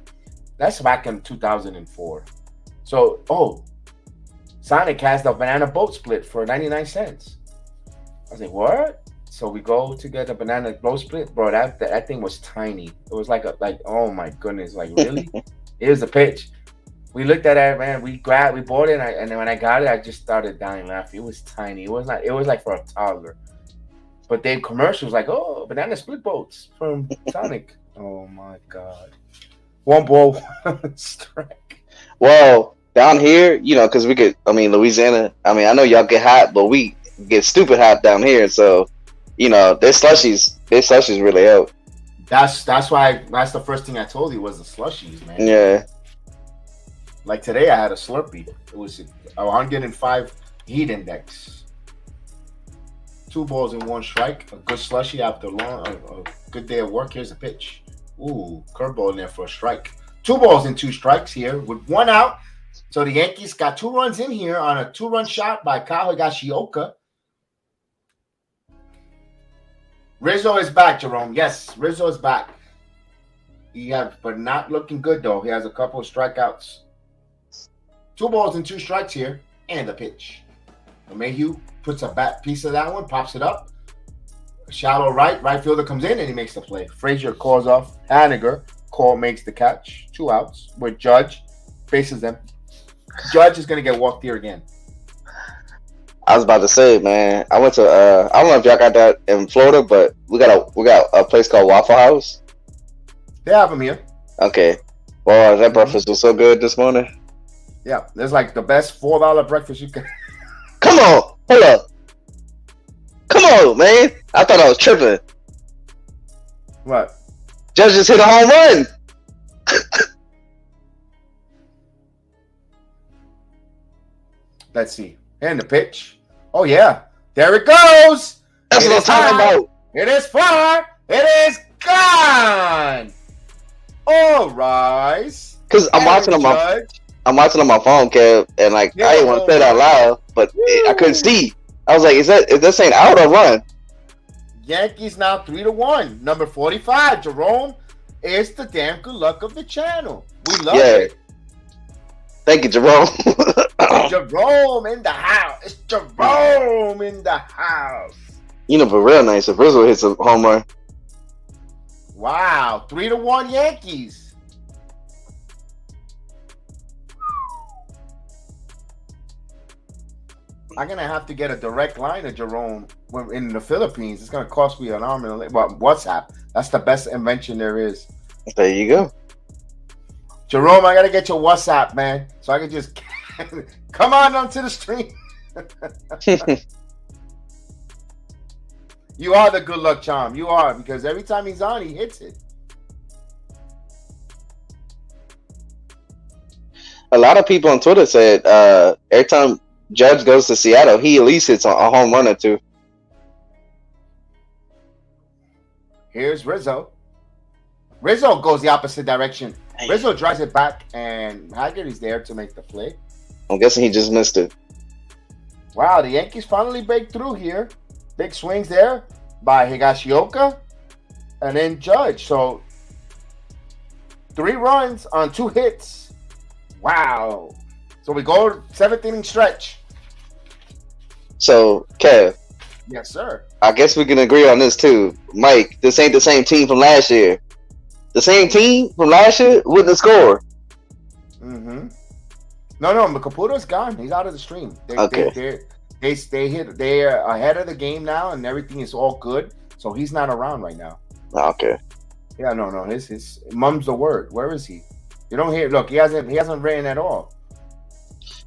That's back in 2004. So, Sonic has the banana boat split for 99 cents. I was like, what? So we go to get a banana boat split. Bro, that thing was tiny. It was like, oh my goodness, like really? Here's the pitch. We looked at it, man. We bought it, and then when I got it, I just started dying laughing. It was tiny. It was like for a toddler. But they commercials like, oh, banana split boats from Sonic. Oh my God. 1 ball, 1 strike. Well, down here, because Louisiana, I know y'all get hot, but we get stupid hot down here. So, their slushies really help. That's the first thing I told you was the slushies, man. Yeah. Like today, I had a Slurpee. It was a 105 heat index. 2 balls and 1 strike. A good slushie after a good day of work. Here's a pitch. Ooh, curveball in there for a strike. 2 balls and 2 strikes here with 1 out. So the Yankees got 2 runs in here on a 2-run shot by Kyle Higashioka. Rizzo is back, Jerome. Yes, Rizzo is back. But not looking good though. He has a couple of strikeouts. 2 balls and 2 strikes here, and a pitch. Mayhew puts a bat piece of that one, pops it up. Shallow right fielder comes in, and he makes the play. Frazier calls off Haniger. Cole makes the catch. 2 outs with Judge. Faces them. Judge is going to get walked here again. I was about to say, man, I went to I don't know if y'all got that in Florida, but we got a place called Waffle House. They have them here. Okay. Well, that breakfast was so good this morning. Yeah, there's like the best $4 breakfast you can. Come on, hold up. Come on, man. I thought I was tripping. What? Judge just hit a home run. Let's see. And the pitch. Oh, yeah. There it goes. That's what I'm talking about. It is far. It is gone. All rise. Because I'm watching on my phone, Kev, and I didn't want to say it out loud, but I couldn't see. I was like, is this ain't out or run? Yankees now 3-1. Number 45, Jerome, is the damn good luck of the channel. We love it. Thank you, Jerome. Jerome in the house. It's Jerome in the house. But real nice if Rizzo hits a home run. Wow, 3-1 Yankees. I'm gonna have to get a direct line to Jerome in the Philippines. It's gonna cost me an arm and a leg. But WhatsApp, that's the best invention there is. There you go. Jerome, I gotta get your WhatsApp, man, so I can just come on onto the stream. You are the good luck charm. You are, because every time he's on, he hits it. lot of people on Twitter said every time Judge goes to Seattle, he at least hits a home run or two. Here's Rizzo. Rizzo goes the opposite direction. Rizzo drives it back, and Haggerty's there to make the play. I'm guessing he just missed it. Wow, the Yankees finally break through here. Big swings there by Higashioka and then Judge. So 3 runs on 2 hits. Wow. So we go 7th inning stretch. So, Kev. Yes, sir. I guess we can agree on this too. Mike, this ain't the same team from last year. The same team from last year wouldn't score. Mm-hmm. No, but Caputo's gone. He's out of the stream. They're ahead of the game now, and everything is all good. So he's not around right now. Okay. Yeah, no. His mum's the word. Where is he? You don't hear. Look, he hasn't ran at all.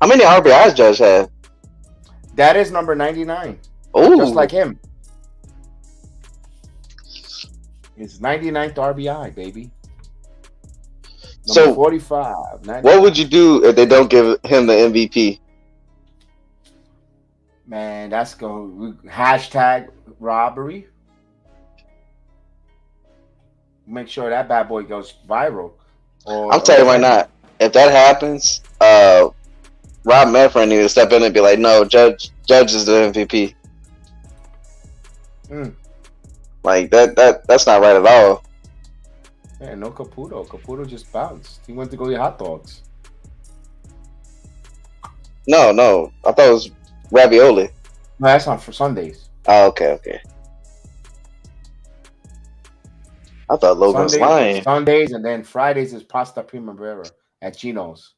How many RBIs Judge have? That is number 99. Oh, Just like him. His 99th RBI, baby. Number so 45. 99. What would you do if they don't give him the MVP? Man, that's going hashtag robbery. Make sure that bad boy goes viral. I'm telling you right now, if that happens, Rob Manfred needs to step in and be like, "No, Judge is the MVP." Like that's not right at all. Man, no Caputo. Caputo just bounced. He went to go eat hot dogs. No, I thought it was ravioli. No, that's not for Sundays. Oh, okay. I thought Logan was lying. Sundays, and then Fridays is pasta primavera at Gino's.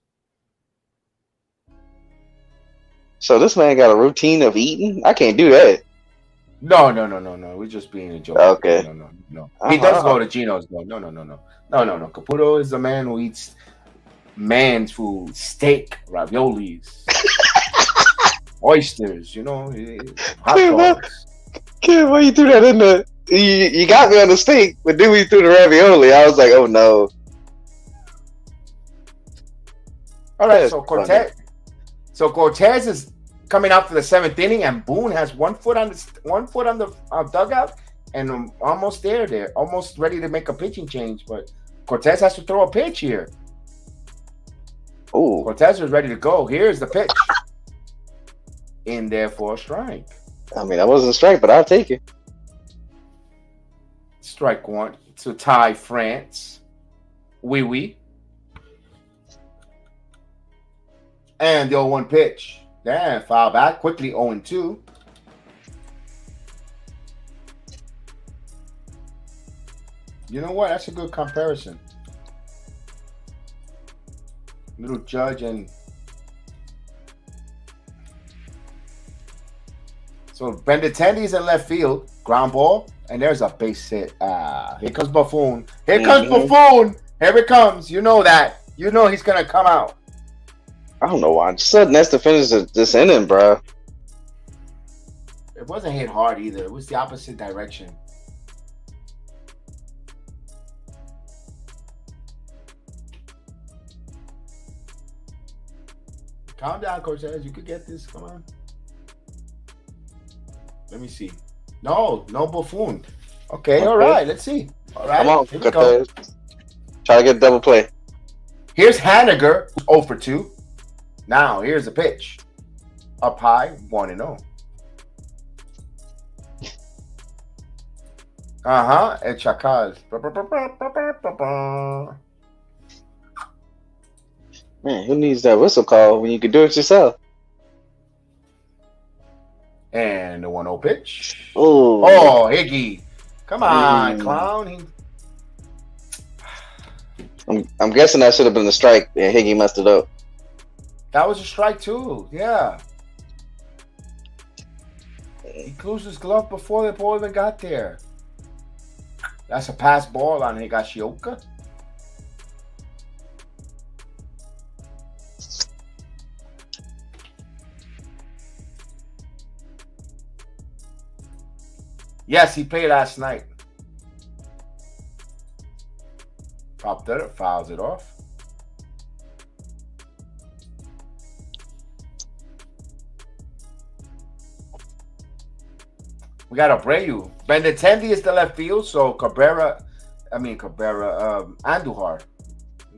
So this man got a routine of eating? I can't do that. No. We're just being a joke. Okay. No. He does go to Gino's though. No. Caputo is the man who eats man's food, steak, raviolis, oysters. Hot dogs. Kid, why you threw that in there? You got me on the steak, but then we threw the ravioli. I was like, oh no. All right, so Cortes is coming out for the 7th inning, and Boone has one foot on the dugout, and almost there. They're almost ready to make a pitching change, but Cortes has to throw a pitch here. Oh, Cortes is ready to go. Here's the pitch. In there for a strike. I mean, that wasn't a strike, but I'll take it. Strike 1 to tie France. Oui. And the 0-1 pitch. Damn, foul back quickly. 0-2. You know what? That's a good comparison. Little Judge and so Benintendi's in left field, ground ball, and there's a base hit. Here comes Buffon. Here it comes. You know that. You know he's gonna come out. I don't know why. I just said Nestor finished this inning, bro. It wasn't hit hard either. It was the opposite direction. Calm down, Cortes. You could get this. Come on. Let me see. No Buffon. Okay, all right. Let's see. All right. Come on, here we go. Try to get a double play. Here's Haniger, 0 for 2. Now, here's the pitch. Up high, 1-0. El Chacal. Man, who needs that whistle call when you can do it yourself? And the 1-0 pitch. Oh, Higgy. Come on, clown. I'm guessing that should have been a strike, and Higgy messed it up. That was a strike too. Yeah. He closed his glove before the ball even got there. That's a pass ball on Higashioka. Yes, he played last night. Popped it, fouls it off. We got Abreu. Benintendi is the left field, so Andujar. I'm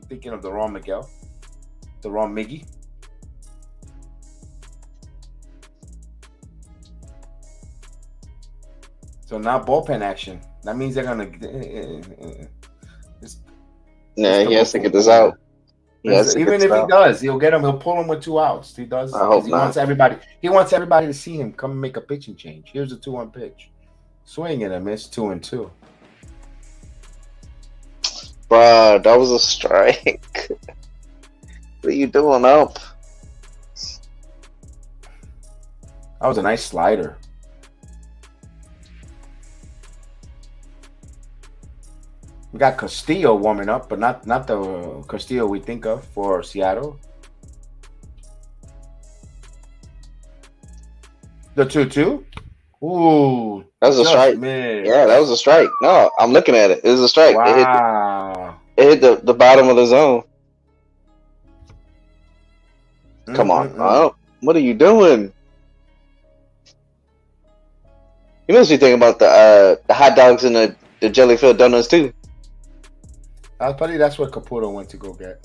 thinking of the wrong Miguel. The wrong Miggy. So now bullpen action. That means they're gonna. Yeah, he has to get this out. Even if he does, he'll get him. He'll pull him with 2 outs. He does. I hope he not. wants everybody. He wants everybody to see him come and make a pitching change. Here's a 2-1 pitch. Swing and a miss. 2-2. Bruh, that was a strike. What are you doing up? That was a nice slider. We got Castillo warming up, but not the Castillo we think of for Seattle. The 2-2. Ooh, that was a strike. Missed. Yeah, that was a strike. No, I'm looking at it. It was a strike. Wow. It hit the bottom of the zone. Come on. Oh, what are you doing? You must be thinking about the hot dogs and the jelly-filled donuts too. That's what Caputo went to go get.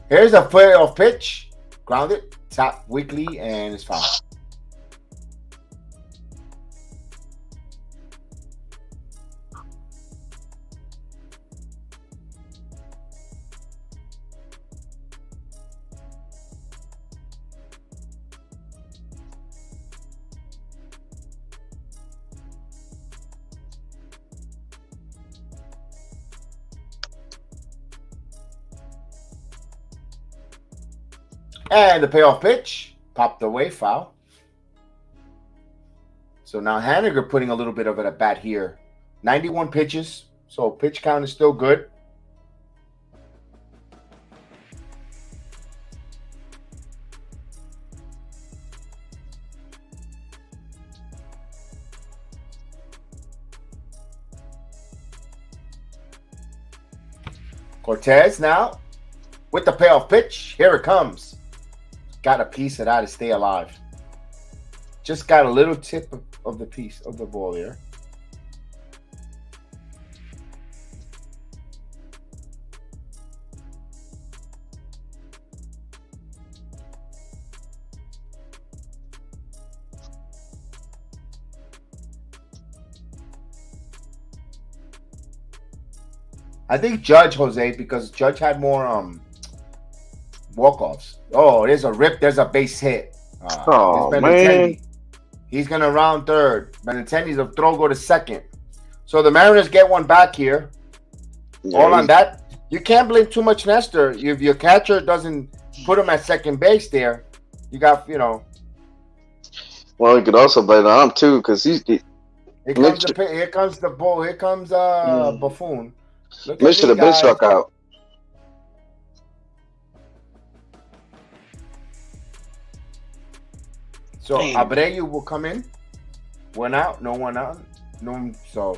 Here's a playoff pitch. Grounded. Top weakly, and it's foul. And the payoff pitch popped away, foul. So now Haniger putting a little bit of it at bat here. 91 pitches, so pitch count is still good. Cortes now with the payoff pitch. Here it comes. Got a piece of that to stay alive. Just got a little tip of the piece of the ball there. I think Judge, Jose, because Judge had more walk-offs. Oh, there's a rip. There's a base hit. Oh, man. He's going to round third. Benintendi's a throw go to second. So the Mariners get one back here. Yeah, all on that. You can't blame too much Nestor. If your catcher doesn't put him at second base there, you got, you know. Well, you could also blame him too, because he's. Here comes the bull. Here comes Buffoon. Mitch should have been struck out. So Abreu will come in. One out, no one out. No, so.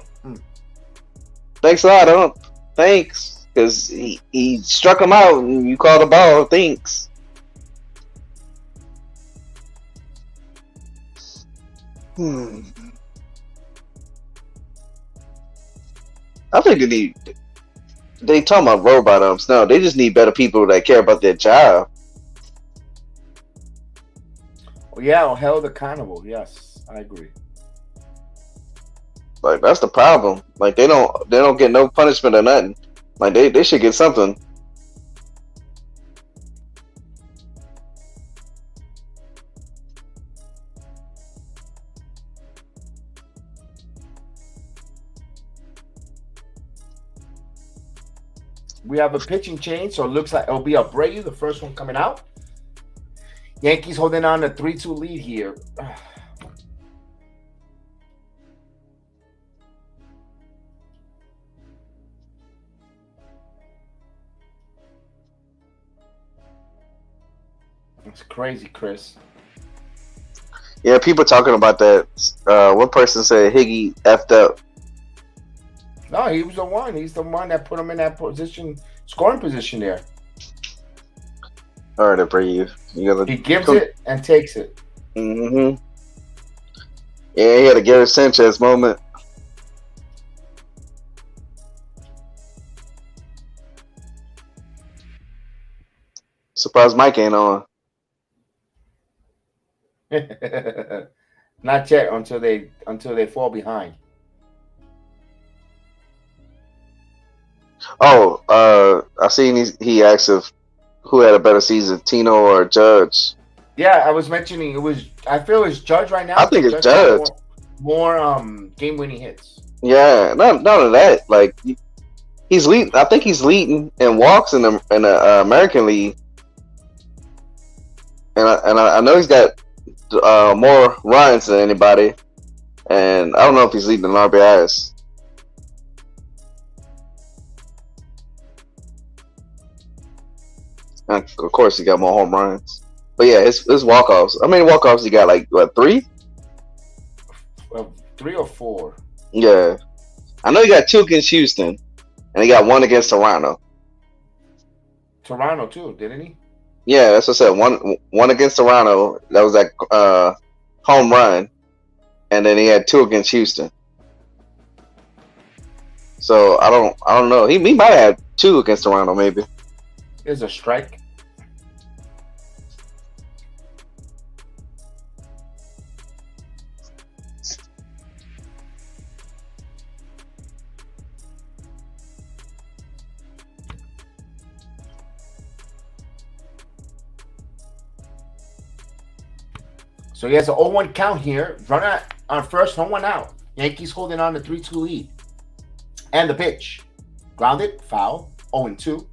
Thanks a lot, thanks. Because he struck him out and you called the ball. Thanks. I think they talking about robot umps. No, they just need better people that care about their job. Yeah, or held accountable. Yes, I agree. Like, that's the problem. Like, they don't get no punishment or nothing. Like, they should get something. We have a pitching change, so it looks like it'll be Abreu, the first one coming out. Yankees holding on a 3-2 lead here. It's crazy, Chris. Yeah, people talking about that. One person said Higgy effed up. No, he was the one. He's the one that put him in that position, scoring position there. All right, Brave. He gives it and takes it. Mm-hmm. Yeah, he had a Gary Sanchez moment. Surprised Mike ain't on. Not yet until they fall behind. Oh, I seen he asked if who had a better season, Tino or Judge. Yeah, I was mentioning it was. I feel it's Judge right now. I think it's Judge Judge. More game-winning hits. Yeah, none of that. Like he's leading. I think he's leading in walks in the American League, and I know he's got more runs than anybody, and I don't know if he's leading in RBIs. And of course, he got more home runs. But yeah, his walk-offs. I mean, walk-offs, he got like, what, 3? Well, 3 or 4. Yeah. I know he got 2 against Houston, and he got 1 against Toronto. Toronto, too, didn't he? Yeah, that's what I said. One against Toronto. That was that home run. And then he had 2 against Houston. So, I don't know. He might have 2 against Toronto, maybe. There's a strike. So he has an 0-1 count here. Runner on first, home 1 out. Yankees holding on to 3-2 lead. And the pitch. Grounded, foul, 0-2.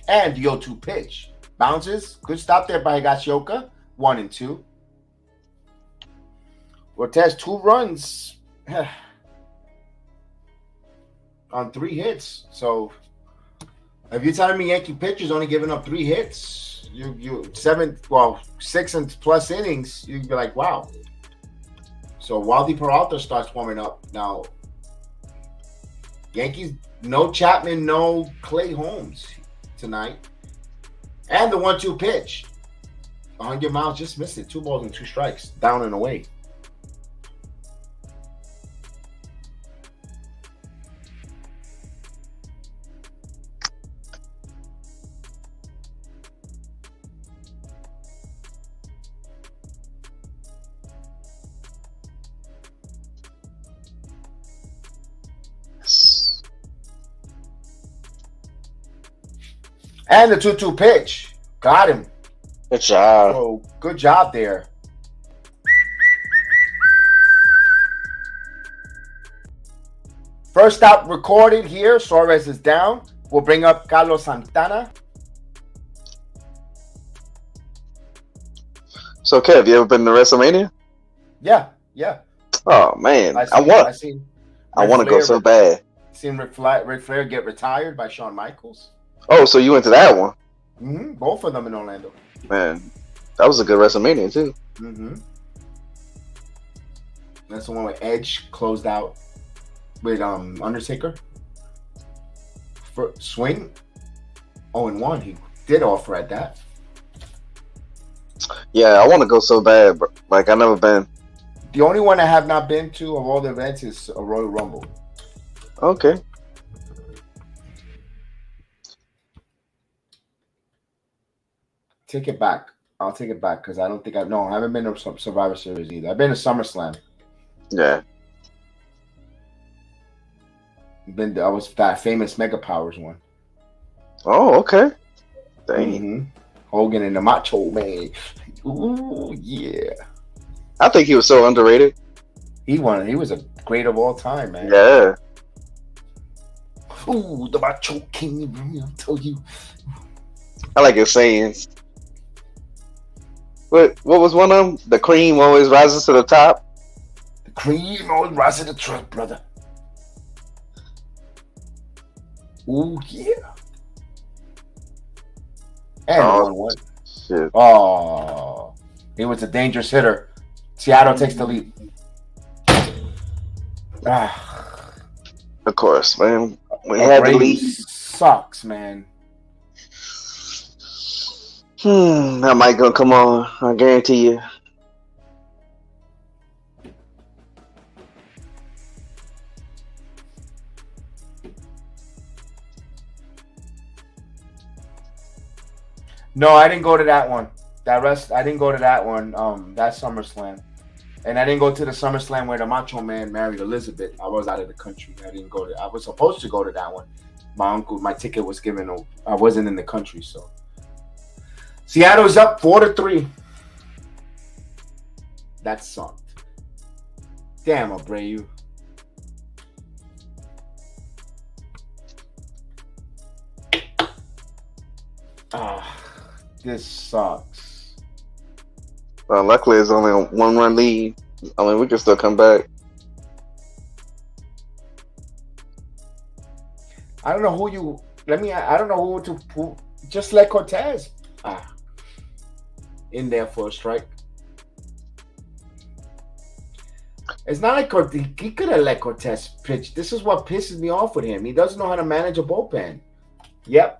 And the 0-2 pitch. Bounces. Good stop there by Higashioka. 1-2. Cortes 2 runs on 3 hits. So if you're telling me Yankee pitchers only giving up 3 hits, you 6 and plus innings, you'd be like, wow. So Waldy Peralta starts warming up. Now, Yankees, no Chapman, no Clay Holmes tonight. And the 1-2 pitch. 100 miles, just missed it. 2 balls and 2 strikes. Down and away. And the 2-2 pitch. Got him. Good job. So good job there. First out recorded here. Suarez is down. We'll bring up Carlos Santana. So, Kev, you ever been to WrestleMania? Yeah. Oh, man. I want to go so bad. Seen Ric Flair get retired by Shawn Michaels. Oh, so you went to that one? Mm-hmm. Both of them in Orlando. Man, that was a good WrestleMania too. Mm-hmm. That's the one where Edge closed out with Undertaker. For swing 0-1. He did offer at that. Yeah, I want to go so bad, but like I've never been. The only one I have not been to of all the events is a Royal Rumble. Okay. Take it back. I'll take it back because I don't think I haven't been to Survivor Series either. I've been to SummerSlam. Yeah. I was that famous Mega Powers one. Oh, okay. Dang. Mm-hmm. Hogan and the Macho Man. Ooh, yeah. I think he was so underrated. He was a great of all time, man. Yeah. Ooh, the Macho King. I'll tell you. I like his sayings. What was one of them? The cream always rises to the top. The cream always rises to the top, brother. Ooh, yeah. And Oh, 1-1. shit. Oh, he was a dangerous hitter. Seattle takes the lead. Ah, Of course, man. We had the Abreu lead. sucks, man. That might gonna come on. I guarantee you. No, I didn't go to that one. I didn't go to that one. That SummerSlam, and I didn't go to the SummerSlam where the Macho Man married Elizabeth. I was out of the country. I didn't go to. I was supposed to go to that one. My ticket was given. I wasn't in the country, so Seattle's up 4-3. That sucked. Damn, Abreu. This sucks. Well, luckily it's only a 1-run lead. I mean, we can still come back. I don't know who you. I don't know who. Just let Cortes in there for a strike. It's not like he could have let Cortes pitch. This is what pisses me off with him. He doesn't know how to manage a bullpen. Yep.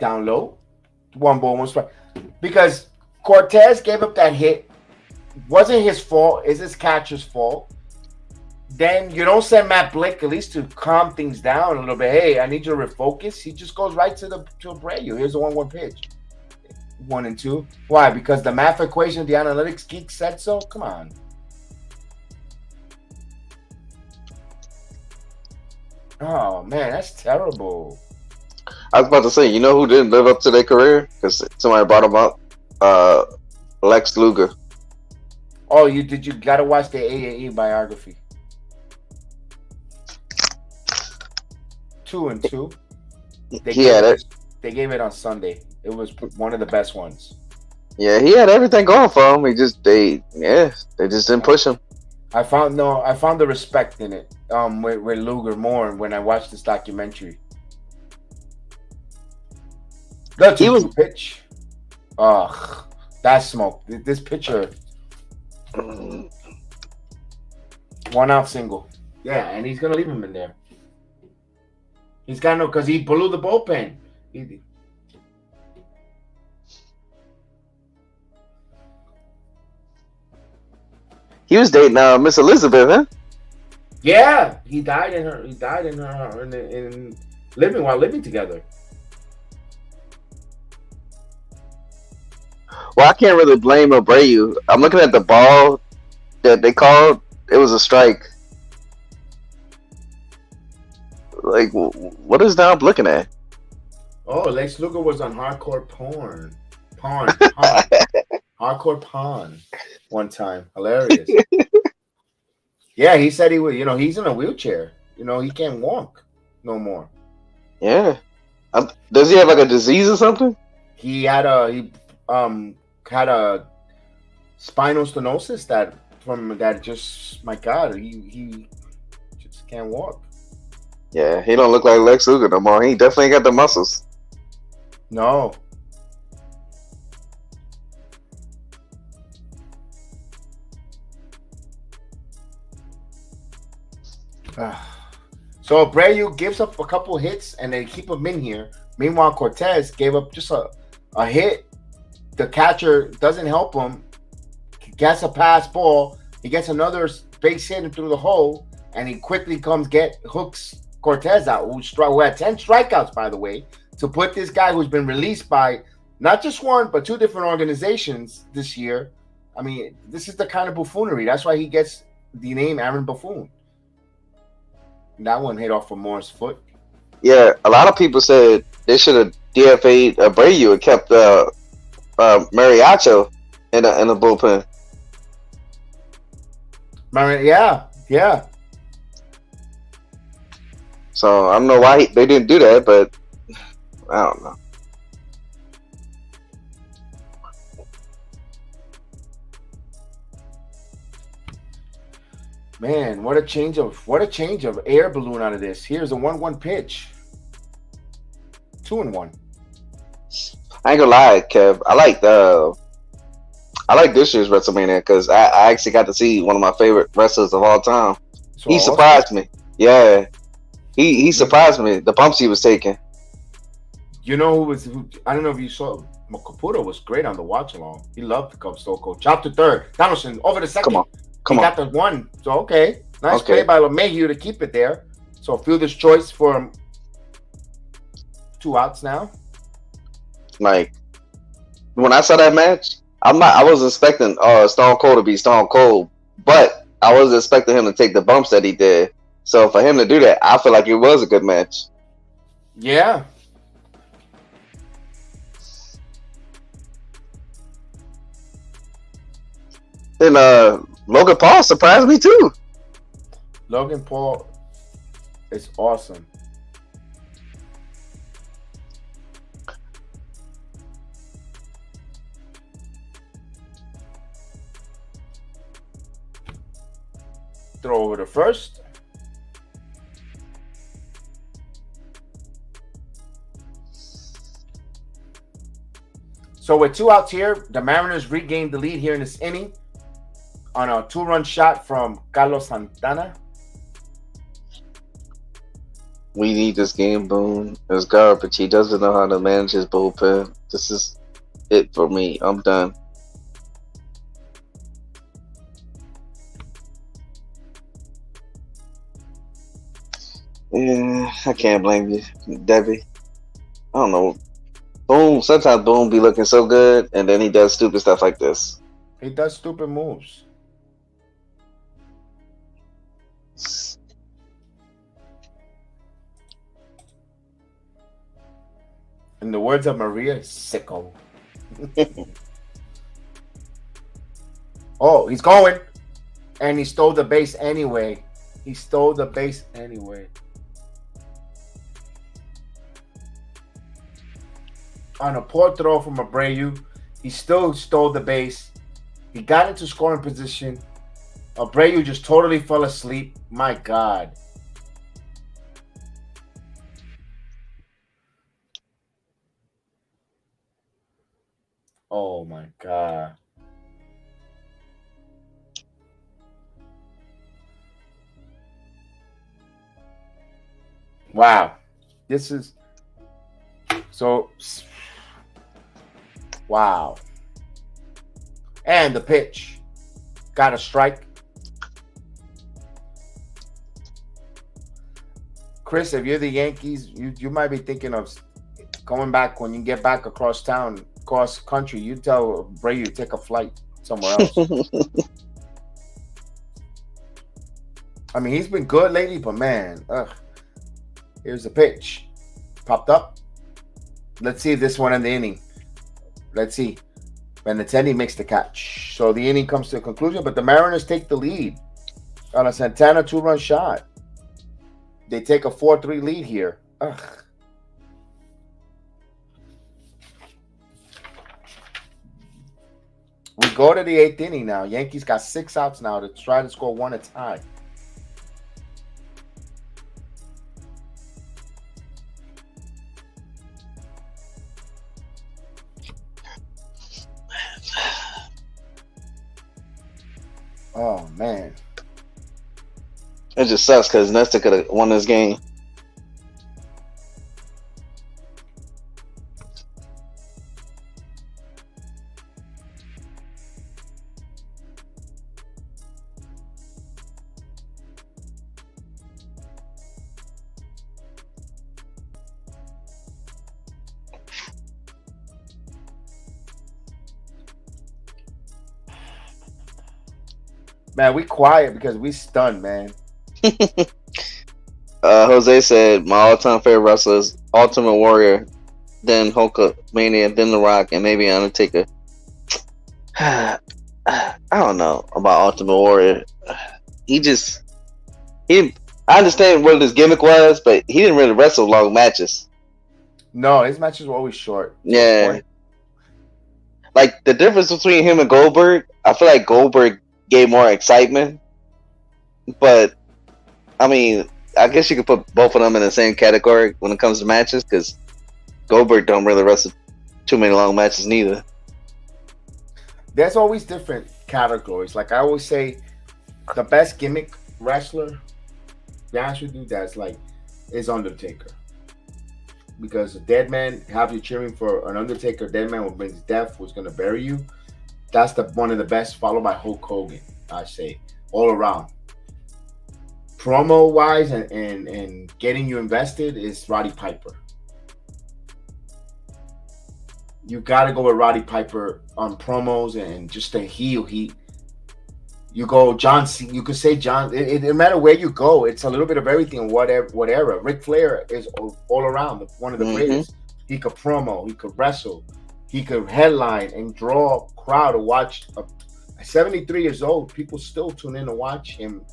Down low. 1 ball, 1 strike. Because Cortes gave up that hit. Wasn't his fault. It's his catcher's fault. Then you don't send Matt Blake at least to calm things down a little bit. Hey, I need you to refocus. He just goes right to Abreu. Here's the 1-1 pitch. 1 and 2. Why? Because the math equation, the analytics geek said so? Come on. Oh, man, that's terrible. I was about to say, you know who didn't live up to their career? Because somebody brought him up. Lex Luger. Oh, you got to watch the A&E biography. 2 and 2. They gave it on Sunday. It was one of the best ones. Yeah, he had everything going for him. They just didn't push him. I found the respect in it. With Luger more when I watched this documentary. That's a was pitch. Ugh, that smoke. This pitcher. 1 out single. Yeah, and he's gonna leave him in there. He's got no, because he blew the bullpen. He was dating Miss Elizabeth, huh? Yeah, he died in her while living together. Well, I can't really blame Abreu. I'm looking at the ball that they called. It was a strike. Like, what is that I'm looking at? Oh, Lex Luger was on hardcore porn. Hardcore pawn one time. Hilarious. Yeah, he said he would. He's in a wheelchair. He can't walk no more. Yeah. Does he have like a disease or something? He had a spinal stenosis that just, my God, he just can't walk. Yeah, he don't look like Lex Luger no more. He definitely got the muscles. No. So Abreu gives up a couple hits and they keep him in here. Meanwhile, Cortes gave up just a hit. The catcher doesn't help him. He gets a pass ball. He gets another base hit through the hole, and he quickly hooks Cortes out, who had 10 strikeouts, by the way, to put this guy who's been released by not just one, but 2 different organizations this year. I mean, this is the kind of buffoonery. That's why he gets the name Aaron Buffoon. And that one hit off of Moore's foot. Yeah, a lot of people said they should have DFA'd Abreu and kept Mariacho in the bullpen. Yeah. So I don't know why they didn't do that, but I don't know. Man, what a change of air balloon out of this. Here's a 1-1 pitch. 2-1. I ain't gonna lie, Kev. I like this year's WrestleMania because I actually got to see one of my favorite wrestlers of all time. So He surprised me. Yeah, he surprised me. The bumps he was taking. You know who? I don't know if you saw. CAPUTO was great on the watch along. He loved to come Stone Cold. Chop to third. Donaldson over the second. Come on. Got the one. So okay, nice Okay. play by LeMahieu to keep it there. So fielder's choice for 2 outs now. Like when I saw that match, I was expecting Stone Cold to be Stone Cold, but I wasn't expecting him to take the bumps that he did. So for him to do that, I feel like it was a good match. Yeah. Then Logan Paul surprised me too. Logan Paul is awesome. Throw over to first. So with 2 outs here, the Mariners regained the lead here in this inning on a 2-run shot from Carlos Santana. We need this game, Boone. It's garbage. He doesn't know how to manage his bullpen. This is it for me. I'm done. Yeah, I can't blame you, Debbie. I don't know. Boone, sometimes Boone be looking so good, and then he does stupid stuff like this. He does stupid moves. In the words of Maria, sicko. Oh, he's going. And he stole the base anyway. On a poor throw from Abreu, he still stole the base. He got into scoring position. Abreu just totally fell asleep. My God. Oh my God. Wow. This is so. Wow. And the pitch. Got a strike. Chris, if you're the Yankees, you might be thinking of going back when you get back across town, across country. You tell Bray take a flight somewhere else. I mean, he's been good lately, but man, here's the pitch. Popped up. Let's see this one in the inning. Let's see. Benintendi makes the catch. So the inning comes to a conclusion, but the Mariners take the lead on a Santana 2-run shot. They take a 4-3 lead here. Ugh. We go to the 8th inning now. Yankees got 6 outs now to try to score 1 a tie. Oh, man. It just sucks because Nestor could have won this game. Man, we quiet because we stunned, man. Jose said, my all-time favorite wrestlers, Ultimate Warrior, then Hulkamania, then The Rock, and maybe Undertaker. I don't know about Ultimate Warrior. I understand what his gimmick was, but he didn't really wrestle long matches. No, his matches were always short. Yeah. Like, the difference between him and Goldberg, I feel like Goldberg gave more excitement. but I mean, I guess you could put both of them in the same category when it comes to matches, because Goldberg don't really wrestle too many long matches neither. There's always different categories. Like I always say, the best gimmick wrestler, to be honest with you, is Undertaker. Because a dead man, have you cheering for an Undertaker, dead man who brings death, who's going to bury you. That's one of the best, followed by Hulk Hogan, I say, all around. Promo wise and getting you invested is Roddy Piper. You got to go with Roddy Piper on promos and just the heel heat. You go John Cena. You could say John. It no matter where you go, it's a little bit of everything. What era. Ric Flair is all around one of the greatest. He could promo. He could wrestle. He could headline and draw a crowd to watch. At 73 years old, people still tune in to watch him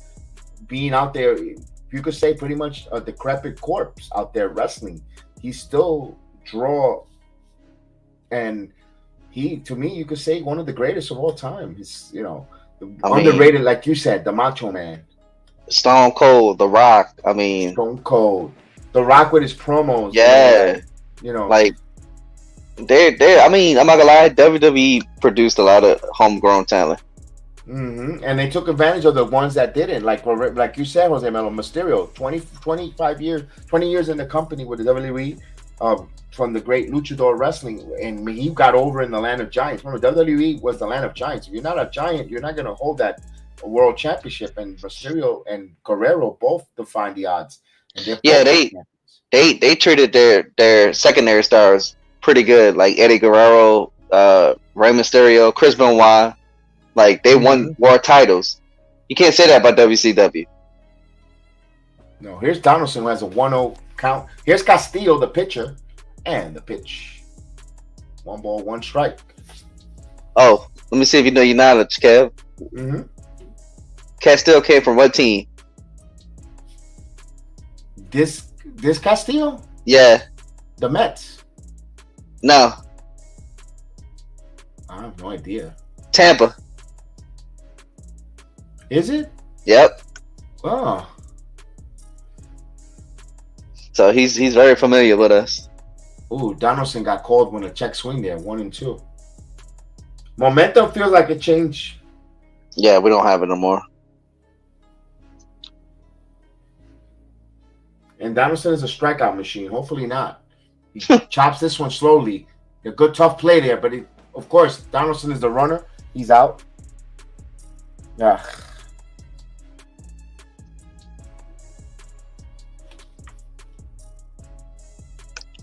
being out there. You could say pretty much a decrepit corpse out there wrestling. He still draw. And he, to me, you could say one of the greatest of all time. He's, underrated, like you said, the Macho Man. Stone Cold, The Rock. I mean, Stone Cold. The Rock with his promos. Yeah. Man, like, they're, I mean, I'm not gonna lie, WWE produced a lot of homegrown talent. Mm-hmm. And they took advantage of the ones that didn't. Like you said, Jose Melo, Mysterio, 20 years in the company with the WWE. From the great Luchador Wrestling, and he got over in the land of giants. Remember, WWE was the land of giants. If you're not a giant, you're not going to hold that world championship. And Mysterio and Guerrero both defined the odds. And they treated their secondary stars pretty good, like Eddie Guerrero, Rey Mysterio, Chris Benoit. Like they won world titles. You can't say that about WCW. No, here's Donaldson who has a 1-0 count. Here's Castillo, the pitcher, and the pitch. 1 ball, 1 strike. Oh, let me see if you know your knowledge, Kev. Mm-hmm. Castillo came from what team? This Castillo? Yeah. The Mets. No. I have no idea. Tampa. Is it? Yep. Oh. So he's very familiar with us. Ooh, Donaldson got called when a check swing there, 1-2. Momentum feels like a change. Yeah, we don't have it no more. And Donaldson is a strikeout machine. Hopefully not. He chops this one slowly. A good tough play there, but of course, Donaldson is the runner. He's out. Yeah.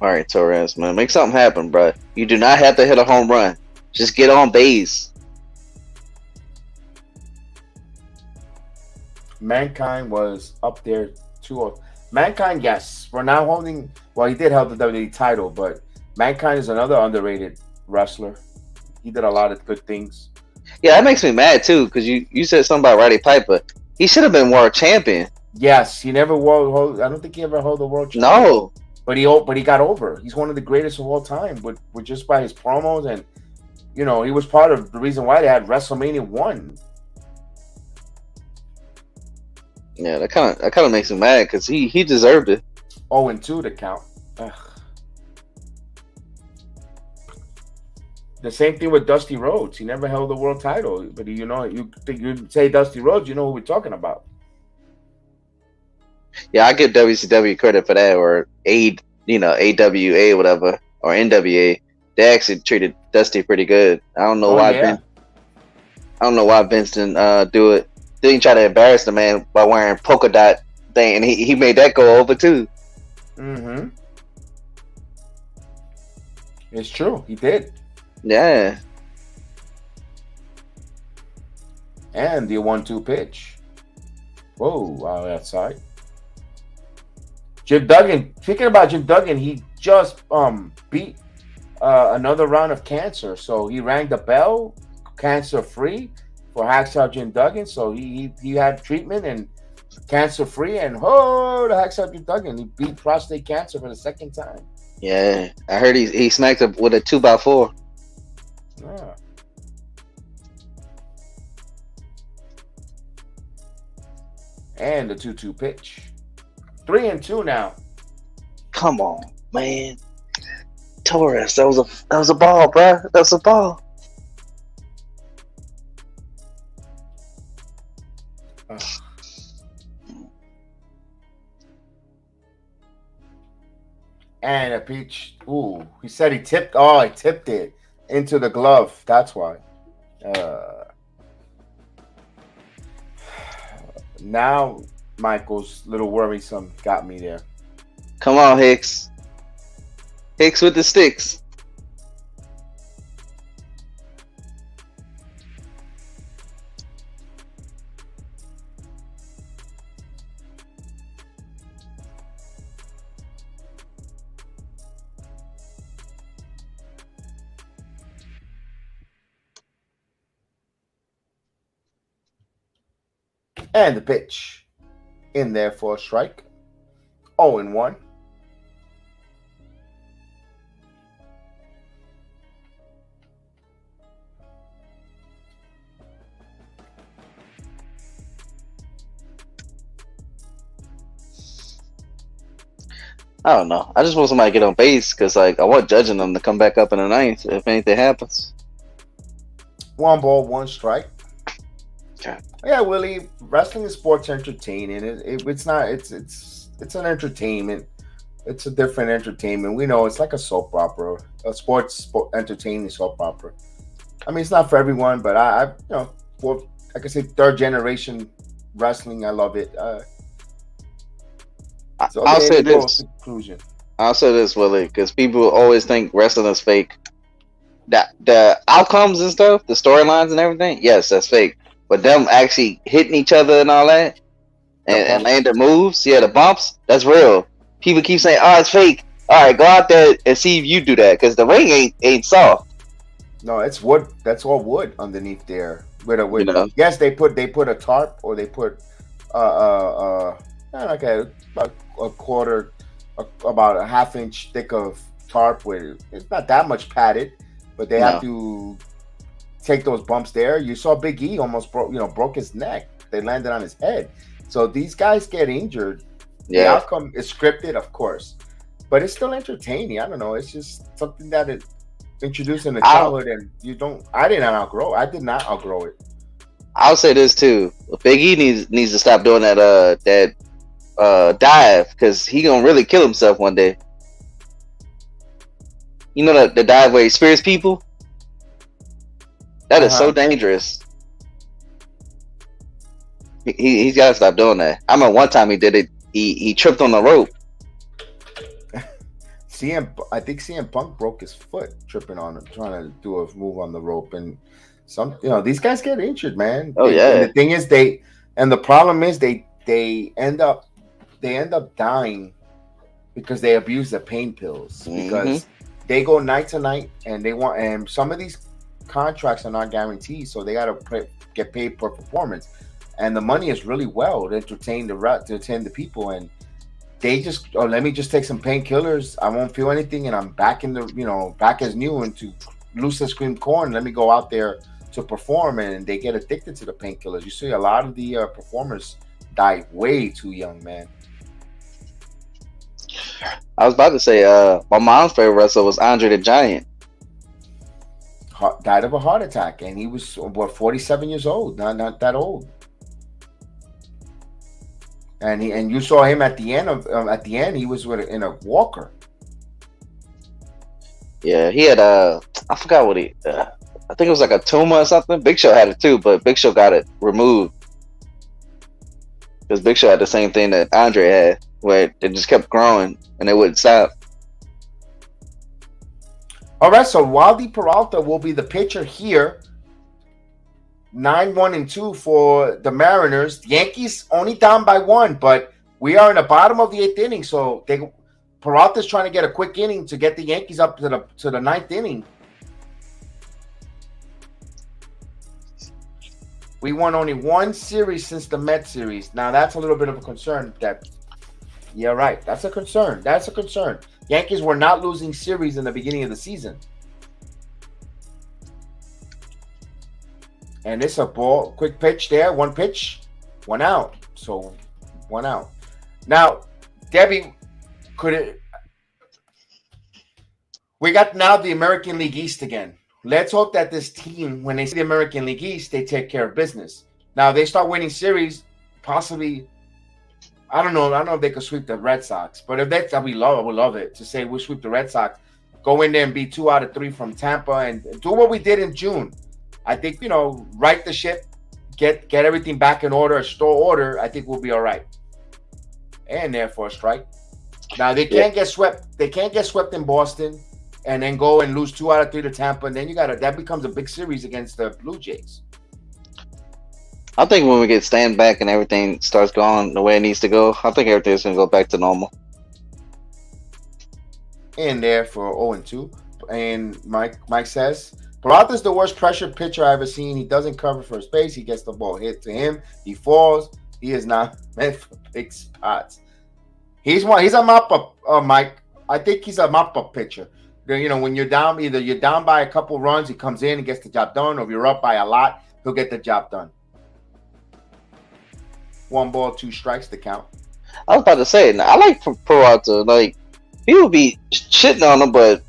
All right, Torres, man, make something happen, bro. You do not have to hit a home run. Just get on base. Mankind was up there 2-0. Mankind, yes. We're now holding. Well, he did hold the WWE title, but Mankind is another underrated wrestler. He did a lot of good things. Yeah, that makes me mad too, because you said something about Roddy Piper. He should have been world champion. Yes, he never won. I don't think he ever held the world champion. No. But he got over. He's one of the greatest of all time, with just by his promos, and he was part of the reason why they had WrestleMania 1. Yeah, that kind of makes me mad because he deserved it. 0-2 to count. Ugh. The same thing with Dusty Rhodes. He never held the world title, but you say Dusty Rhodes, you know who we're talking about. Yeah, I give WCW credit for that, or AWA, whatever, or NWA. They actually treated Dusty pretty good. I don't know why. Yeah. I don't know why Vince didn't do it. Didn't try to embarrass the man by wearing polka dot thing, and he made that go over too. Mm-hmm. It's true. He did. Yeah. And the 1-2 pitch. Whoa, outside. Jim Duggan. Speaking about Jim Duggan, he just beat another round of cancer. So he rang the bell, cancer free, for Hacksaw Jim Duggan. So he had treatment and cancer free, and the Hacksaw Jim Duggan, he beat prostate cancer for the second time. Yeah, I heard he smacked up with a 2x4. Yeah. And the 2-2 pitch. 3-2 now. Come on, man. Torres, that was a ball, bro. That was a ball. And a pitch. Ooh, he said he tipped. Oh, he tipped it into the glove. That's why. Now Michael's little worrisome got me there. Come on, Hicks. Hicks with the sticks. And the pitch in there for a strike. 0-1. I don't know. I just want somebody to get on base because, like, I want judging them to come back up in the ninth if anything happens. 1 ball, 1 strike. Okay. Yeah, Willie. Wrestling is sports entertaining. It's not. It's an entertainment. It's a different entertainment. We know it's like a soap opera, a sports entertaining soap opera. I mean, it's not for everyone, but I you know, for like I said, 3rd generation wrestling, I love it. So I'll say this. Conclusion. I'll say this, Willie, because people always think wrestling is fake. That the outcomes and stuff, the storylines and everything, yes, that's fake. But them actually hitting each other and all that, and landing moves, yeah, the bumps, that's real. People keep saying, "Oh, it's fake." All right, go out there and see if you do that, because the ring ain't soft. No, it's wood. That's all wood underneath there. With You know? yes, they put a tarp, or they put like a quarter, about a half-inch thick of tarp. With it's not that much padded, but they have to take those bumps there. You saw Big E almost broke his neck. They landed on his head. So these guys get injured. Yeah. The outcome is scripted, of course, but it's still entertaining. I don't know. It's just something that it introduced in the childhood, and I did not outgrow it. I'll say this too: Big E needs to stop doing that dive, because he gonna really kill himself one day. You know the dive where he spears people. That is so dangerous. He's got to stop doing that. I remember one time he did it. He tripped on the rope. I think CM Punk broke his foot tripping on him, trying to do a move on the rope, and these guys get injured, man. And the thing is, the problem is they end up dying because they abuse the pain pills, because they go night to night, and some of these contracts are not guaranteed, so they got to get paid per performance, and the money is really well to entertain the people, and they just let me just take some painkillers, I won't feel anything, and I'm back in the back as new, and to loose as cream corn, let me go out there to perform, and they get addicted to the painkillers. You see a lot of the performers die way too young, man. I was about to say my mom's favorite wrestler was Andre the Giant. Died of a heart attack, and he was 47 years old, not that old. And you saw him at the end. He was in a walker. Yeah, he had I forgot what I think it was like a tumor or something. Big Show had it too, but Big Show got it removed because Big Show had the same thing that Andre had, where it just kept growing and it wouldn't stop. All right, so Waldy Peralta will be the pitcher here. 9-1-2 for the Mariners. The Yankees only down by 1, but we are in the bottom of the 8th inning, so Peralta's trying to get a quick inning to get the Yankees up to the 9th inning. We won only 1 series since the Mets series. Now that's a little bit of a concern. Yeah, right. That's a concern. Yankees were not losing series in the beginning of the season. And it's a quick pitch there. 1 pitch, 1 out. So 1 out. Now, Debbie, we got now the American League East again. Let's hope that this team, when they see the American League East, they take care of business. Now, they start winning series, possibly. I don't know if they could sweep the Red Sox, but if that's, we love it to say we'll sweep the Red Sox, go in there and be 2 out of 3 from Tampa and do what we did in June. I think, right the ship, get everything back in order, store order. I think we'll be all right. And therefore a strike. Now they can't get swept. They can't get swept in Boston and then go and lose 2 out of 3 to Tampa. And then that becomes a big series against the Blue Jays. I think when we get stand back and everything starts going the way it needs to go, I think everything's gonna go back to normal. And there for 0-2. And Mike says, Peralta's the worst pressure pitcher I've ever seen. He doesn't cover first base. He gets the ball hit to him. He falls. He is not meant for big spots. He's a mop-up, Mike. I think he's a mop-up pitcher. When you're down, either you're down by a couple runs, he comes in and gets the job done, or if you're up by a lot, he'll get the job done. 1 ball, 2 strikes to count. I was about to say, I like Peralta. Like, people be shitting on him, but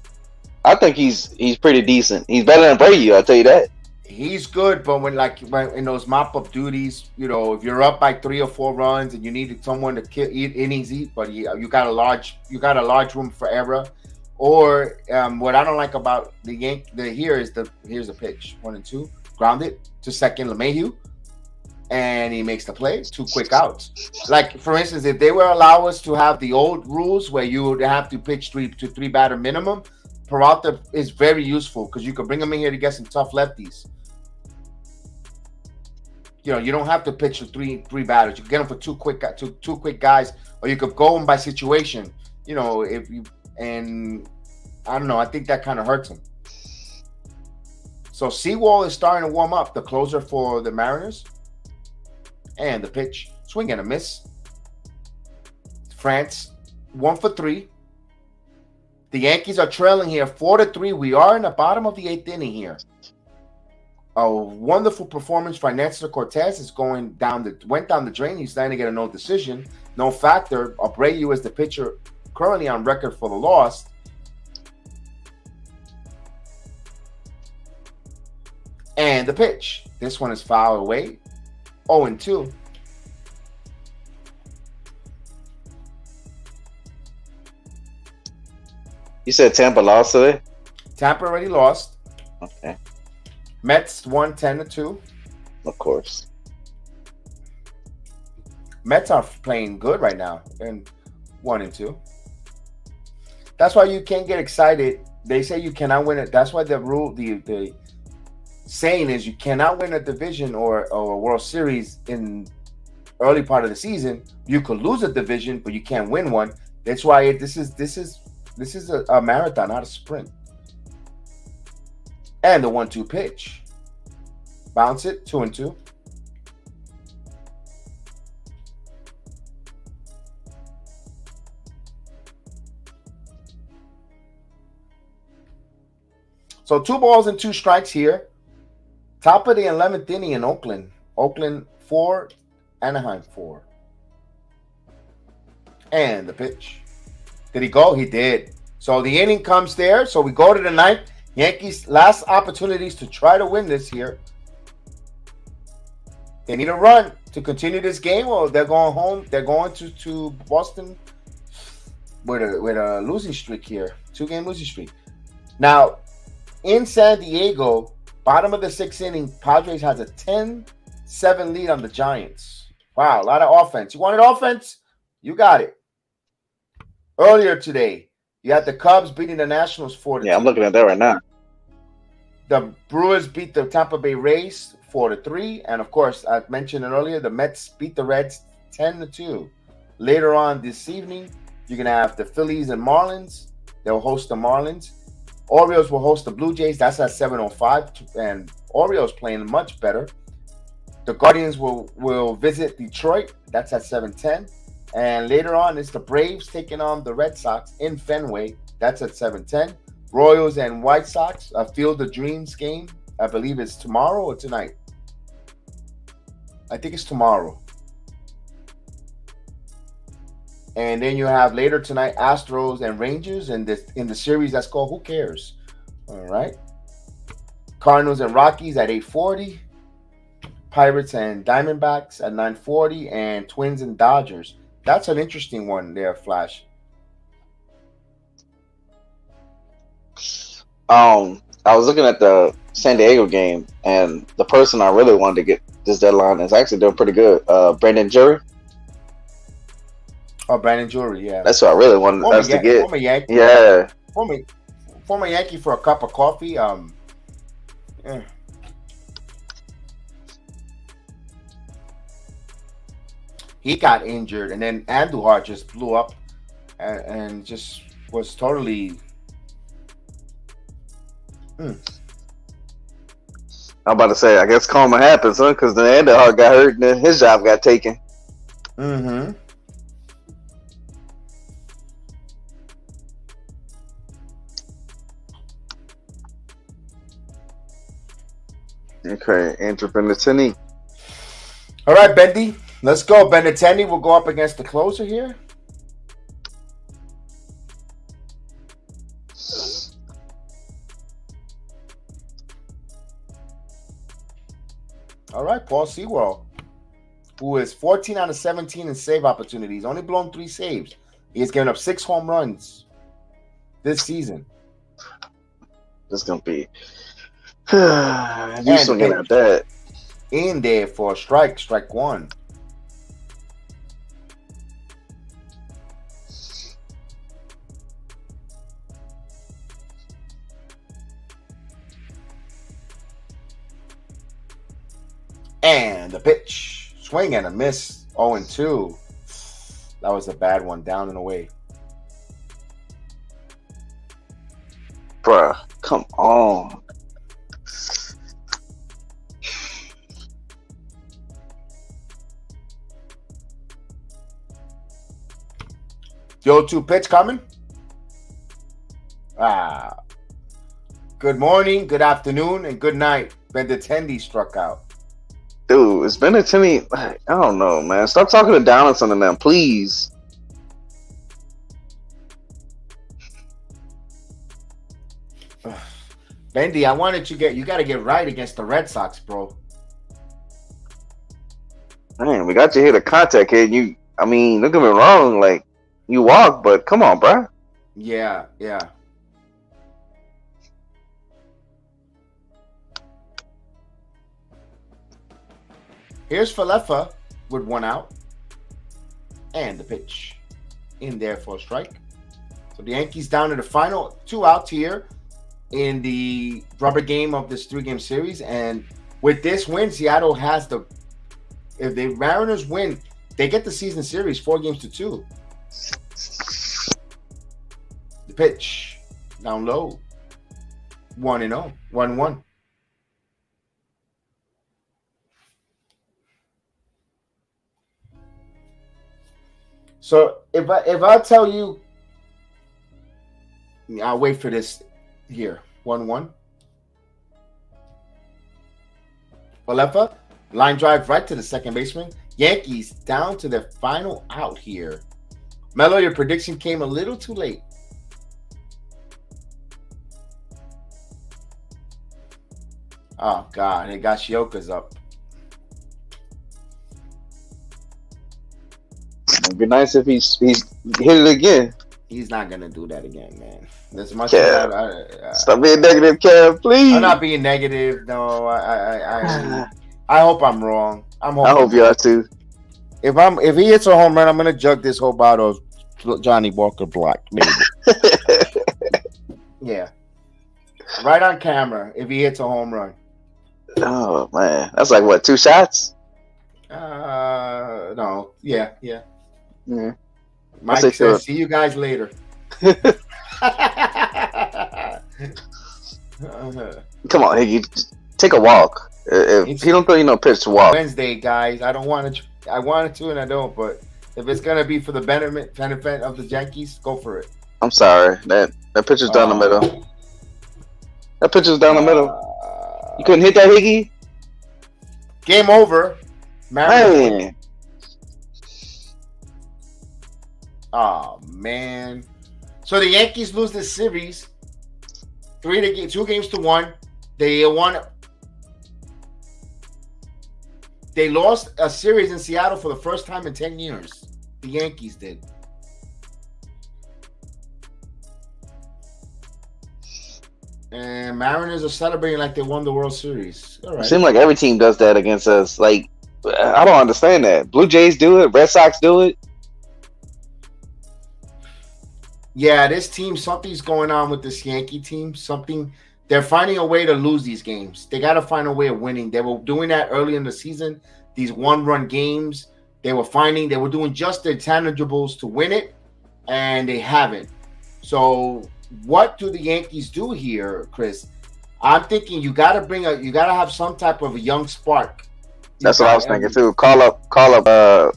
I think he's pretty decent. He's better than BREW, I'll tell you that. He's good, but when in those mop-up duties, if you're up by 3 or 4 runs and you need someone to innings eat, but you got a large room for error. Or what I don't like about here's a pitch 1-2, grounded to second LeMahieu, and he makes the play. 2 quick outs. Like for instance, if they were allow us to have the old rules where you would have to pitch 3 batter minimum, Peralta is very useful because you could bring him in here to get some tough lefties. You don't have to pitch to three batters. You can get them for 2 quick guys, or you could go them by situation. And I don't know. I think that kind of hurts him. So Seawall is starting to warm up, the closer for the Mariners. And the pitch, swing and a miss. France, 1 for 3. The Yankees are trailing here 4-3. We are in the bottom of the 8th inning here. A wonderful performance by Nestor Cortes went down the drain. He's starting to get a no decision, no factor. BREW is the pitcher currently on record for the loss. And the pitch. This one is fouled away. 0-2. You said Tampa lost today? Tampa already lost. Okay. Mets won 10-2. Of course. Mets are playing good right now, and 1-2. That's why you can't get excited. They say you cannot win it. That's why the rule, the saying is you cannot win a division or a World Series in early part of the season. You could lose a division, but you can't win one. That's why this is a marathon, not a sprint. And the 1-2 pitch. Bounce it, 2-2. So 2 balls and 2 strikes here. Top of the 11th inning in Oakland. Oakland 4, Anaheim 4. And the pitch. Did he go? He did. So the inning comes there. So we go to the 9th. Yankees last opportunities to try to win this here. They need a run to continue this game, or they're going home. They're going to Boston with a losing streak here. 2-game losing streak. Now, in San Diego, bottom of the 6th inning, Padres has a 10-7 lead on the Giants. Wow, a lot of offense. You wanted offense? You got it. Earlier today, you had the Cubs beating the Nationals 4-2. Yeah, I'm looking at that right now. The Brewers beat the Tampa Bay Rays 4-3. And, of course, I mentioned it earlier, the Mets beat the Reds 10-2. Later on this evening, you're going to have the Phillies and Marlins. They'll host the Marlins. Orioles will host the Blue Jays. That's at 7:05. And Orioles playing much better. The Guardians will visit Detroit. That's at 7:10. And later on, it's the Braves taking on the Red Sox in Fenway. That's at 7:10. Royals and White Sox, a Field of Dreams game. I believe it's tomorrow or tonight. I think it's tomorrow. And then you have later tonight Astros and Rangers in the series that's called Who Cares? All right. Cardinals and Rockies at 8:40. Pirates and Diamondbacks at 9:40, and Twins and Dodgers. That's an interesting one there, Flash. I was looking at the San Diego game, and the person I really wanted to get this deadline is actually doing pretty good. Brandon Jury. Oh, Brandon Jury, yeah. That's what I really wanted us to get. Former Yankee. Yeah. Former Yankee for a cup of coffee. Yeah. He got injured, and then Andujar just blew up and just was totally. I'm about to say, I guess karma happens, huh? Because the Andujar got hurt, and then his job got taken. Mm-hmm. Okay, Andrew Benintendi. All right, Bendy. Let's go. Benintendi will go up against the closer here. All right, Paul Sewell, who is 14 out of 17 in save opportunities, only blown 3 saves. He has given up 6 home runs this season. This is gonna be. You swinging at that. In there for a strike 1. And the pitch, swing and a miss, 0-2. That was a bad one, down and away. Bruh, come on. The 0-2 pitch coming. Good morning, good afternoon, and good night. Benintendi struck out. Dude, it's Benintendi. I don't know, man. Stop talking to Donaldson and them, please. Bendy, I wanted you got to get right against the Red Sox, bro. Man, we got you here to contact here. I mean, don't get me wrong, like, you walk, but come on, bro. Yeah. Here's Falefa with 1 out. And the pitch in there for a strike. So the Yankees down to the final 2 outs here in the rubber game of this 3-game series. And with this win, Seattle has if the Mariners win, they get the season series 4-2. The pitch down low. 1-0. 1-1. So if I tell you, I'll wait for this here. 1-1. Falefa, line drive right to the second baseman. Yankees down to their final out here. Melo, your prediction came a little too late. Oh, God. Higashioka's up. It'd be nice if he's hit it again. He's not going to do that again, man. As much Kev, as stop being negative, Kev, please. I'm not being negative. No, I hope I'm wrong. I hope you are too. If he hits a home run, I'm going to jug this whole bottle of Johnny Walker Black, maybe. Yeah. Right on camera if he hits a home run. Oh, man. That's like, what, 2 shots? No. Yeah. Mike says, see you guys later. Come on, Higgy. Take a walk. If he don't throw you no pitch to walk. Wednesday, guys. I wanted to and I don't, but if it's going to be for the benefit of the Yankees, go for it. I'm sorry. That pitcher's down the middle. That pitcher's down the middle. You couldn't hit that, Higgy? Game over. Man. Oh man. So the Yankees lose this series 2-1. They won. They lost a series in Seattle for the first time in 10 years. The Yankees did. And Mariners are celebrating like they won the World Series. All right. It seems like every team does that against us. Like, I don't understand that. Blue Jays do it. Red Sox do it. Yeah, this team, something's going on with this Yankee team. They're finding a way to lose these games. They got to find a way of winning. They were doing that early in the season. These one-run games, they were doing just their tangibles to win it, and they haven't. So what do the Yankees do here, Chris? I'm thinking you got to have some type of a young spark. That's what I was thinking too. Call up Cabrera.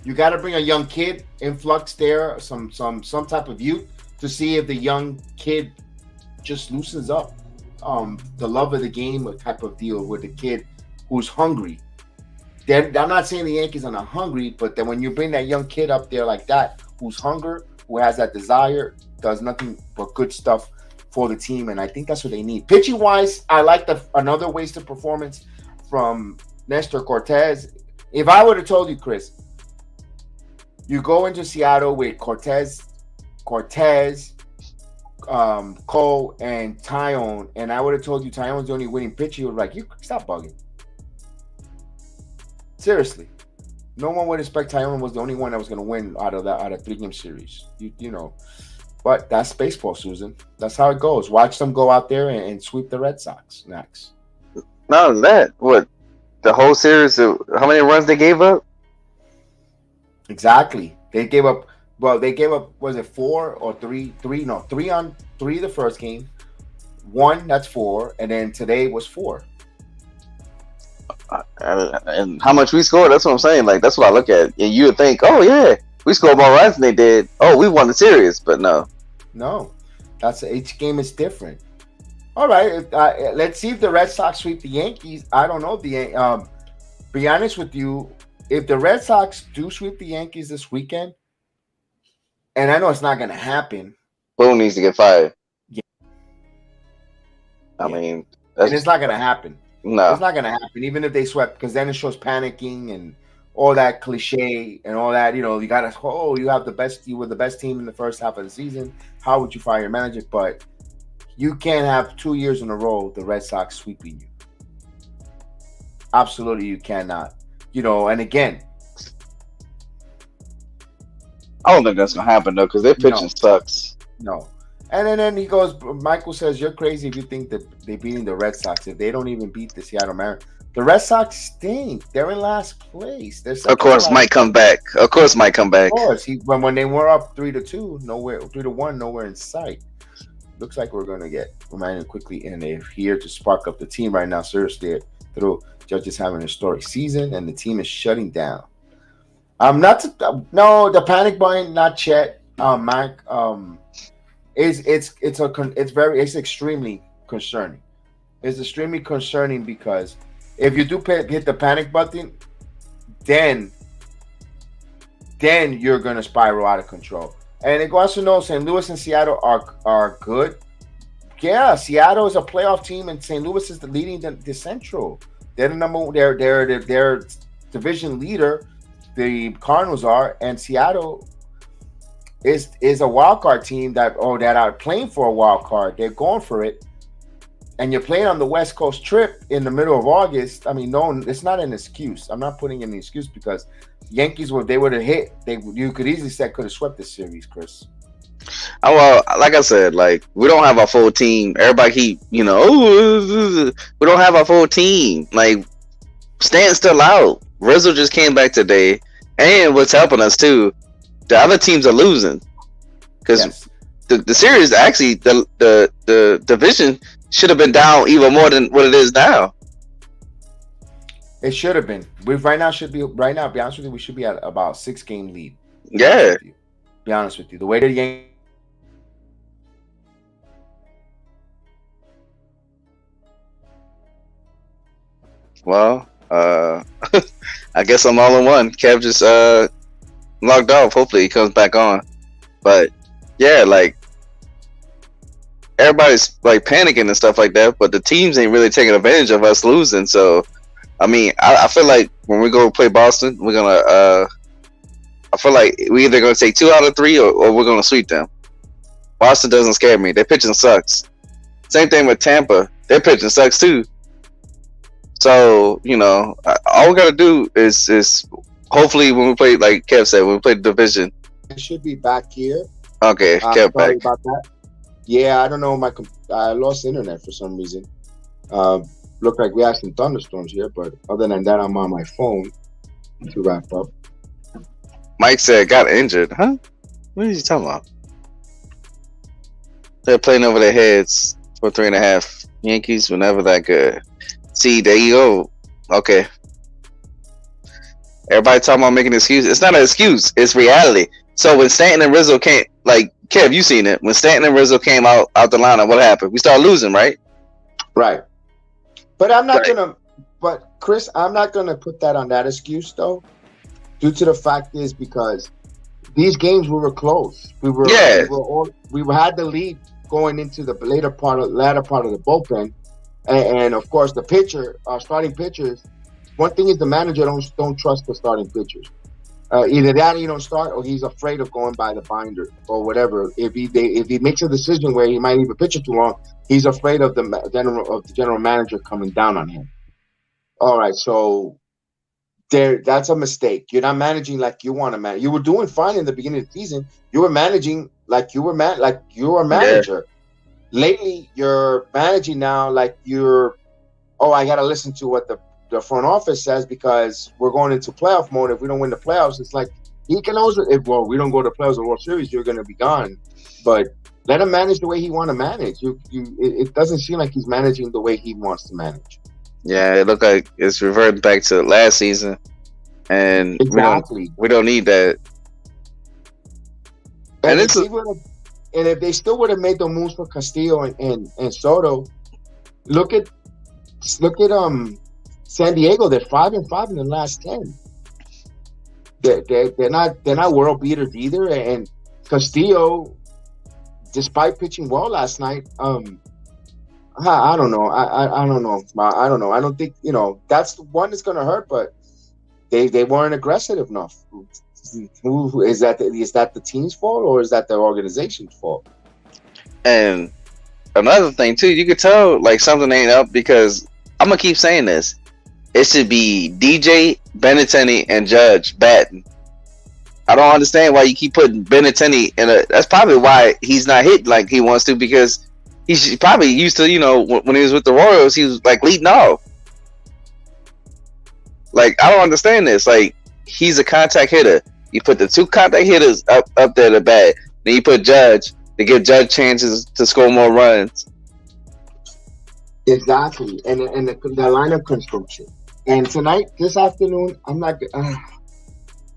You got to bring a young kid influx there, some type of youth to see if the young kid just loosens up the love of the game type of deal with the kid who's hungry. I'm not saying the Yankees are not hungry, but then when you bring that young kid up there like that, who's hungry, who has that desire, does nothing but good stuff for the team, and I think that's what they need. Pitching wise, I like another wasted performance from Nestor Cortes. If I would have told you, Chris, you go into Seattle with Cortes, Cole, and Tyone, and I would have told you Tyone's the only winning pitcher, you would like, you stop bugging. Seriously. No one would expect Tyone was the only one that was going to win out of 3-game series. You know. But that's baseball, Susan. That's how it goes. Watch them go out there and sweep the Red Sox next. Not only that, what? The whole series, how many runs they gave up? Exactly. They gave up, was it 4 or 3? 3 on 3 the first game. 1, that's 4. And then today was 4. And how much we scored, that's what I'm saying. Like, that's what I look at. And you would think, oh, yeah, we scored more runs than they did. Oh, we won the series. But no. No. Each game is different. All right. Let's see if the Red Sox sweep the Yankees. I don't know. Be honest with you. If the Red Sox do sweep the Yankees this weekend, and I know it's not going to happen. Boone needs to get fired. Yeah. I mean. And it's not going to happen. No. It's not going to happen, even if they swept, because then it shows panicking and all that cliche and all that. You know, you got to, you were the best team in the first half of the season. How would you fire your manager? But you can't have 2 years in a row the Red Sox sweeping you. Absolutely, you cannot. You know, and again, I don't think that's gonna happen though, because their pitching sucks. No, and then he goes. Michael says, "You're crazy if you think that they're beating the Red Sox. If they don't even beat the Seattle Mariners, the Red Sox stink. They're in last place. Of course, Mike come back. Of course, Mike come back. Of course, when they were up 3-2, 3-1, nowhere in sight. Looks like we're gonna get reminded quickly, and they're here to spark up the team right now. Seriously, through. Judges having a historic season, and the team is shutting down. The panic button, not Chet. Mike. It's extremely concerning. It's extremely concerning because if you do hit the panic button, then you're gonna spiral out of control. And it goes to know St. Louis and Seattle are good. Yeah, Seattle is a playoff team, and St. Louis is leading the Central. They're the number. They're division leader. The Cardinals are, and Seattle is a wild card team that are playing for a wild card. They're going for it, and you're playing on the West Coast trip in the middle of August. I mean, no, it's not an excuse. I'm not putting in an excuse because Yankees would have hit. You could easily say could have swept this series, Chris. Oh, well, like I said, like we don't have our full team. Everybody we don't have our full team. Like Stanton's still out. Rizzo just came back today, and what's helping us too, the other teams are losing because the series actually the division should have been down even more than what it is now. It should have been. Be honest with you, we should be at about 6-game lead. Yeah. Be honest with you, the way the Yankees. Well, I guess I'm all in one. Kev just logged off. Hopefully he comes back on. But yeah, like everybody's like panicking and stuff like that, but the teams ain't really taking advantage of us losing. So I mean, I feel like when we go play Boston, we're gonna I feel like we either gonna take 2 out of 3 or we're gonna sweep them. Boston doesn't scare me. Their pitching sucks. Same thing with Tampa. Their pitching sucks too. So, you know, all we gotta do is hopefully when we play, like Kev said, when we play the division. I should be back here. Okay, Kev sorry back. about that. Yeah, I don't know. I lost internet for some reason. Looked like we had some thunderstorms here, but other than that, I'm on my phone to wrap up. Mike said got injured, huh? What is he talking about? They're playing over their heads for 3.5. Yankees were never that good. See, there you go. Okay. Everybody talking about making excuses. It's not an excuse. It's reality. So when Stanton and Rizzo can't, like, Kev, you seen it. When Stanton and Rizzo came out the lineup, what happened? We started losing, right? Right. But I'm not gonna. But Chris, I'm not gonna put that on that excuse though. Due to the fact is because these games we were close. We had the lead going into the latter part of the bullpen, and of course the pitcher, starting pitchers. One thing is the manager don't trust the starting pitchers. Either that he don't start, or he's afraid of going by the binder or whatever. If he makes a decision where he might leave a pitcher too long, he's afraid of the general manager coming down on him. All right, so that's a mistake. You're not managing like you want to manage. You were doing fine in the beginning of the season. You were managing like you were a manager. Yeah. Lately, you're managing now like you're. Oh, I got to listen to what the front office says because we're going into playoff mode. If we don't win the playoffs, it's like he can always. We don't go to playoffs or World Series, you're going to be gone. But let him manage the way he want to manage. It doesn't seem like he's managing the way he wants to manage. Yeah, it looked like it's reverting back to last season, and exactly. we don't need that. And if they still would have made the moves for Castillo and Soto, look at San Diego. They're 5-5 in the last 10. They're not world beaters either. And Castillo, despite pitching well last night, I don't know. I don't know. I don't know. I don't think that's the one that's going to hurt. But they weren't aggressive enough. Is that the team's fault or is that the organization's fault? And another thing too, you could tell like something ain't up because I'm gonna keep saying this. It should be DJ, Benintendi, and Judge batting. I don't understand why you keep putting Benintendi in a. That's probably why he's not hit like he wants to because he's probably used to when he was with the Royals, he was like leading off. Like I don't understand this. Like he's a contact hitter. You put the 2 contact hitters up there to bat. Then you put Judge to give Judge chances to score more runs. Exactly, and the lineup construction. And tonight, this afternoon, I'm not.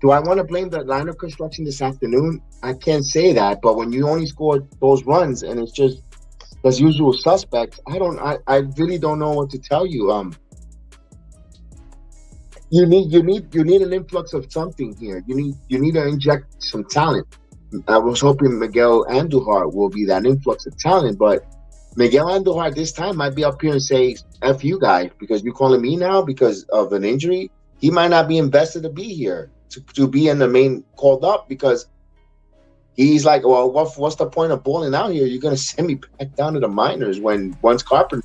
Do I want to blame the lineup construction this afternoon? I can't say that. But when you only score those runs and it's just as usual suspects, I really don't know what to tell you. You need an influx of something here. You need to inject some talent. I was hoping Miguel Andujar will be that influx of talent, but Miguel Andujar this time might be up here and say, F you guys, because you're calling me now because of an injury. He might not be invested to be here, to be in the main called up because he's like, well, what's the point of balling out here? You're going to send me back down to the minors once Carpenter.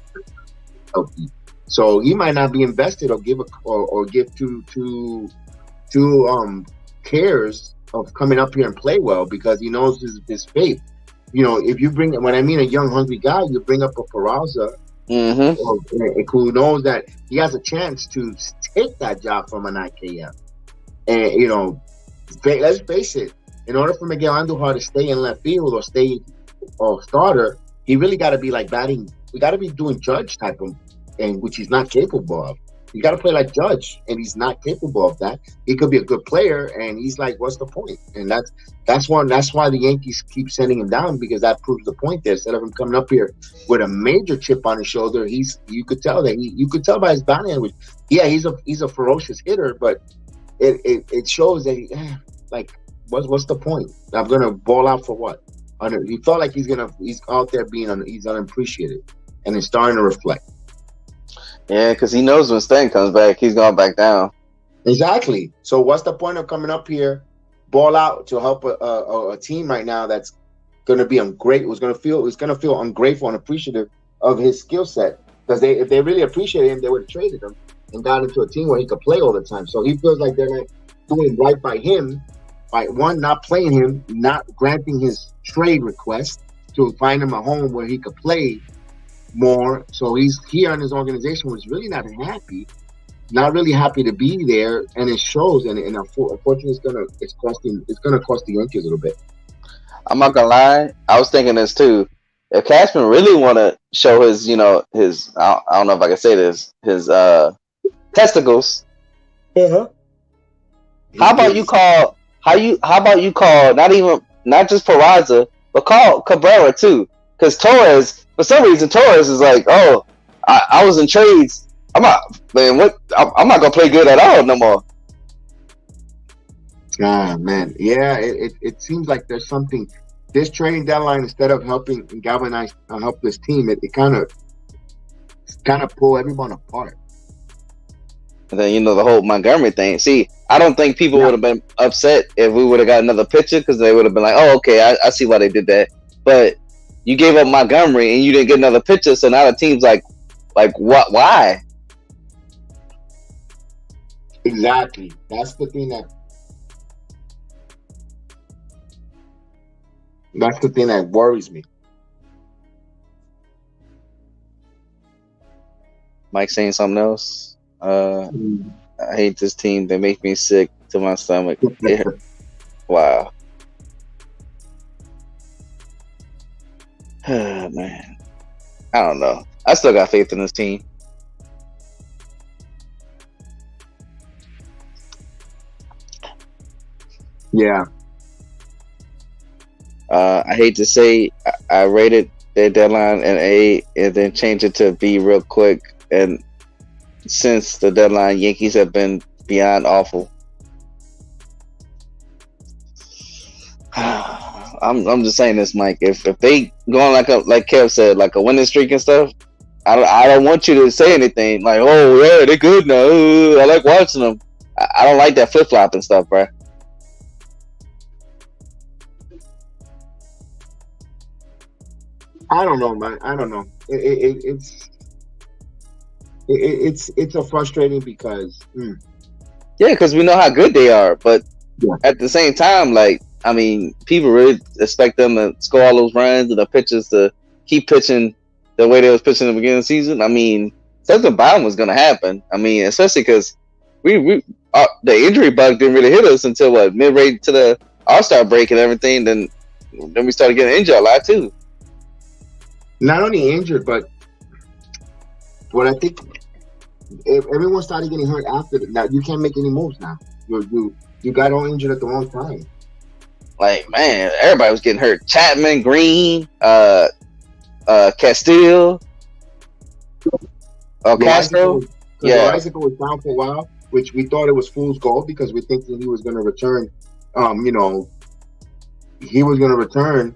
So he might not be invested or give two cares of coming up here and play well because he knows his faith. If you bring, when I mean a young, hungry guy, you bring up a Peraza, who knows that he has a chance to take that job from an IKF. And, let's face it, in order for Miguel Andujar to stay in left field or stay or starter, he really got to be like batting. We got to be doing Judge type of, and which he's not capable of. You got to play like Judge, and he's not capable of that. He could be a good player, and he's like, what's the point? And that's why the Yankees keep sending him down because that proves the point there. Instead of him coming up here with a major chip on his shoulder, you could tell by his body language. Yeah, he's a ferocious hitter, but it shows that what's the point? I'm gonna ball out for what? He felt like he's out there he's unappreciated, and it's starting to reflect. Yeah, because he knows when Stan comes back, he's going back down. Exactly. So what's the point of coming up here, ball out to help a team right now that's going to be ungrateful? It's going to feel ungrateful and appreciative of his skill set, because if they really appreciated him, they would have traded him and got into a team where he could play all the time. So he feels like they're not doing right by him, by one, not playing him, not granting his trade request to find him a home where he could play more. So he's here, and his organization was really not really happy to be there, and it shows. And unfortunately, it's gonna cost the Yankees a little bit. I'm not gonna lie, I was thinking this too. If Cashman really want to show his, his I don't know if I can say this, his testicles. Uh-huh. How about you call not just Peraza, but call Cabrera too? Because Torres, for some reason, Torres is like, oh, I was in trades. I'm not gonna play good at all no more. Ah, man, yeah, it seems like there's something. This trading deadline, instead of helping galvanize and help this team, it kind of pull everyone apart. And then the whole Montgomery thing. See, I don't think people would have been upset if we would have got another pitcher, because they would have been like, oh, okay, I see why they did that. But you gave up Montgomery and you didn't get another pitcher, so now the team's like what? Why? Exactly. That's the thing that worries me. Mike saying something else. I hate this team. They make me sick to my stomach. Wow. Man, I don't know. I still got faith in this team. Yeah. I hate to say I rated their deadline an A and then changed it to B real quick. And since the deadline, Yankees have been beyond awful. I'm just saying this, Mike. If they go on like Kev said, like a winning streak and stuff, I don't want you to say anything like, oh yeah, they're good now. I like watching them. I don't like that flip flop and stuff, bro. I don't know, man. I don't know. It's a frustrating because yeah, because we know how good they are, but at the same time, like, I mean, people really expect them to score all those runs and the pitchers to keep pitching the way they was pitching at the beginning of the season. I mean, something bad was gonna happen. I mean, especially because the injury bug didn't really hit us until midway to the All-Star break and everything. Then we started getting injured a lot too. Not only injured, but what I think, if everyone started getting hurt after that, now you can't make any moves now. You got all injured at the wrong time. Like, man, everybody was getting hurt. Chapman, Green, Castillo, Castro. Yeah, Loaizico was down for a while, which we thought it was fool's gold because we thinking he was going to return. He was going to return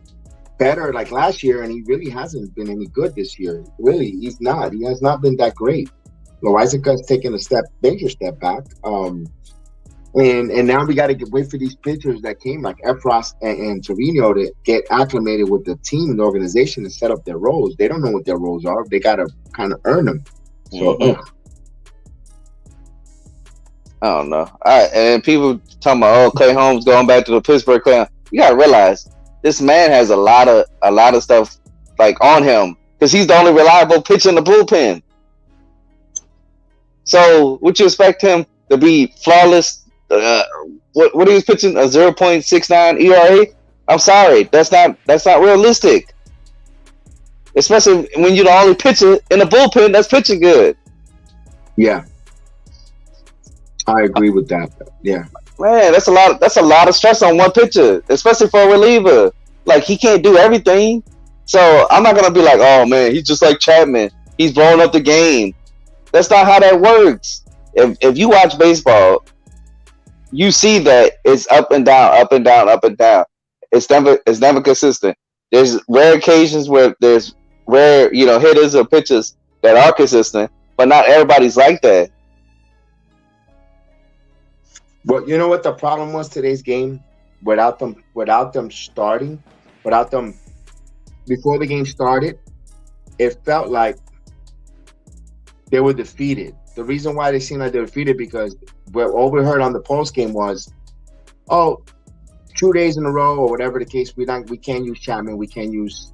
better like last year, and he really hasn't been any good this year. Really, he's not. He has not been that great. Loaizico has taken a major step back. And now we got to wait for these pitchers that came like Efros and Trevino to get acclimated with the team and the organization and set up their roles. They don't know what their roles are. They got to kind of earn them. So, I don't know. All right, and people talking about Clay Holmes going back to the Pittsburgh Clay. You gotta realize this man has a lot of stuff like on him because he's the only reliable pitcher in the bullpen. So would you expect him to be flawless? What he was pitching, a 0.69 ERA? I'm sorry, that's not realistic. Especially when you're the only pitcher in the bullpen that's pitching good. Yeah, I agree with that. Yeah, man, that's a lot of stress on one pitcher, especially for a reliever. Like, he can't do everything. So I'm not gonna be like, oh man, he's just like Chapman. He's blowing up the game. That's not how that works. If you watch baseball, you see that it's up and down, up and down, up and down. It's never consistent. There's rare occasions where there's rare, hitters or pitchers that are consistent, but not everybody's like that. But you know what the problem was today's game? Without them starting, without them before the game started, it felt like they were defeated. The reason why they seemed like they were defeated because all we heard on the post game was, "Oh, 2 days in a row or whatever the case. We can't use Chapman. We can't use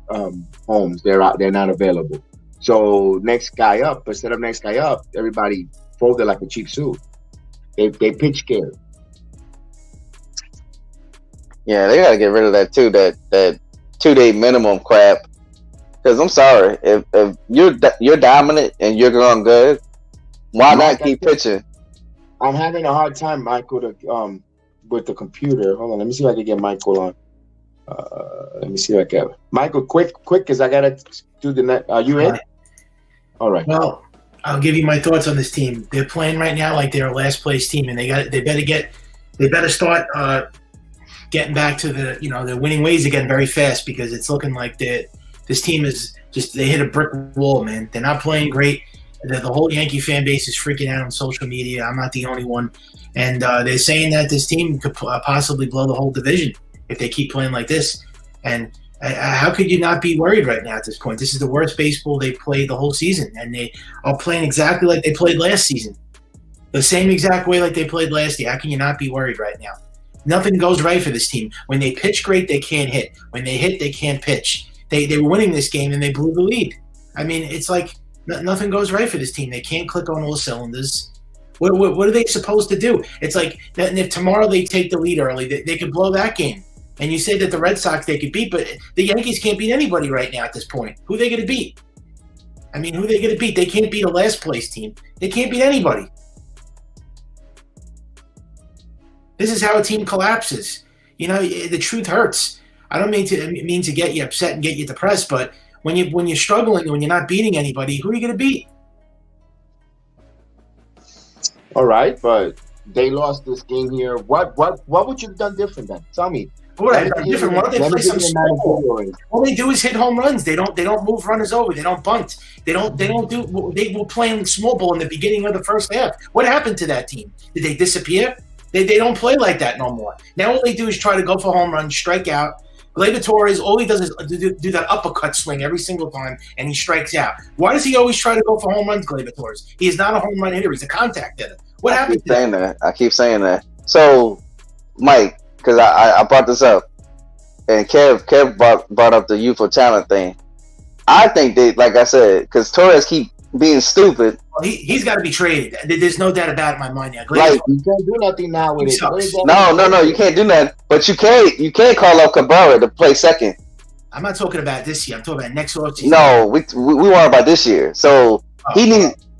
Holmes. They're not available. So next guy up. Instead of next guy up, everybody folded like a cheap suit. They pitch scared. Yeah, they gotta get rid of that too. That 2-day minimum crap. Because I'm sorry, if you're dominant and you're going good, why not keep pitching? I'm having a hard time, Michael, to with the computer. Hold on, let me see if I can get Michael on. Let me see if I can. Michael, quick, because I gotta do the net. Are you in? All right. Well, I'll give you my thoughts on this team. They're playing right now like they're a last place team, and they better start getting back to the winning ways again very fast, because it's looking like this team is just, they hit a brick wall, man. They're not playing great. The whole Yankee fan base is freaking out on social media. I'm not the only one. And they're saying that this team could possibly blow the whole division if they keep playing like this. And how could you not be worried right now at this point? This is the worst baseball they played the whole season, and they are playing exactly like they played last season. The same exact way like they played last year. How can you not be worried right now? Nothing goes right for this team. When they pitch great, they can't hit. When they hit, they can't pitch. They were winning this game, and they blew the lead. I mean, it's like nothing goes right for this team. They can't click on all cylinders. What are they supposed to do? It's like, and if tomorrow they take the lead early, they could blow that game. And you say that the Red Sox they could beat, but the Yankees can't beat anybody right now at this point. Who are they going to beat? I mean, who are they going to beat? They can't beat a last place team. They can't beat anybody. This is how a team collapses. The truth hurts. I don't mean to get you upset and get you depressed, but when you're struggling and when you're not beating anybody, who are you going to beat? All right, but they lost this game here. What would you have done different then? Tell me. What have done different? Why don't they play some small ball? All they do is hit home runs. They don't move runners over. They don't bunt. They were playing small ball in the beginning of the first half. What happened to that team? Did they disappear? They don't play like that no more. Now all they do is try to go for home runs, strike out. Gleyber Torres, all he does is do that uppercut swing every single time, and he strikes out. Why does he always try to go for home runs, Gleyber Torres? He is not a home run hitter. He's a contact hitter. What happened to that? I keep saying that. So, Mike, because I brought this up, and Kev brought up the youthful talent thing. I think they, like I said, because Torres keep being stupid. Well, he's got to be traded. There's no doubt about it in my mind now. Like, you can't do nothing now with it. No, you can't do that. But you can't call up Cabrera to play second. I'm not talking about this year. I'm talking about next offseason. No, we worry about this year. So he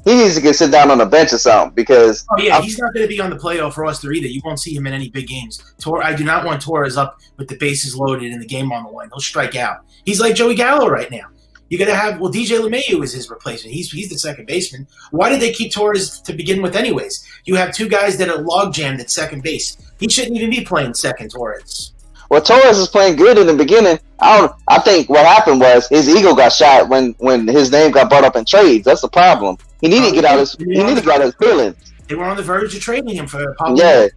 needs to get sit down on the bench or something, because he's not going to be on the playoff roster either. You won't see him in any big games. I do not want Torres up with the bases loaded and the game on the line. He'll strike out. He's like Joey Gallo right now. You got to have DJ LeMahieu is his replacement. He's the second baseman. Why did they keep Torres to begin with, anyways? You have two guys that are log jammed at second base. He shouldn't even be playing second, Torres. Well, Torres is playing good in the beginning. I think what happened was his ego got shot when his name got brought up in trades. That's the problem. He needed to get out his feelings. They were on the verge of trading him for Apollo. Yeah,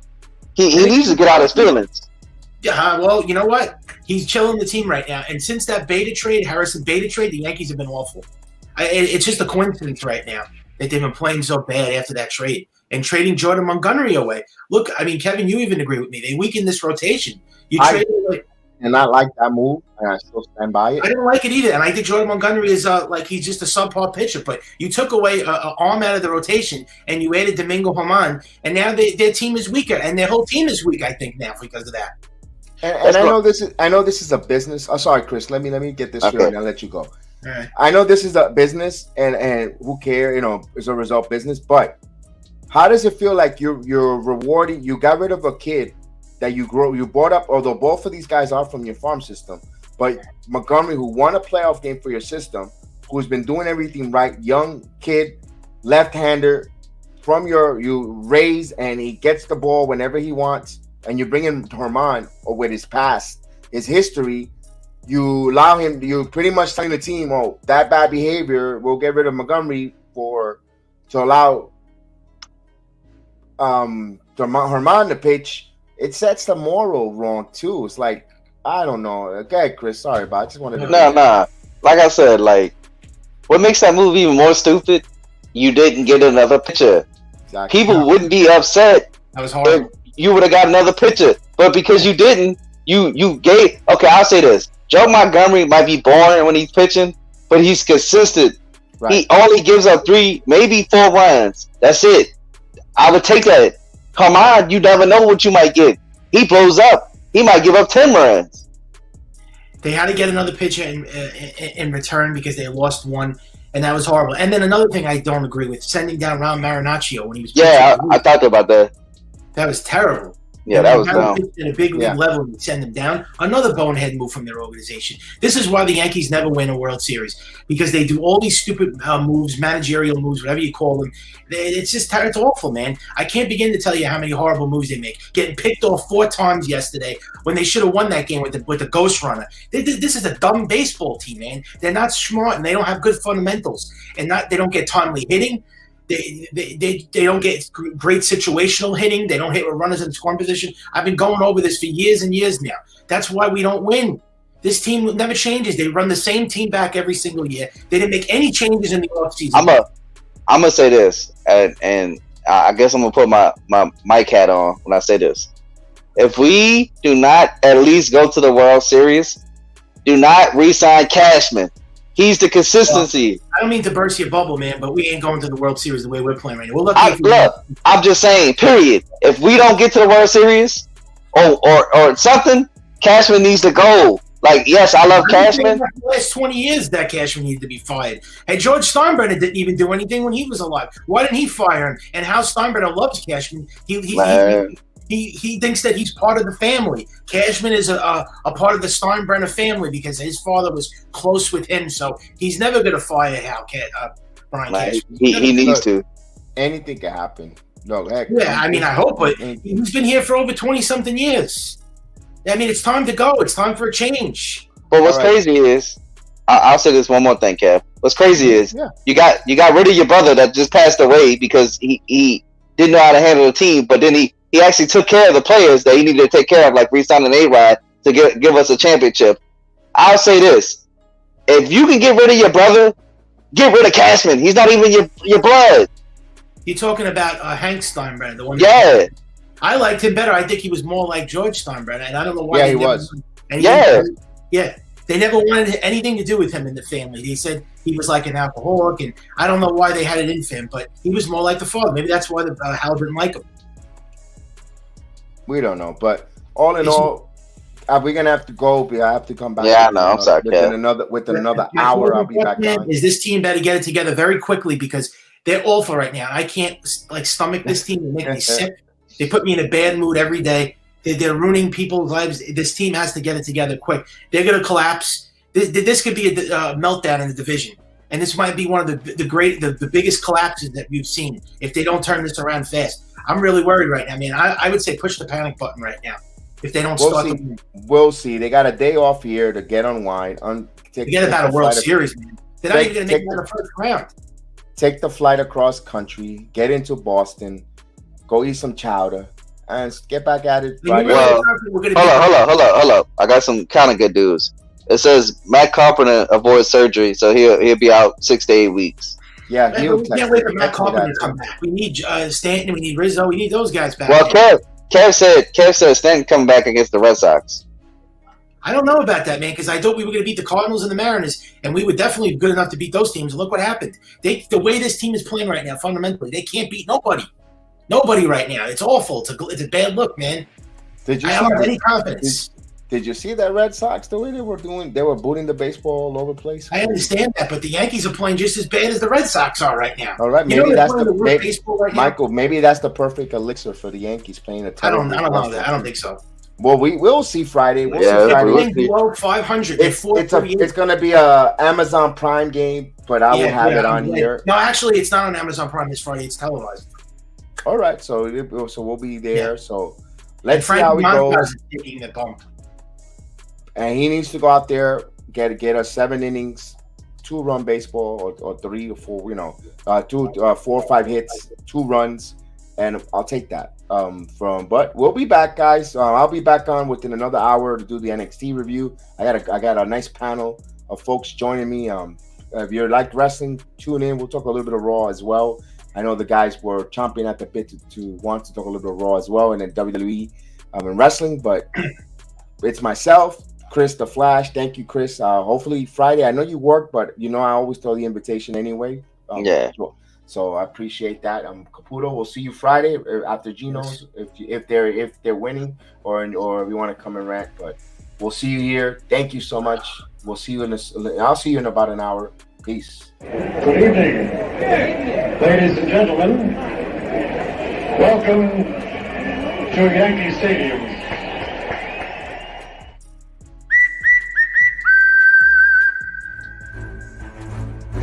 he needs to get out his feelings. Yeah, well, you know what? He's chilling the team right now. And since that Harrison Beta trade, the Yankees have been awful. It's just a coincidence right now that they've been playing so bad after that trade. And trading Jordan Montgomery away. Look, I mean, Kevin, you even agree with me. They weakened this rotation. And I like that move, and I still stand by it. I didn't like it either. And I think Jordan Montgomery is he's just a subpar pitcher. But you took away an arm out of the rotation, and you added Domingo Germán, and now their team is weaker, and their whole team is weak, I think, now because of that. And I know this is a business. Oh, sorry, Chris. Let me get this straight, and I'll let you go. All right. I know this is a business, and who cares? It's a result business. But how does it feel like you're rewarding? You got rid of a kid that you brought up. Although both of these guys are from your farm system, but Montgomery, who won a playoff game for your system, who's been doing everything right, young kid, left-hander, you raise and he gets the ball whenever he wants, and you bring in Herman or with his past, his history, you allow him. You pretty much telling the team, "Oh, that bad behavior, we'll get rid of Montgomery to allow Herman to pitch." It sets the moral wrong too. It's like, I don't know. Okay, Chris, sorry, but I just wanted to. Nah. Like I said, like, what makes that move even more stupid? You didn't get another pitcher. Exactly. People wouldn't be upset. That was hard. You would have got another pitcher, but because you didn't, you gave. Okay, I'll say this: Joe Montgomery might be boring when he's pitching, but he's consistent. Right. He only gives up 3, maybe 4 runs. That's it. I would take that. Come on, you never know what you might get. He blows up. He might give up 10 runs. They had to get another pitcher in return because they lost one, and that was horrible. And then another thing I don't agree with, sending down Ron Marinaccio when he was I thought about that. That was terrible. Yeah, that was dumb. At a big league level, and send them down. Another bonehead move from their organization. This is why the Yankees never win a World Series, because they do all these stupid moves, managerial moves, whatever you call them. It's just it's awful, man. I can't begin to tell you how many horrible moves they make. Getting picked off 4 times yesterday when they should have won that game with the ghost runner. This is a dumb baseball team, man. They're not smart and they don't have good fundamentals, and they don't get timely hitting. They don't get great situational hitting. They don't hit with runners in scoring position. I've been going over this for years and years now. That's why we don't win. This team never changes. They run the same team back every single year. They didn't make any changes in the offseason. I'm gonna say this, and I guess I'm gonna put my mic hat on when I say this. If we do not at least go to the World Series, do not re-sign Cashman. He's the consistency. I don't mean to burst your bubble, man, but we ain't going to the World Series the way we're playing right now. Look, I'm just saying, period. If we don't get to the World Series or something, Cashman needs to go. Like, yes, I love Cashman. For the last 20 years, that Cashman needed to be fired. Hey, George Steinbrenner didn't even do anything when he was alive. Why didn't he fire him? And Hal Steinbrenner loves Cashman. He thinks that he's part of the family. Cashman is a part of the Steinbrenner family because his father was close with him. So he's never going to fire Brian Cashman. He needs to. Anything can happen. No, heck. Yeah, I mean, I hope, but he's been here for over 20-something years. I mean, it's time to go. It's time for a change. But what's crazy is, I'll say this one more thing, Kev. What's crazy is you got rid of your brother that just passed away because he didn't know how to handle the team, but then he actually took care of the players that he needed to take care of, like re-signing A-Rod to give us a championship. I'll say this. If you can get rid of your brother, get rid of Cashman. He's not even your blood. You're talking about Hank Steinbrenner, the one. Yeah. I liked him better. I think he was more like George Steinbrenner, and I don't know why. Yeah, he was. They never wanted anything to do with him in the family. They said he was like an alcoholic, and I don't know why they had it in for him, but he was more like the father. Maybe that's why Hal didn't like him. We don't know, but all in all, we're gonna have to go. I have to come back. Yeah, I know. I'm sorry, within another hour. I'll be back on. Is this team better get it together very quickly because they're awful right now. I can't stomach this team and make me sick. They put me in a bad mood every day. They're ruining people's lives. This team has to get it together quick. They're going to collapse. This could be a meltdown in the division. And this might be one of the biggest collapses that we've seen if they don't turn this around fast. I'm really worried right now. I mean, I would say push the panic button right now if they don't start. We'll see. They got a day off here to get unwind. Forget about a World Series, man. They're not even going to make it in the first round. Take the flight across country. Get into Boston. Go eat some chowder and get back at it. Hold up. I got some kind of good news. It says Matt Carpenter avoids surgery, so he'll be out 6 to 8 weeks. Yeah, we can't wait for Matt Carpenter to come back. We need Stanton. We need Rizzo. We need those guys back. Well, Kev said Stanton coming back against the Red Sox. I don't know about that, man, because I thought we were going to beat the Cardinals and the Mariners, and we were definitely good enough to beat those teams. And look what happened. The way this team is playing right now, fundamentally, they can't beat nobody. Nobody right now. It's awful. It's a bad look, man. I don't have any confidence. Did you see that Red Sox, the way they were doing? They were booting the baseball all over the place. I understand that, but the Yankees are playing just as bad as the Red Sox are right now. All right, maybe that's Michael. Maybe that's the perfect elixir for the Yankees playing a. I don't know that. I don't think so. Well, we'll see Friday. We'll see Friday. Below 500. It's going to be a Amazon Prime game, but I will have it on here. No, actually, it's not on Amazon Prime this Friday. It's televised. All right, so we'll be there. Yeah. So let's see Frank how we go. Montas is taking the bump. And he needs to go out there, get us 7 innings, 2-run baseball, or 3 or 4, 4 or 5 hits, 2 runs, and I'll take that. But we'll be back, guys. I'll be back on within another hour to do the NXT review. I got a nice panel of folks joining me. If you like wrestling, tune in. We'll talk a little bit of Raw as well. I know the guys were chomping at the bit to want to talk a little bit of Raw as well, and then WWE and wrestling. But it's myself, Chris the Flash. Thank you, Chris. Hopefully Friday. I know you work, but I always throw the invitation anyway. Yeah. So I appreciate that. CAPUTO. We'll see you Friday after Geno's if they're winning or if you want to come and rant. But we'll see you here. Thank you so much. We'll see you I'll see you in about an hour. Peace. Good evening, ladies and gentlemen. Welcome to Yankee Stadium.